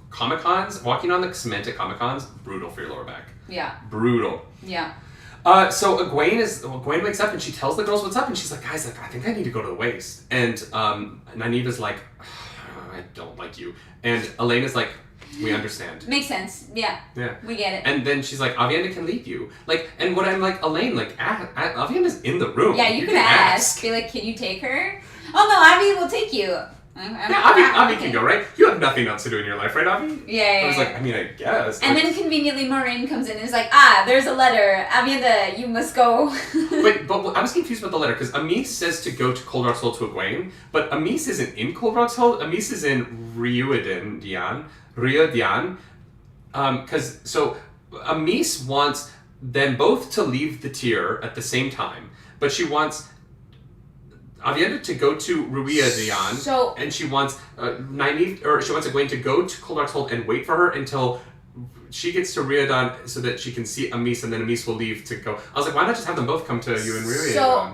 Comic Cons, walking on the cemented Comic Cons, brutal for your lower back. Yeah. Brutal. Yeah. So Gawyn wakes up and she tells the girls what's up and she's like, guys, like I think I need to go to the waste. And Nynaeve is like, I don't like you. And Elayne is like, we understand. Makes sense. Yeah. We get it. And then she's like, Aviendha can lead you. Like, and what I'm like, Elayne, like, Aviendha's in the room. Yeah, you can ask. Be like, can you take her? Oh no, Avi will take you. Avi can go, right? You have nothing else to do in your life, right, Avi? Yeah. I was like, I mean, I guess. And then conveniently Moiraine comes in and is like, there's a letter. Aviendha, you must go. but I was confused about the letter, because Amis says to go to Cold Rock's Hold to Gawyn, but Amis isn't in Cold Rock's Hold. Amis is in Rio Dian. Because, so, Amis wants them both to leave the tier at the same time, but she wants Aviendha to go to Ruia Dian, and she wants Nynaeve, or she wants Gawyn to go to Cold Rock's Hold and wait for her until she gets to Riordan so that she can see Amis, and then Amis will leave to go. I was like, why not just have them both come to you and Riordan? So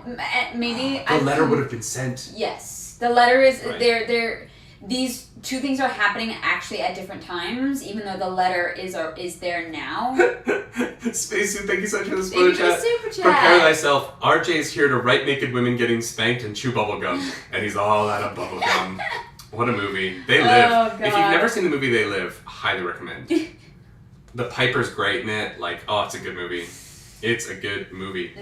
maybe the letter would have been sent. Yes, the letter is right. They're these two things are happening actually at different times, even though the letter is there now. Spacesuit, thank you so much for the super chat. chat. Prepare thyself. RJ is here to write naked women getting spanked and chew bubblegum. And he's all out of bubblegum. What a movie. They Live. Oh, God. If you've never seen the movie They Live, highly recommend. The Piper's great in it. Like, it's a good movie. It's a good movie.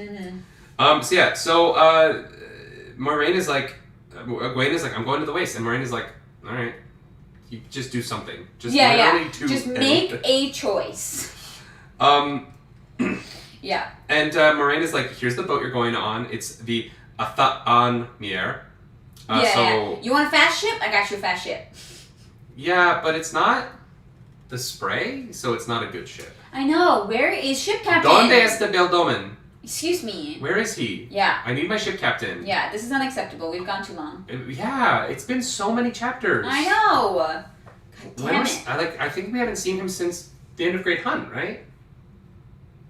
Moiraine is like, Gawyn is like, I'm going to the waste. And Moiraine is like, all right, you just do something. Just Just make a choice. Yeah. And Moiraine is like, here's the boat you're going on. It's the Atha'an Mier. So you want a fast ship? I got you a fast ship. Yeah, but it's not the Spray, so it's not a good ship. I know. Where is ship captain? ¿Dónde está Beldomen? Excuse me. Where is he? Yeah. I need my ship captain. Yeah, this is unacceptable. We've gone too long. Yeah, it's been so many chapters. I know. God damn it. I think we haven't seen him since the end of Great Hunt, right?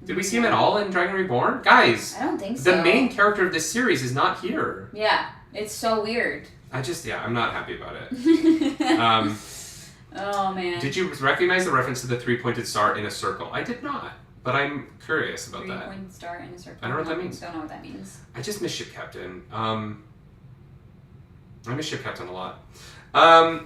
Did we see him at all in Dragon Reborn? Guys, I don't think so. The main character of this series is not here. Yeah. It's so weird. I'm not happy about it. Oh, man. Did you recognize the reference to the three-pointed star in a circle? I did not, but I'm curious about that. Three-pointed star in a circle. I don't know what that means. Don't know what that means. I just miss Ship Captain. I miss Ship Captain a lot. Oh,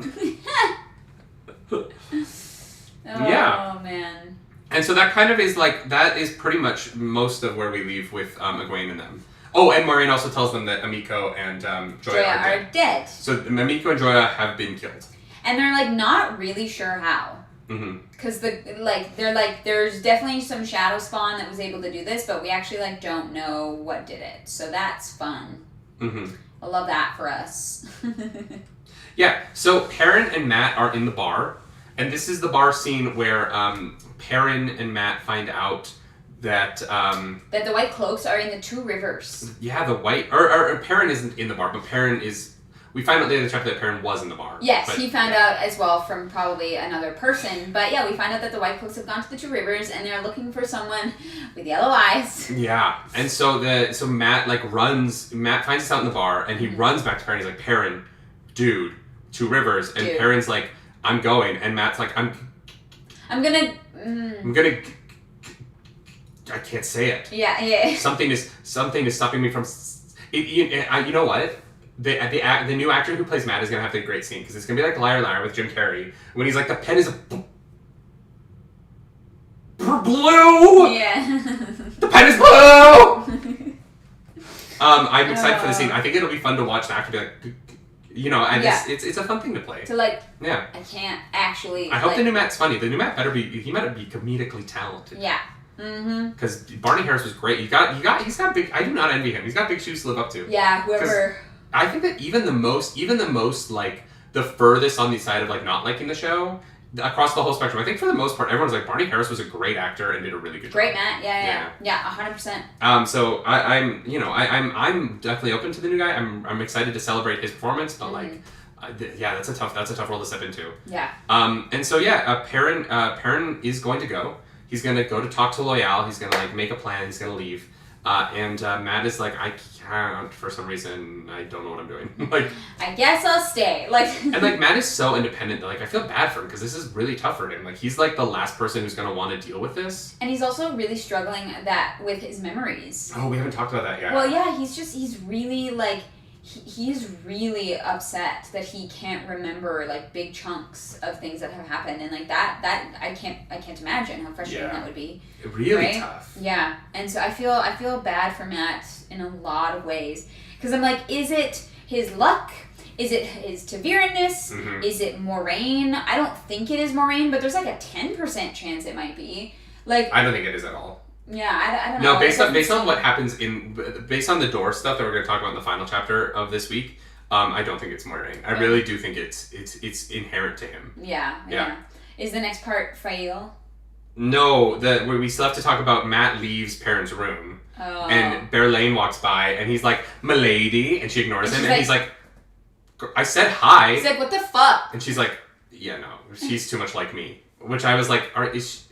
man. And so that kind of is that is pretty much most of where we leave with Egwene and them. Oh, and Moiraine also tells them that Amiko and Joya are dead. So Amiko and Joya have been killed. And they're not really sure how. Because there's definitely some shadow spawn that was able to do this, but we actually don't know what did it. So that's fun. I love that for us. Yeah. So Perrin and Mat are in the bar, and this is the bar scene where Perrin and Mat find out that that the white cloaks are in the two rivers. Yeah, the white or Perrin isn't in the bar, but Perrin is. We find out later in the chapter that Perrin was in the bar. Yes, he found out as well from probably another person. But yeah, we find out that the White Cloaks have gone to the two rivers and they're looking for someone with yellow eyes. Yeah, and so Mat runs. Mat finds us out in the bar and he runs back to Perrin. He's like, Perrin, dude, two rivers, and Perrin's like, I'm going, and Mat's like, I'm gonna. I can't say it. Yeah. Something is stopping me from. You know what? The new actor who plays Matt is going to have the great scene, because it's going to be like Liar Liar with Jim Carrey, when he's like, the pen is blue! Yeah. The pen is blue! I'm excited for the scene. I think it'll be fun to watch the actor be like, it's a fun thing to play. I can't actually... I hope the new Matt's funny. The new Matt better be comedically talented. Yeah. Because Barney Harris was great. He's got big... I do not envy him. He's got big shoes to live up to. Yeah, whoever... I think that even the most the furthest on the side of not liking the show across the whole spectrum, I think for the most part everyone's like, Barney Harris was a great actor and did a really good job. Great Matt, yeah, 100%. So I'm definitely open to the new guy. I'm excited to celebrate his performance, but that's a tough role to step into. Yeah. And so Perrin is going to go. He's gonna go to talk to Loyal. He's gonna make a plan. He's gonna leave. And Matt is like, I can't, for some reason, I don't know what I'm doing. I guess I'll stay. And Matt is so independent that I feel bad for him, because this is really tough for him. He's the last person who's gonna want to deal with this. And he's also really struggling with his memories. Oh, we haven't talked about that yet. Well, yeah, he's really he's really upset that he can't remember big chunks of things that have happened, and that I can't imagine how frustrating that would be. Really tough. Yeah, and so I feel bad for Matt in a lot of ways, because I'm like, is it his luck? Is it his Taviran-ness? Mm-hmm. Is it Moiraine? I don't think it is Moiraine, but there's a 10% chance it might be. I don't think it is at all. Yeah, I don't know. No, based on what happens based on the door stuff that we're going to talk about in the final chapter of this week, I don't think it's Moiraine. I really do think it's inherent to him. Yeah. Is the next part Faile? No, we still have to talk about Matt leaves Perrin's room. Oh. And Elayne walks by, and he's like, "Milady," and she ignores him, and he's like, "I said hi." He's like, "What the fuck?" And she's like, "Yeah, no, she's too much like me." Which I was like, Is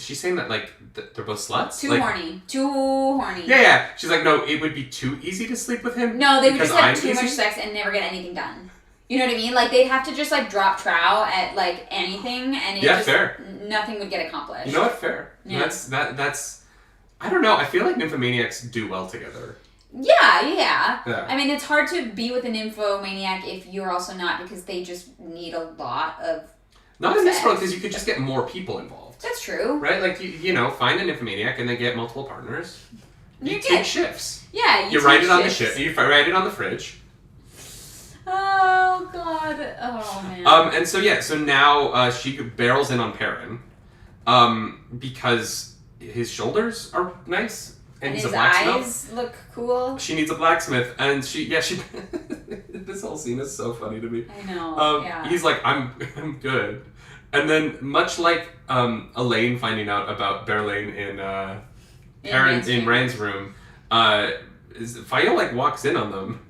she saying that they're both sluts? Too horny. Yeah. She's like, no, it would be too easy to sleep with him. No, they would just have too much sex and never get anything done. You know what I mean? They'd have to just drop trow at anything, and fair. Nothing would get accomplished. You know what? Fair. Yeah. That's. I don't know. I feel like nymphomaniacs do well together. Yeah. I mean, it's hard to be with a nymphomaniac if you're also not, because they just need a lot of. Not in this world, because you could just get more people involved. That's true. Right? You find a nymphomaniac and then get multiple partners. You take shifts. Yeah, you write it on the ship. You write it on the fridge. Oh, God. Oh, man. And so now she barrels in on Perrin because his shoulders are nice. And he's his a blacksmith. Eyes look cool. She needs a blacksmith, and she this whole scene is so funny to me. I know. He's like, I'm good. And then, much like Elayne finding out about Elayne in Rand's room, Faile walks in on them.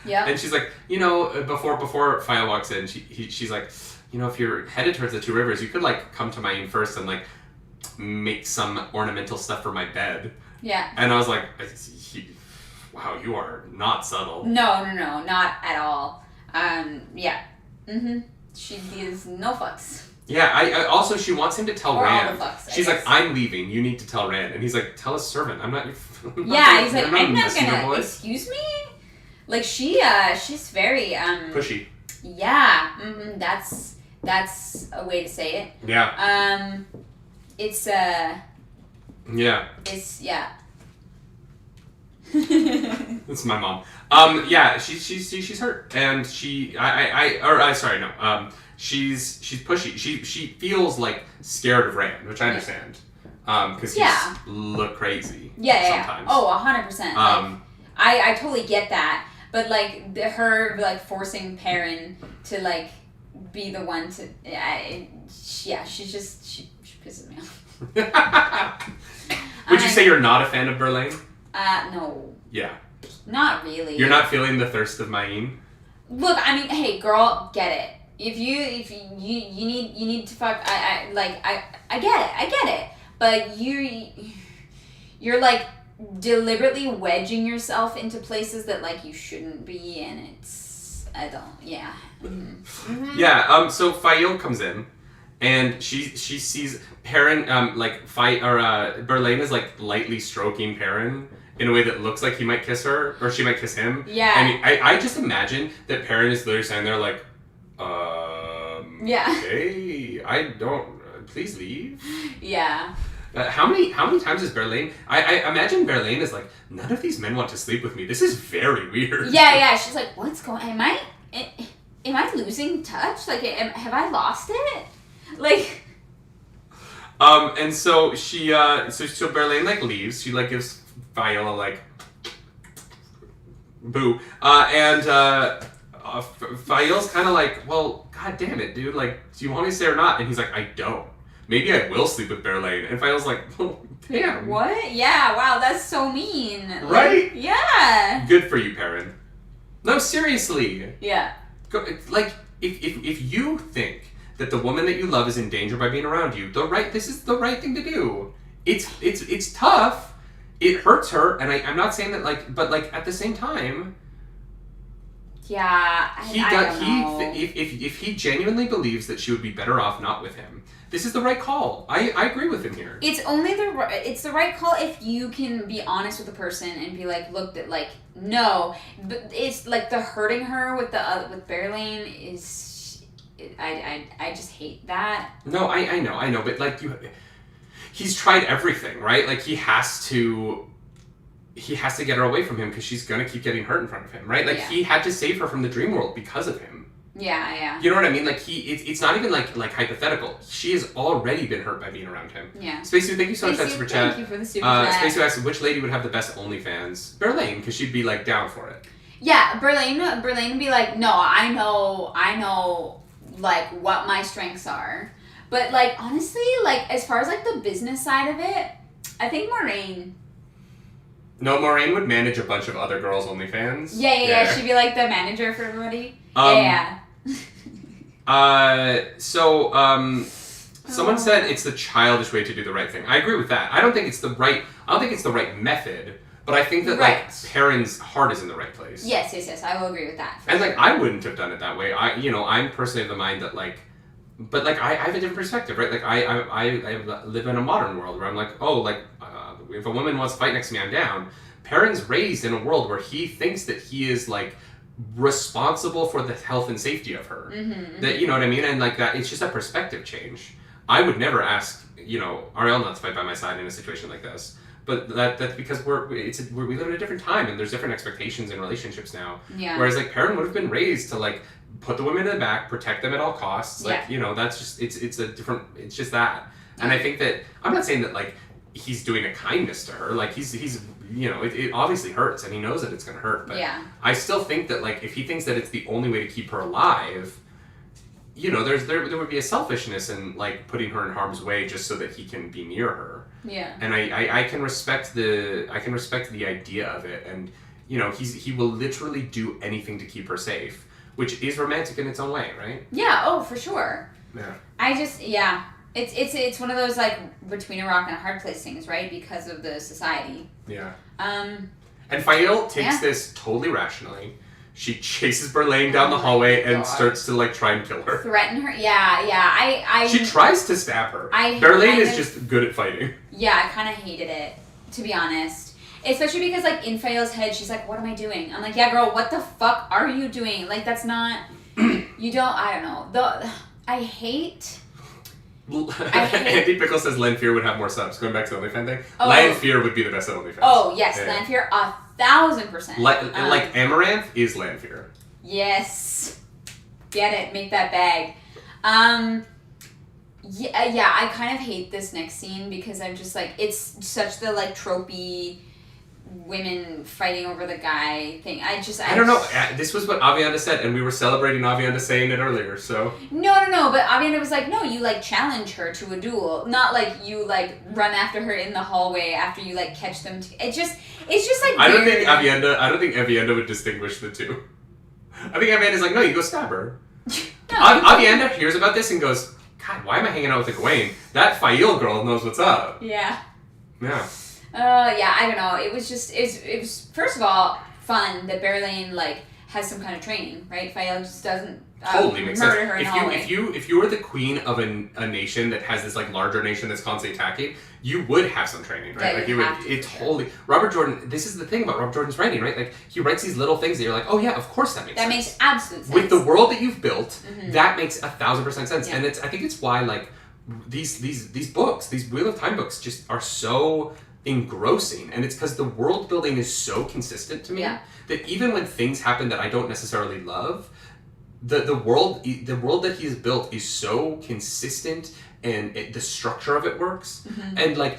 Yeah. And she's like, before Faile walks in, she's like, if you're headed towards the two rivers, you could come to mine first and make some ornamental stuff for my bed. Yeah. And I was like, wow, you are not subtle. No, not at all. Yeah. She gives no fucks. Yeah, I also, she wants him to tell Or all Rand. the fucks, I She's guess. like, I'm leaving, you need to tell Rand. And he's like, tell a servant, I'm not your... Yeah, he's like, I'm I'm not messenger gonna, boy." excuse me? Like, she's very, Pushy. yeah, that's a way to say it. Yeah. It's, Yeah. yeah. That's my mom. Yeah, she's hurt, and she's pushy. She feels like scared of Rand, which I understand. Because he's look crazy. Yeah. Sometimes. Oh, 100%. I totally get that, but like her like forcing Perrin to like be the one to she pisses me off. Would you say you're not a fan of Verlaine? No. Yeah. Not really. You're not feeling the thirst of Moiraine? Look, I mean, hey, girl, get it. If you need to fuck, I get it. But you're like deliberately wedging yourself into places that like you shouldn't be, and yeah. Yeah. So Faile comes in, and she sees Perrin Verlaine is like lightly stroking Perrin in a way that looks like he might kiss her, or she might kiss him. Yeah. I mean, I just imagine that Perrin is literally standing there like, yeah. Okay, I don't. Please leave. Yeah. How many times is Verlaine? I imagine Verlaine is like, none of these men want to sleep with me. This is very weird. Yeah. She's like, what's going? Am I losing touch? Like, have I lost it? Like. And so she so Verlaine like leaves. She like gives Faile a like boo. And Faile's kind of like, well, god damn it, dude. Like, do you want me to stay or not? And he's like, I don't. Maybe I will sleep with Verlaine. And Faile's like, oh, damn. What? Yeah, wow, that's so mean. Right? Like, yeah. Good for you, Perrin. No, seriously. Yeah. Like, if you think that the woman that you love is in danger by being around you, this is the right thing to do. It's tough. It hurts her, and I'm not saying that but at the same time. Yeah, If he genuinely believes that she would be better off not with him, this is the right call. I agree with him here. It's only it's the right call if you can be honest with the person and be like, look, that like no, but it's like the hurting her with Verlaine is, I just hate that. No, I know, but like he's tried everything, right? Like he has to get her away from him because she's gonna keep getting hurt in front of him, right? Like he had to save her from the dream world because of him. Yeah. You know what I mean? Like it's not even like hypothetical. She has already been hurt by being around him. Yeah. Spacey, thank you so much for that super chat. Thank you for the super chat. Spacey asked which lady would have the best OnlyFans. Verlaine, because she'd be like down for it. Yeah, Verlaine would be like, no, I know, like what my strengths are, but like honestly, like as far as like the business side of it, I think Moiraine. No, Moiraine would manage a bunch of other girls' OnlyFans. Yeah. She'd be like the manager for everybody. Someone said it's the childish way to do the right thing. I agree with that. I don't think it's the right method, but I think that like Perrin's heart is in the right place. Yes, I will agree with that. And like I wouldn't have done it that way. I'm personally of the mind that like, but like I have a different perspective, right? Like I live in a modern world where I'm like, oh, like if a woman wants to fight next to me, I'm down. Perrin's raised in a world where he thinks that he is like responsible for the health and safety of her. Mm-hmm. That, you know what I mean? And like that, it's just a perspective change. I would never ask, Ariel not to fight by my side in a situation like this. But that's because we live in a different time and there's different expectations in relationships now. Yeah. Whereas like Perrin would have been raised to like put the women in the back, protect them at all costs. Like, that's just, it's just that. Yeah. And I think that, I'm not saying that like he's doing a kindness to her. Like he's it obviously hurts and he knows that it's going to hurt. But I still think that like if he thinks that it's the only way to keep her alive, there would be a selfishness in like putting her in harm's way just so that he can be near her. Yeah. And I can respect the idea of it, and he will literally do anything to keep her safe, which is romantic in its own way, right? Yeah. Oh, for sure. Yeah. It's one of those like between a rock and a hard place things, right? Because of the society. Yeah. And Faile takes this totally rationally. She chases Berlain down the hallway and starts to like try and kill her. Threaten her? Yeah. She tries to stab her. Berlain is just good at fighting. Yeah, I kind of hated it, to be honest. Especially because, like, in Faile's head, she's like, what am I doing? I'm like, yeah, girl, what the fuck are you doing? Like, that's not... I don't know. I hate... Andy Pickle says Lanfear would have more subs. Going back to the OnlyFans thing. Oh. Lanfear would be the best at OnlyFans. Oh, yes. Yeah. Lanfear, 1,000%. Like Amaranth is Lanfear. Yes. Get it. Make that bag. Yeah, I kind of hate this next scene because I'm just like, it's such the like tropey women fighting over the guy thing. I don't know. This was what Avienda said, and we were celebrating Avienda saying it earlier, so... No, but Avienda was like, no, you, like, challenge her to a duel. Not, like, you, like, run after her in the hallway after you, like, catch them. It's just, like, I don't think Avienda would distinguish the two. I think Avienda's like, no, you go stab her. Avienda hears about this and goes, God, why am I hanging out with a Gawyn? That Faile girl knows what's up. Yeah. Yeah. Yeah, I don't know. It was first of all fun that Berlain like has some kind of training, right? Faile just doesn't totally makes murder sense. her in the hallway. If you were the queen of a nation that has this like larger nation that's constantly attacking, you would have some training, right? Yeah, like you would. have to, It totally. Robert Jordan. This is the thing about Robert Jordan's writing, right? Like he writes these little things that you're like, oh yeah, of course that makes sense. That makes absolute sense. With the world that you've built, that makes 1,000% sense, Yeah. and I think it's why like these books, these Wheel of Time books, just are so engrossing, and it's because the world building is so consistent to me that even when things happen that I don't necessarily love, the world that he's built is so consistent, and the structure of it works. And like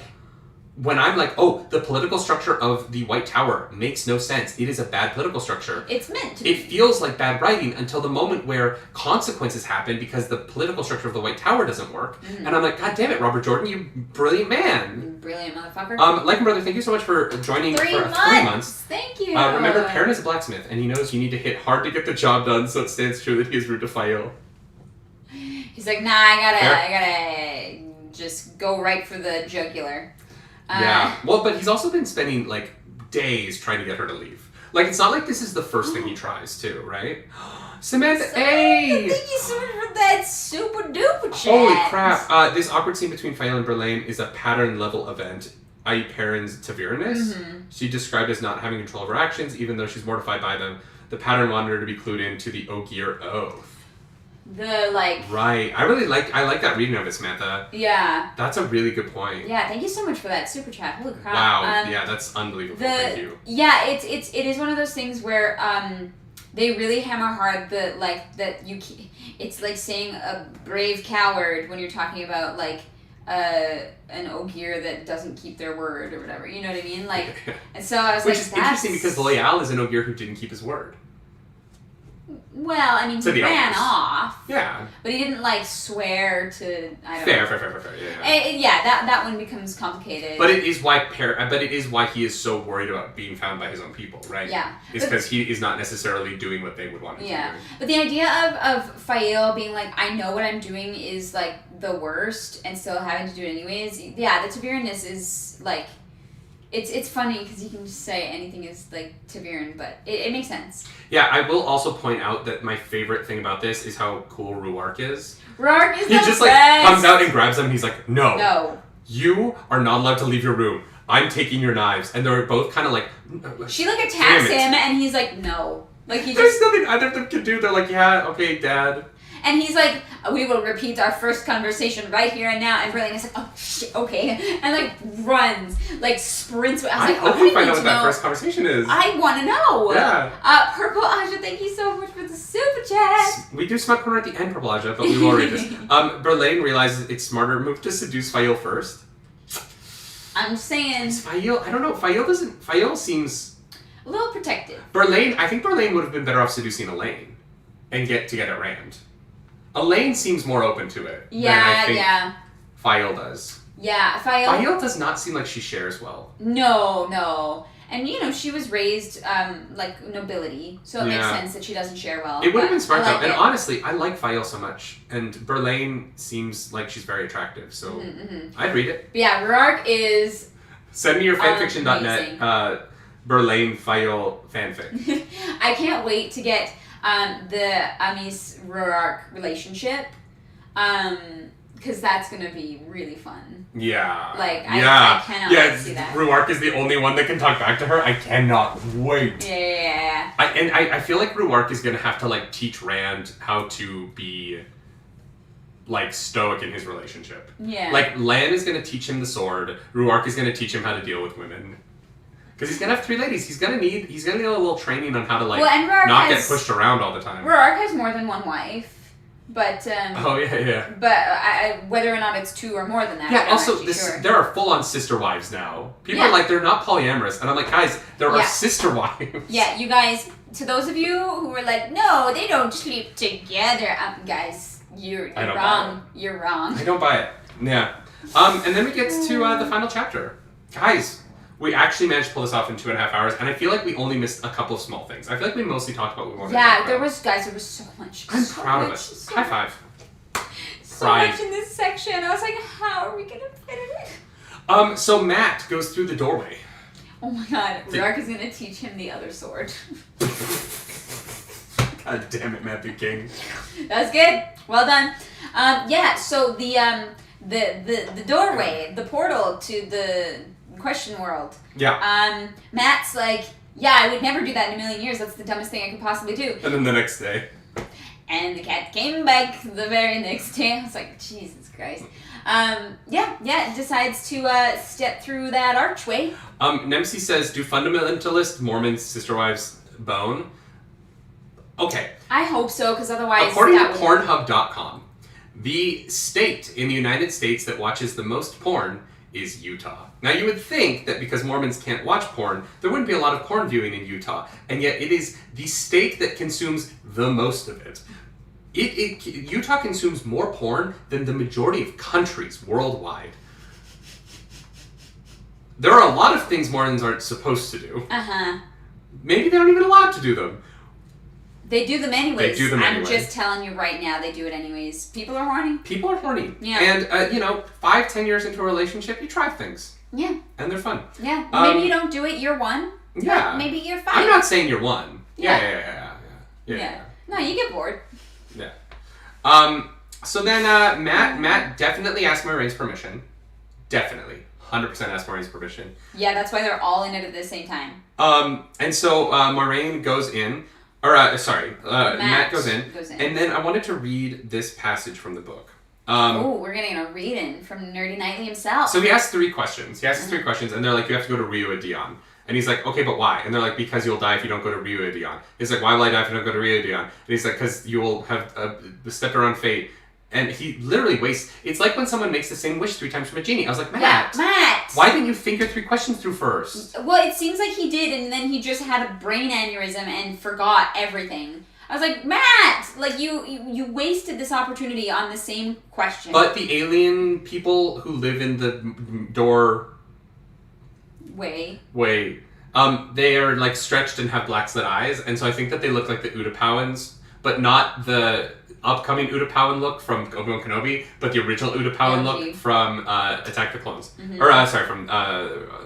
when I'm like, oh, the political structure of the White Tower makes no sense. It is a bad political structure. It's meant to be. It feels like bad writing until the moment where consequences happen because the political structure of the White Tower doesn't work. And I'm like, God damn it, Robert Jordan, you brilliant man. Brilliant motherfucker. Like and brother, thank you so much for joining for 3 months. Thank you. Remember, Perrin is a blacksmith, and he knows you need to hit hard to get the job done, so it stands true that he is rude to Faile. He's like, nah, I gotta just go right for the jugular. Yeah. Well, but he's also been spending, like, days trying to get her to leave. Like, it's not like this is the first thing he tries, too, right? Samantha, hey! Thank you so much for that super duper chat. Holy crap. This awkward scene between Faile and Berlain is a pattern-level event, i.e. Perrin's Tavernus. She described as not having control of her actions, even though she's mortified by them. The pattern wanted her to be clued into the Ogier Oath. Right. I like that reading of it, Samantha. Yeah. That's a really good point. Yeah, thank you so much for that super chat. Holy crap. Wow. Yeah, that's unbelievable. Thank you. Yeah, it is one of those things where they really hammer hard it's like saying a brave coward when you're talking about like an Ogier that doesn't keep their word or whatever. You know what I mean? Like, and so I was Which is interesting because Loyal is an Ogier who didn't keep his word. Well, I mean, he ran off. Yeah. But he didn't, like, swear to... Fair, yeah. That one becomes complicated. But it is why he is so worried about being found by his own people, right? Yeah. It's because he is not necessarily doing what they would want him to do. But the idea of Faile being like, I know what I'm doing is, like, the worst, and still having to do it anyways, yeah, the Tavernus is, like... It's funny because you can just say anything is like Tavern, but it makes sense. Yeah, I will also point out that my favorite thing about this is how cool Ruark is. Ruark is he just like comes out and grabs them and he's like, No. You are not allowed to leave your room. I'm taking your knives. And they're both kind of like... She like attacks him and he's like, no. Like There's nothing either of them can do. They're like, yeah, okay, Dad. And he's like, we will repeat our first conversation right here and now. And Berlain is like, oh, shit, okay. And, like, runs, like, sprints. I hope we find out what that first conversation is. I want to know. Yeah. Purple Aja, thank you so much for the super chat. We do Smart Corner at the end, Purple Aja, but we will read this. Berlain realizes it's smarter move to seduce Faile first. I'm saying. Faile, I don't know. Faile seems... a little protective. I think Berlain would have been better off seducing Elayne and get at Rand. Elayne seems more open to it than I think Faile does. Yeah, Faile does not seem like she shares well. No. And, you know, she was raised, like, nobility, so it makes sense that she doesn't share well. It would have been smart, though. And honestly, I like Faile so much. And Berlain seems like she's very attractive, so I'd read it. But yeah, Ruark is... Send me your fanfiction.net Perrin and Faile fanfic. I can't wait to get the Amis Ruark relationship. Because that's going to be really fun. Yeah. Like, I cannot wait to see that. Ruark is the only one that can talk back to her. I cannot wait. Yeah. I feel like Ruark is going to have to, like, teach Rand how to be, like, stoic in his relationship. Yeah. Like, Lan is going to teach him the sword. Ruark is going to teach him how to deal with women. Because he's going to have 3 ladies. He's going to need a little training on how to, like, not get pushed around all the time. Ruark has more than one wife. But oh yeah. But whether or not it's 2 or more than that. Yeah. Also, sure. There are full-on sister wives now. People are like, they're not polyamorous, and I'm like, guys, there are sister wives. Yeah, you guys. To those of you who were like, no, they don't sleep together, guys, you're wrong. You're wrong. I don't buy it. Yeah. And then we get to the final chapter, guys. We actually managed to pull this off in 2.5 hours, and I feel like we only missed a couple of small things. I feel like we mostly talked about what we wanted to talk about. There was so much. I'm proud of us. High five. So much in this section. I was like, how are we going to fit it in? So Matt goes through the doorway. Oh my god, Ruark is going to teach him the other sword. God damn it, Matthew King. That's good. Well done. So the doorway, the portal to the question world. Yeah. Matt's like, yeah, I would never do that in a million years. That's the dumbest thing I could possibly do. And then the next day. And the cat came back the very next day. I was like, Jesus Christ. Decides to step through that archway. Nemsi says, do fundamentalist Mormons sister wives bone? Okay. I hope so, because otherwise... According to Pornhub.com, the state in the United States that watches the most porn is Utah. Now, you would think that because Mormons can't watch porn, there wouldn't be a lot of porn viewing in Utah, and yet it is the state that consumes the most of it. Utah consumes more porn than the majority of countries worldwide. There are a lot of things Mormons aren't supposed to do. Maybe they aren't even allowed to do them. They do them anyways. I'm just telling you right now, they do it anyways. People are horny. Yeah. And, 5-10 years into a relationship, you try things. Yeah. And they're fun. Yeah. Maybe you don't do it year 1. Yeah. Maybe year 5. I'm not saying year 1. Yeah. No, you get bored. Yeah. So then, Matt definitely asked Moiraine's permission. Definitely. 100% asked Moiraine's permission. Yeah, that's why they're all in it at the same time. And so, Moiraine goes in. Matt goes in. And then I wanted to read this passage from the book. We're getting a read-in from Nerdy Nightly himself. So he asks 3 questions. He asks 3 questions, and they're like, you have to go to Rio Dion. And he's like, okay, but why? And they're like, because you'll die if you don't go to Rio Dion. He's like, why will I die if you don't go to Rio Dion? And he's like, because you will have stepped around fate. And he literally wastes... It's like when someone makes the same wish 3 times from a genie. I was like, Matt! Why didn't you think your 3 questions through first? Well, it seems like he did, and then he just had a brain aneurysm and forgot everything. I was like, Matt! Like, you wasted this opportunity on the same question. But the alien people who live in the door... Way. They are, like, stretched and have black slit eyes, and so I think that they look like the Utapauans, but not the upcoming Utapawan look from Obi-Wan Kenobi, but the original Utapawan look from Attack the Clones. From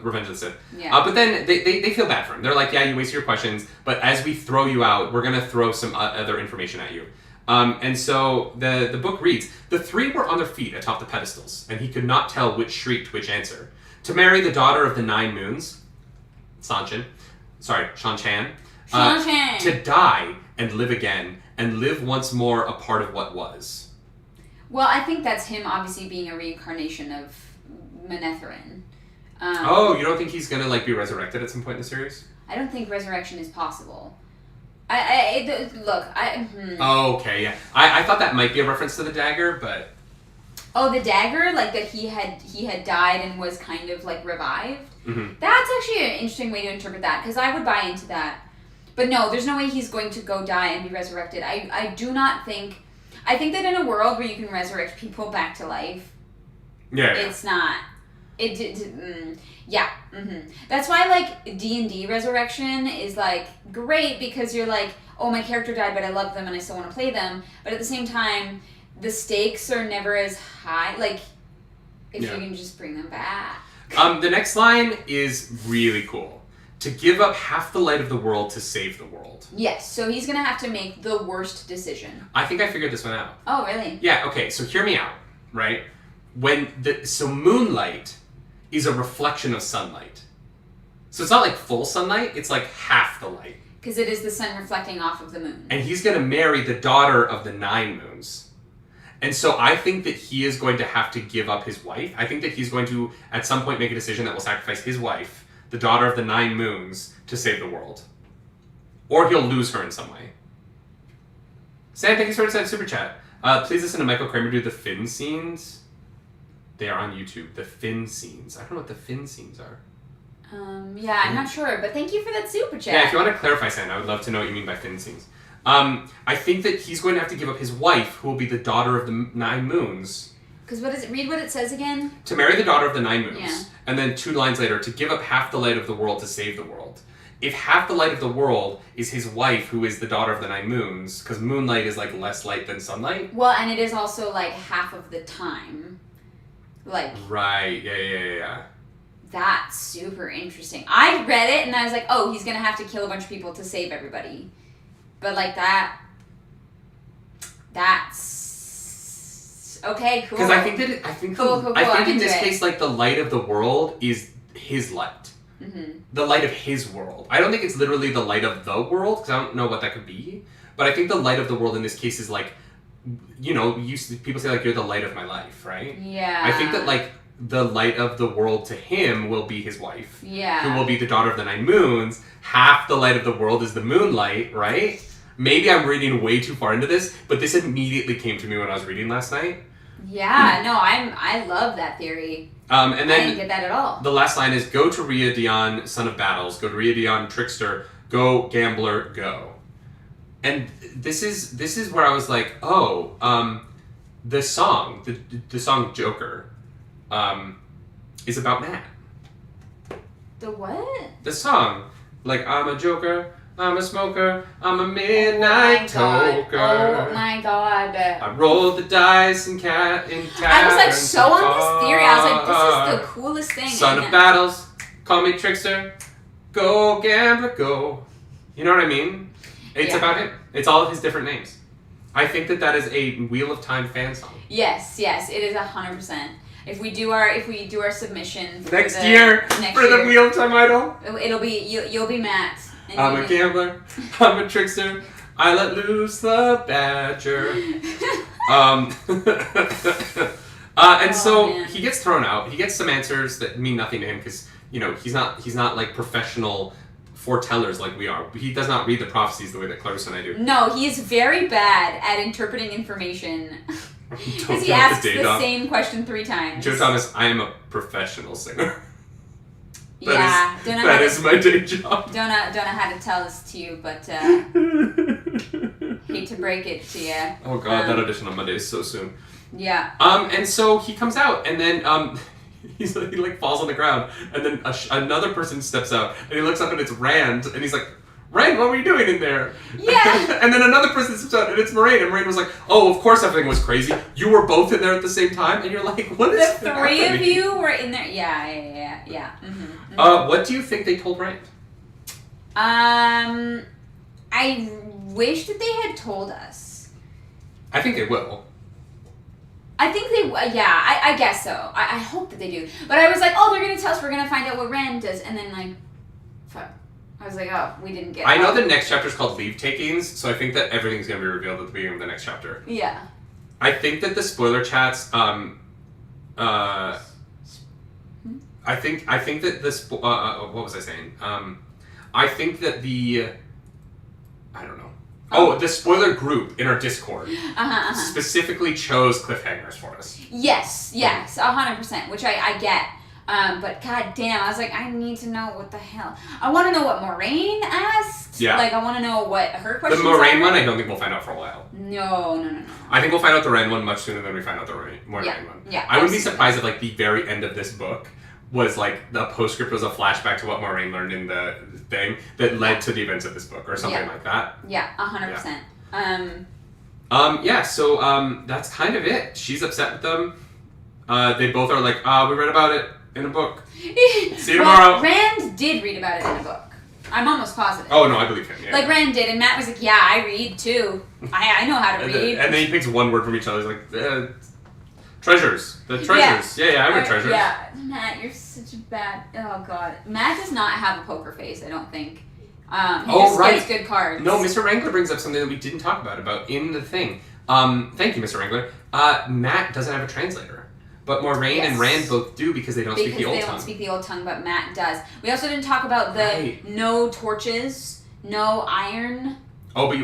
Revenge of the Sith. Yeah. But then they feel bad for him. They're like, yeah, you wasted your questions, but as we throw you out, we're going to throw some other information at you. And so the book reads, the 3 were on their feet atop the pedestals, and he could not tell which shrieked which answer. To marry the daughter of the 9 moons, Seanchan. To die and live again, and live once more a part of what was. Well, I think that's him obviously being a reincarnation of Manetheren. You don't think he's gonna be resurrected at some point in the series? I don't think resurrection is possible. Okay, yeah. I thought that might be a reference to the dagger, but... Oh, the dagger? Like that he had died and was kind of revived? Mm-hmm. That's actually an interesting way to interpret that, because I would buy into that. But no, there's no way he's going to go die and be resurrected. I do not think... I think that in a world where you can resurrect people back to life, it's not... That's why, D&D resurrection is, great, because you're oh, my character died, but I love them and I still want to play them. But at the same time, the stakes are never as high. You can just bring them back. The next line is really cool. to give up half the light of the world to save the world. Yes, so he's gonna have to make the worst decision. I think I figured this one out. Oh, really? Yeah, okay, so hear me out, right? So moonlight is a reflection of sunlight. So it's not like full sunlight, it's like half the light. Because it is the sun reflecting off of the moon. And he's going to marry the daughter of the 9 moons. And so I think that he is going to have to give up his wife. I think that he's going to, at some point, make a decision that will sacrifice his wife, the daughter of the 9 moons, to save the world. Or he'll lose her in some way. Sam, thank you so much for that super chat. Please listen to Michael Kramer do the Finn scenes. They are on YouTube. The Finn scenes. I don't know what the Finn scenes are. Yeah, I'm not sure, but thank you for that super chat. Yeah, if you want to clarify, Sam, I would love to know what you mean by Finn scenes. I think that he's going to have to give up his wife, who will be the daughter of the 9 moons. Because what is it? Read what it says again. To marry the daughter of the 9 moons. Yeah. And then 2 lines later, to give up half the light of the world to save the world. If half the light of the world is his wife, who is the daughter of the 9 moons, because moonlight is like less light than sunlight. Well, and it is also like half of the time. Like. Right, yeah. That's super interesting. I read it and I was like, oh, he's gonna have to kill a bunch of people to save everybody. But like that's okay, cool. Because I think in this it. case, like the light of the world is his light. Mm-hmm. The light of his world. I don't think it's literally the light of the world, because I don't know what that could be. But I think the light of the world in this case is like, people say like, you're the light of my life, right? Yeah. I think that like the light of the world to him will be his wife. Yeah. Who will be the daughter of the 9 moons. Half the light of the world is the moonlight, right? Maybe I'm reading way too far into this, but this immediately came to me when I was reading last night. Yeah, no, I love that theory. And then I didn't get that at all. The last line is, go to Rhea Dion, son of battles. Go to Rhea Dion, trickster. Go, gambler, go. And this is where I was like, the song Joker, is about Matt. The what? The song, like, I'm a joker, I'm a smoker, I'm a midnight toker. Oh my god. I rolled the dice in I was like so on this theory. I was like, this is the coolest thing. Son of battles, call me trickster, go gambler, go. You know what I mean? It's about him. It's all of his different names. I think that is a Wheel of Time fan song. Yes, it is 100%. If we do our submission for next year the Wheel of Time idol, it'll be you'll be Matt. I'm a gambler. I'm a trickster. I let loose the badger. So he gets thrown out. He gets some answers that mean nothing to him because he's not like professional foretellers like we are. He does not read the prophecies the way that Clarissa and I do. No, he is very bad at interpreting information. Because he asks the same question 3 times. Joe Thomas, I am a professional singer. That is my day job. Don't know how to tell this to you, but hate to break it to you. Oh god, that audition on Monday is so soon. Yeah. And so he comes out, and then he falls on the ground, and then another person steps out, and he looks up, and it's Rand, and he's like, Rand, what were you doing in there? Yeah. And then another person steps out, and it's Moiraine, and Moiraine was like, oh, of course everything was crazy. You were both in there at the same time, and you're like, what is happening? The 3 of you were in there. Yeah. Mm-hmm. What do you think they told Rand? I wish that they had told us. I think they will. I think they, I guess so. I hope that they do. But I was like, oh, they're going to tell us, we're going to find out what Rand does. And then, like, fuck. I was like, oh, we didn't get it. I know the next chapter is called Leave Takings, so I think that everything's going to be revealed at the beginning of the next chapter. Yeah. I think that the spoiler chats, I think that this, what was I saying? I think that I don't know. The spoiler group in our Discord specifically chose cliffhangers for us. Yes, 100%, which I get. But god damn, I was like, I need to know what the hell. I want to know what Moiraine asked. Yeah. Like, I want to know what her questions are. The Moiraine one, I don't think we'll find out for a while. No. I think we'll find out the Rand one much sooner than we find out the Moiraine one. Yeah. I wouldn't be surprised if, like, the very end of this book was, like, the postscript was a flashback to what Moiraine learned in the thing that led to the events of this book or something like that. Yeah, 100%. So that's kind of it. She's upset with them. They both are like, we read about it in a book. See you tomorrow. Rand did read about it in a book. I'm almost positive. Oh, no, I believe him, yeah. Like Rand did, and Matt was like, yeah, I read too. I know how to read. And then he picks one word from each other. He's like, treasures. The treasures. Yeah, I read treasures. Yeah, Matt, you're such a bad... Oh, God. Matt does not have a poker face, I don't think. He just gets good cards. No, Mr. Wrangler brings up something that we didn't talk about in the thing. Thank you, Mr. Wrangler. Matt doesn't have a translator. But Moiraine and Rand both do because they don't speak the Old Tongue. Because they don't speak the Old Tongue, but Matt does. We also didn't talk about the no torches, no iron. Oh,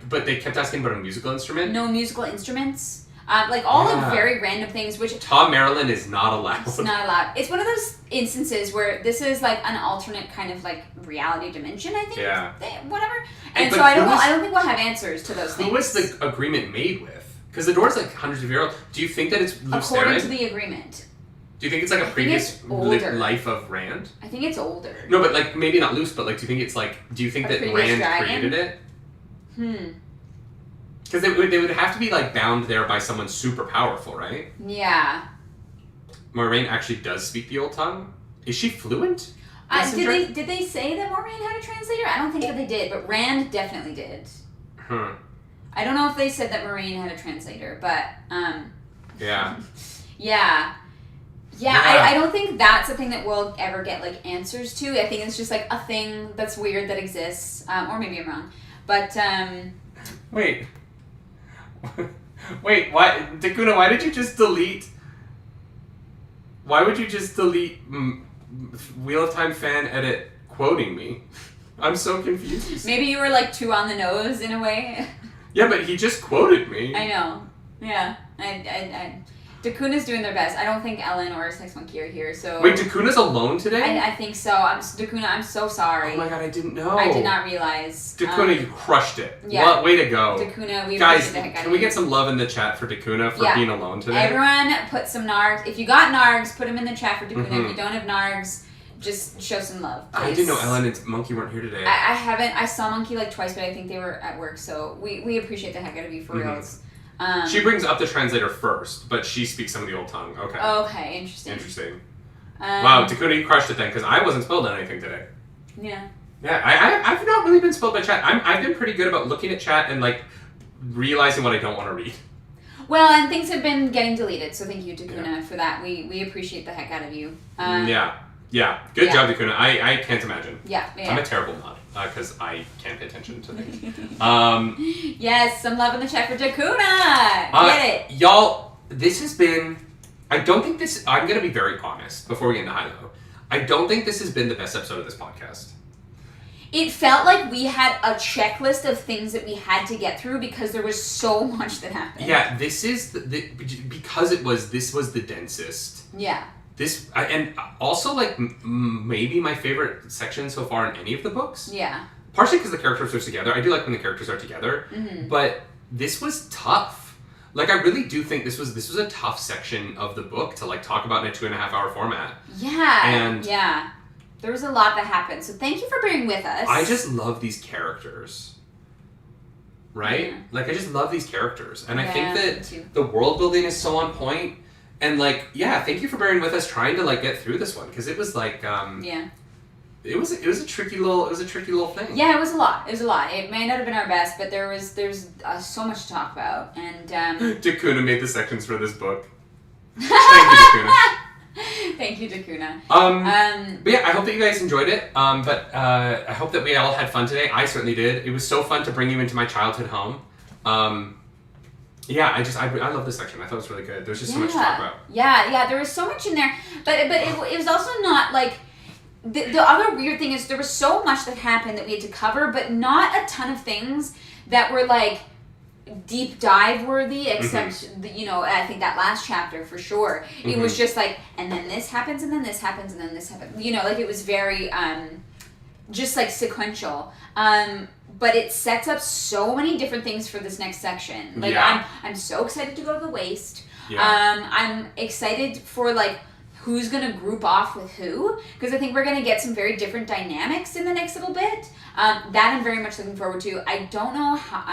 but they kept asking about a musical instrument? No musical instruments. Like very random things, which... Tom Marilyn is not allowed. It's not allowed. It's one of those instances where this is like an alternate kind of like reality dimension, I think. Yeah. Whatever. And so I don't think we'll have answers to those things. Who was the agreement made with? Because the door's like hundreds of years old. Do you think that it's Luce according to the agreement? Do you think it's like a previous life of Rand? I think it's older. No, but like maybe not Luce, but like do you think it's like... Do you think that Rand created it? Because they would have to be like bound there by someone super powerful, right? Yeah. Moiraine actually does speak the Old Tongue. Is she fluent? Did they say that Moiraine had a translator? I don't think that they did, but Rand definitely did. I don't know if they said that Moiraine had a translator, but yeah. Yeah. I don't think that's a thing that we'll ever get like answers to. I think it's just like a thing that's weird that exists, or maybe I'm wrong. But wait, why, Dakuna? Why did you just delete? Why would you just delete Wheel of Time fan edit quoting me? I'm so confused. Maybe you were like too on the nose in a way. Yeah, but he just quoted me. I know. Yeah, Dakuna's doing their best. I don't think Ellen or Sex Monkey are here, so... Wait, Dakuna's alone today? I think so. Dakuna, I'm so sorry. Oh my god, I didn't know. I did not realize. Dakuna, you crushed it. Yeah. Way to go. Dakuna, we guys, appreciate the heck out of can we get some love in the chat for Dakuna for being alone today? Everyone put some nargs. If you got nargs, put them in the chat for Dakuna. If you don't have nargs, just show some love, please. I didn't know Ellen and Monkey weren't here today. I haven't. I saw Monkey like twice, but I think they were at work, so we appreciate the heck out of you for reals. She brings up the translator first, but she speaks some of the Old Tongue. Okay. Okay, interesting. Wow, Dakuna, you crushed it then, because I wasn't spoiled on anything today. Yeah. Yeah, I've not really been spoiled by chat. I've been pretty good about looking at chat and like realizing what I don't want to read. Well, and things have been getting deleted, so thank you, Dakuna, for that. We appreciate the heck out of you. Yeah. Good job, Dakuna. I can't imagine. Yeah. I'm a terrible mod, because I can't pay attention to things. Yes, some love in the chat for Dakuna! Get it! Y'all, this has been... I'm going to be very honest before we get into high-low. I don't think this has been the best episode of this podcast. It felt like we had a checklist of things that we had to get through because there was so much that happened. Yeah, this is... because this was the densest. Yeah. And also, like, maybe my favorite section so far in any of the books. Yeah. Partially because the characters are together. I do like when the characters are together. But this was tough. Like, I really do think this was a tough section of the book to, like, talk about in a 2.5 hour format. Yeah. Yeah. There was a lot that happened. So thank you for being with us. I just love these characters. Right? Yeah. Like, I just love these characters. And I think that the world building is so on point. And like, thank you for bearing with us trying to like get through this one because it was like, it was a tricky little thing. Yeah, it was a lot. It may not have been our best, but there's so much to talk about. And Dakuna made the sections for this book. Thank you, Dakuna. Thank you, Dakuna. But yeah, I hope that you guys enjoyed it. But I hope that we all had fun today. I certainly did. It was so fun to bring you into my childhood home. Yeah, I love this section. I thought it was really good. There's just so much to talk about. Yeah, there was so much in there. But it was also not like... The other weird thing is there was so much that happened that we had to cover, but not a ton of things that were like deep dive worthy, except, I think that last chapter for sure. It was just like, and then this happens, and then this happens, and then this happens. Like it was very just like sequential. But it sets up so many different things for this next section. Like I'm so excited to go to the Waste. Yeah. I'm excited for like who's gonna group off with who, because I think we're gonna get some very different dynamics in the next little bit. That I'm very much looking forward to. I don't know how.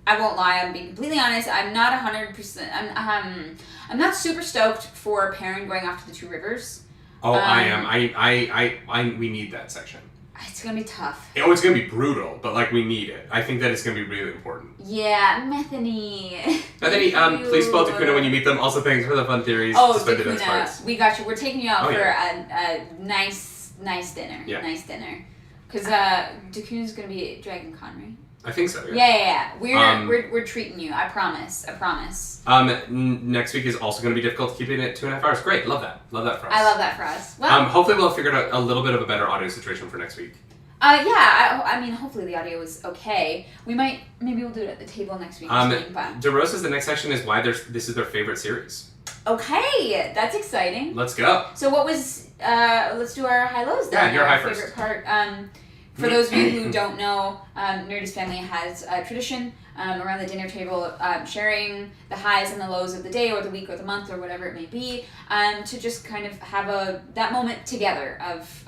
I won't lie. I'm being completely honest. I'm not 100%. I'm not super stoked for Perrin going off to the Two Rivers. Oh, I am. We need that section. It's gonna be tough. Oh, it's gonna be brutal, but like we need it. I think that it's gonna be really important. Yeah, Methany. Bethany, please spell Dakuna when you meet them. Also, thanks for the fun theories. Oh, suspended as parts. Dakuna, we got you. We're taking you out Oh, for yeah. a nice dinner. Yeah. Nice dinner. Because Dakuna's gonna be at Dragon Con, right? I think so. Yeah. Yeah. We're treating you. I promise. Next week is also going to be difficult, keeping it 2.5 hours. Great, love that for us. I love that for us. Well, hopefully we'll have figured out a little bit of a better audio situation for next week. I mean, hopefully the audio is okay. Maybe we'll do it at the table next week. DeRosa's the next section is why this is their favorite series. Okay, that's exciting. Let's go. So what was let's do our high lows then. Yeah, your high favorite first. Part. For those of you who don't know, Nerdy's family has a tradition around the dinner table, sharing the highs and the lows of the day or the week or the month or whatever it may be, to just kind of have that moment together of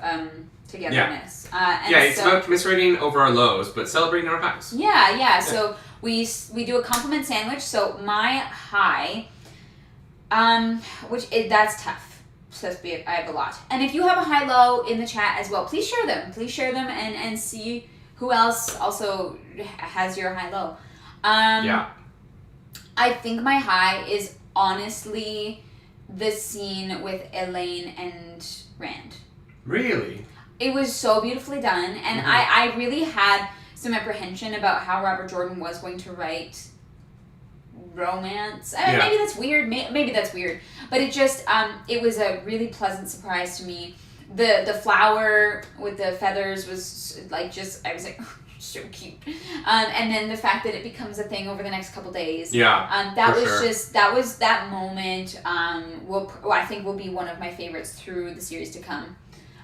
togetherness. It's about commiserating over our lows, but celebrating our highs. Yeah. So we do a compliment sandwich. So my high, that's tough. I have a lot. And if you have a high-low in the chat as well, please share them. Please share them and see who else also has your high-low. I think my high is honestly the scene with Elayne and Rand. Really? It was so beautifully done, and I really had some apprehension about how Robert Jordan was going to write romance. Maybe that's weird. Maybe that's weird. But it just, it was a really pleasant surprise to me. The flower with the feathers was I was like, so cute. And then the fact that it becomes a thing over the next couple days. Yeah. That moment, I think will be one of my favorites through the series to come.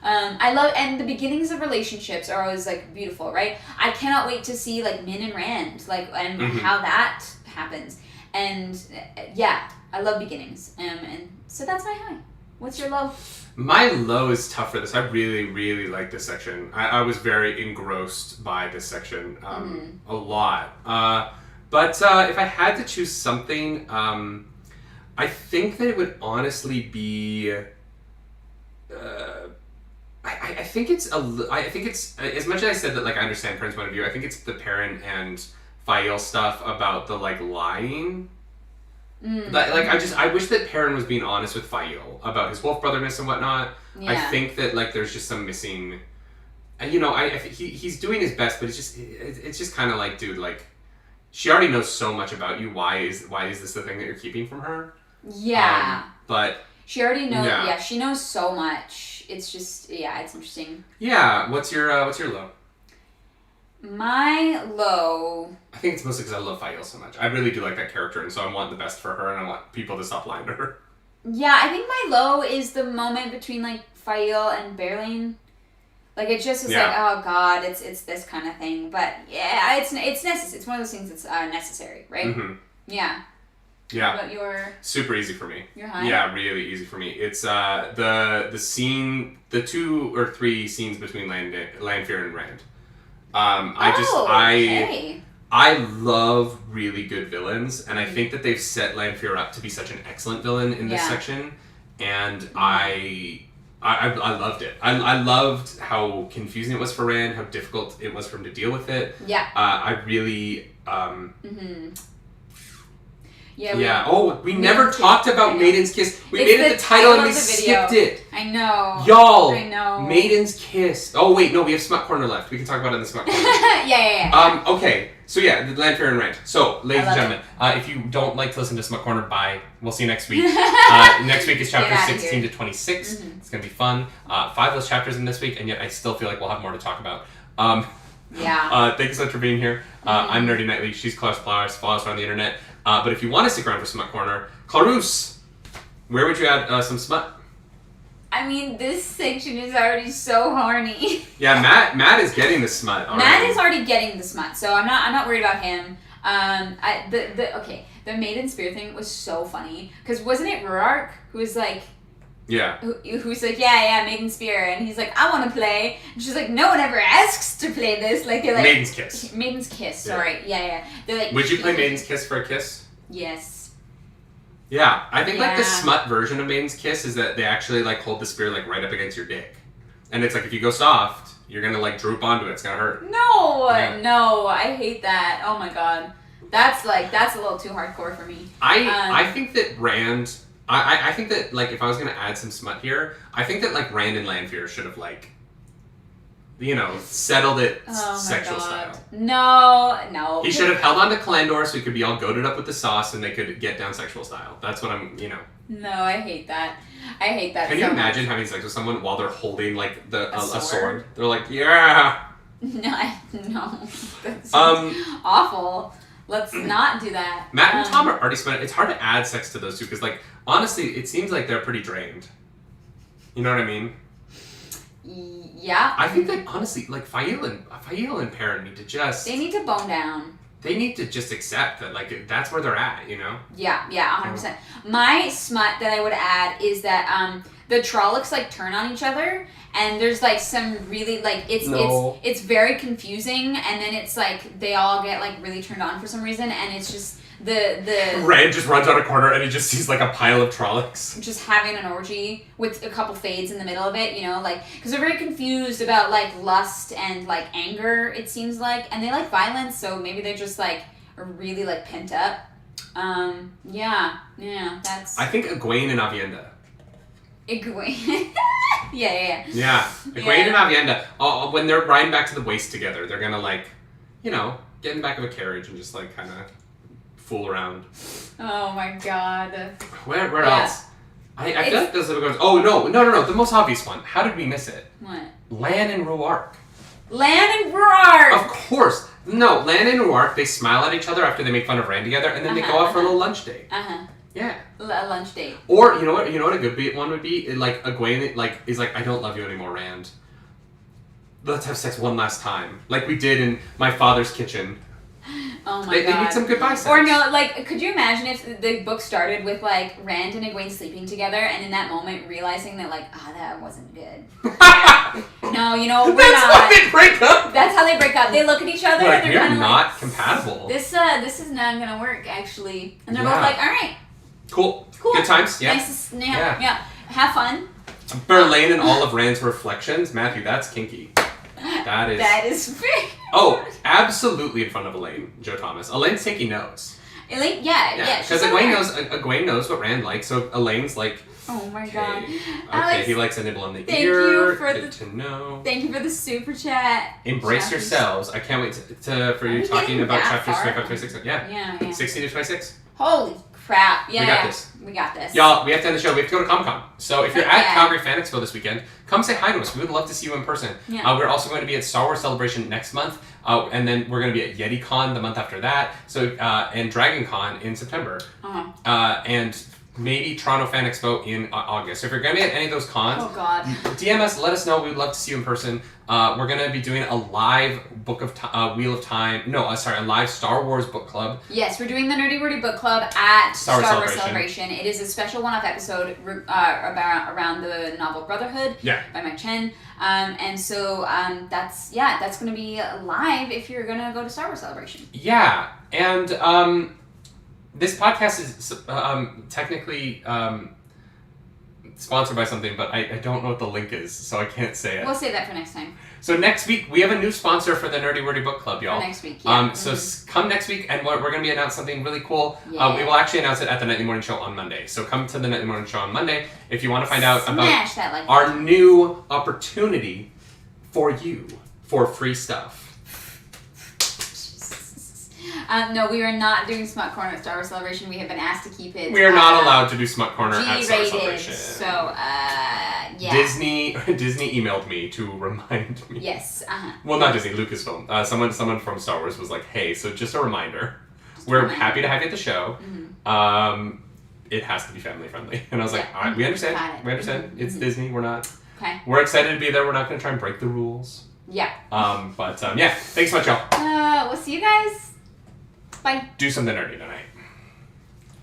And the beginnings of relationships are always like beautiful, right? I cannot wait to see like Min and Rand, and how that happens. And I love beginnings. And so that's my high. What's your low? My low is tough for this. I really, really like this section. I was very engrossed by this section a lot. But if I had to choose something, I think that it would honestly be. I think it's as much as I said that I understand Perrin's point of view. I think it's the Perrin and Faile stuff about the lying. I wish that Perrin was being honest with Faile about his wolf brotherness and whatnot. Yeah. I think that there's just some missing. He's doing his best, but it's just kind of dude, she already knows so much about you. Why is this the thing that you're keeping from her? Yeah. But she already knows. Yeah, she knows so much. It's just it's interesting. Yeah. What's your low? My low. I think it's mostly because I love Faile so much. I really do like that character, and so I want the best for her, and I want people to stop lying to her. Yeah, I think my low is the moment between Faile and Berlin. It just was oh god, it's this kind of thing. But yeah, it's necessary. It's one of those things that's necessary, right? Mm-hmm. Yeah. Yeah. What about your... Super easy for me. Your high? Yeah, really easy for me. It's the scene, the 2 or 3 scenes between Lanfear and Rand. I love really good villains, and I think that they've set Lanfear up to be such an excellent villain in this section, and I loved it. I loved how confusing it was for Rand, how difficult it was for him to deal with it. Yeah. I really... we never talked about Maiden's Kiss. We made it the title and we skipped it. I know. Y'all. I know. Maiden's Kiss. Oh, wait, no, we have Smut Corner left. We can talk about it in the Smut Corner. Yeah. Okay, so the Lanfear and Rand. So, ladies and gentlemen, if you don't like to listen to Smut Corner, bye. We'll see you next week. Next week is chapter 16 to 26. Mm-hmm. It's going to be fun. 5 less chapters in this week, and yet I still feel like we'll have more to talk about. Thank you so much for being here. I'm Nerdy Nightly. She's Clarus Flowers. Follow us on the internet. But if you want to stick around for Smut Corner, Clarus, where would you add some smut? I mean, this section is already so horny. Yeah, Matt is getting the smut already. Matt is already getting the smut, so I'm not worried about him. The Maiden Spear thing was so funny because wasn't it Rurark who was like, who's like, Maiden Spear, and he's like, I want to play, and she's like, no one ever asks to play this. They're like Maiden's Kiss. Maiden's Kiss. Sorry, yeah. They're like, would you play Maiden's Kiss for a kiss? Yes. Yeah, I think the smut version of Maiden's Kiss is that they actually hold the spear right up against your dick, and it's if you go soft, You're gonna like droop onto it. It's gonna hurt. No, Yeah. no, I hate that. Oh my god. That's a little too hardcore for me. I think that Rand. I think that like if I was gonna add some smut here, I think that like Rand and Lanfear should have like, settled it sexual style. No. He should have held on to Kalandor so he could be all goated up with the sauce and they could get down sexual style. That's what I'm. No, I hate that. I hate that. Can so you imagine having sex with someone while they're holding like a sword? They're like, yeah. No. That's awful. Let's not do that. Matt and Thom are already spent. It's hard to add sex to those two because, like, honestly, it seems like they're pretty drained. You know what I mean? Yeah. I think that honestly, like, Faile and Perrin need to just. They need to bone down. They need to just accept that, like, that's where they're at. Yeah, 100%. My smut that I would add is that the Trollocs like turn on each other, and there's like some really like it's very confusing, and then it's like they all get like really turned on for some reason, and it's just the Rand just runs out a corner and he just sees like a pile of Trollocs. Just having an orgy with a couple fades in the middle of it, like because they're very confused about like lust and like anger. It seems like, and they like violence, so maybe they're just like really like pent up. Yeah, that's. I think Gawyn and Avienda. Egwene. Yeah. Yeah, Gawyn and Avienda. When they're riding back to the waste together, they're gonna like, get in the back of a carriage and just like kind of fool around. Oh my god. Where else? I feel like this goes. Oh no! The most obvious one. How did we miss it? What? Lan and Ruark. Lan and Ruark. Of course. No, Lan and Ruark. They smile at each other after they make fun of Rand together, and then they go out for a little lunch date. Yeah. A lunch date. Or you know what a good one would be? Like Gawyn is like, I don't love you anymore, Rand. Let's have sex one last time, like we did in my father's kitchen. Oh my god. They need some goodbye sex. Or no, like, could you imagine if the book started with like Rand and Egwene sleeping together, and in that moment realizing that like, that wasn't good. No, we're not. That's how they break up. That's how they break up. They look at each other and they're we are kind of not like, compatible. This is not gonna work actually, and they're both like, all right. Cool. Good times. Yeah. Nice to, yeah. Have fun. Elayne and all of Rand's reflections. Matthew, that's kinky. That is very. Oh, absolutely in front of Elayne, Joe Thomas. Elayne's taking notes. Elayne, yeah. Because Gawyn knows what Rand likes, so Elaine's like, oh my god. Okay, Alex, he likes a nibble on the thank ear. You for Good to know. Thank you for the super chat. Embrace yourselves. I can't wait for you talking about chapters 25, 26. Yeah. 16 to 26. Holy crap. Yeah. We got this. Y'all, we have to end the show. We have to go to Comic-Con. So if you're at Calgary Fan Expo this weekend, come say hi to us. We would love to see you in person. Yeah. We're also going to be at Star Wars Celebration next month. And then we're going to be at YetiCon the month after that. So and Dragon Con in September. And maybe Toronto Fan Expo in August. So if you're going to be at any of those cons, DM us, let us know. We would love to see you in person. We're going to be doing a live a live Star Wars book club. Yes, we're doing the Nerdy Wordy Book Club at Star Wars Celebration. It is a special one-off episode around the novel Brotherhood by Mike Chen. And so that's going to be live if you're going to go to Star Wars Celebration. Yeah, and this podcast is technically sponsored by something, but I don't know what the link is, so I can't say it. We'll save that for next time. So next week, we have a new sponsor for the Nerdy Wordy Book Club, y'all. For next week, yeah. So come next week, and we're going to be announcing something really cool. Yeah. We will actually announce it at the Nightly Morning Show on Monday. So come to the Nightly Morning Show on Monday if you want to find out about our new opportunity for you for free stuff. No, we are not doing Smut Corner at Star Wars Celebration. We have been asked to keep it. We are not allowed to do Smut Corner at Star Wars G-rated, Celebration. So, yeah. Disney emailed me to remind me. Yes. Well, not Disney, Lucasfilm. Someone from Star Wars was like, "Hey, so just a reminder, we're happy to have you at the show. Mm-hmm. It has to be family friendly." And I was like, "All right, we understand. We understand. Mm-hmm. It's Disney. We're not. Okay. We're excited to be there. We're not going to try and break the rules." Yeah. But yeah, thanks so much, y'all. We'll see you guys. Bye. Do something nerdy tonight.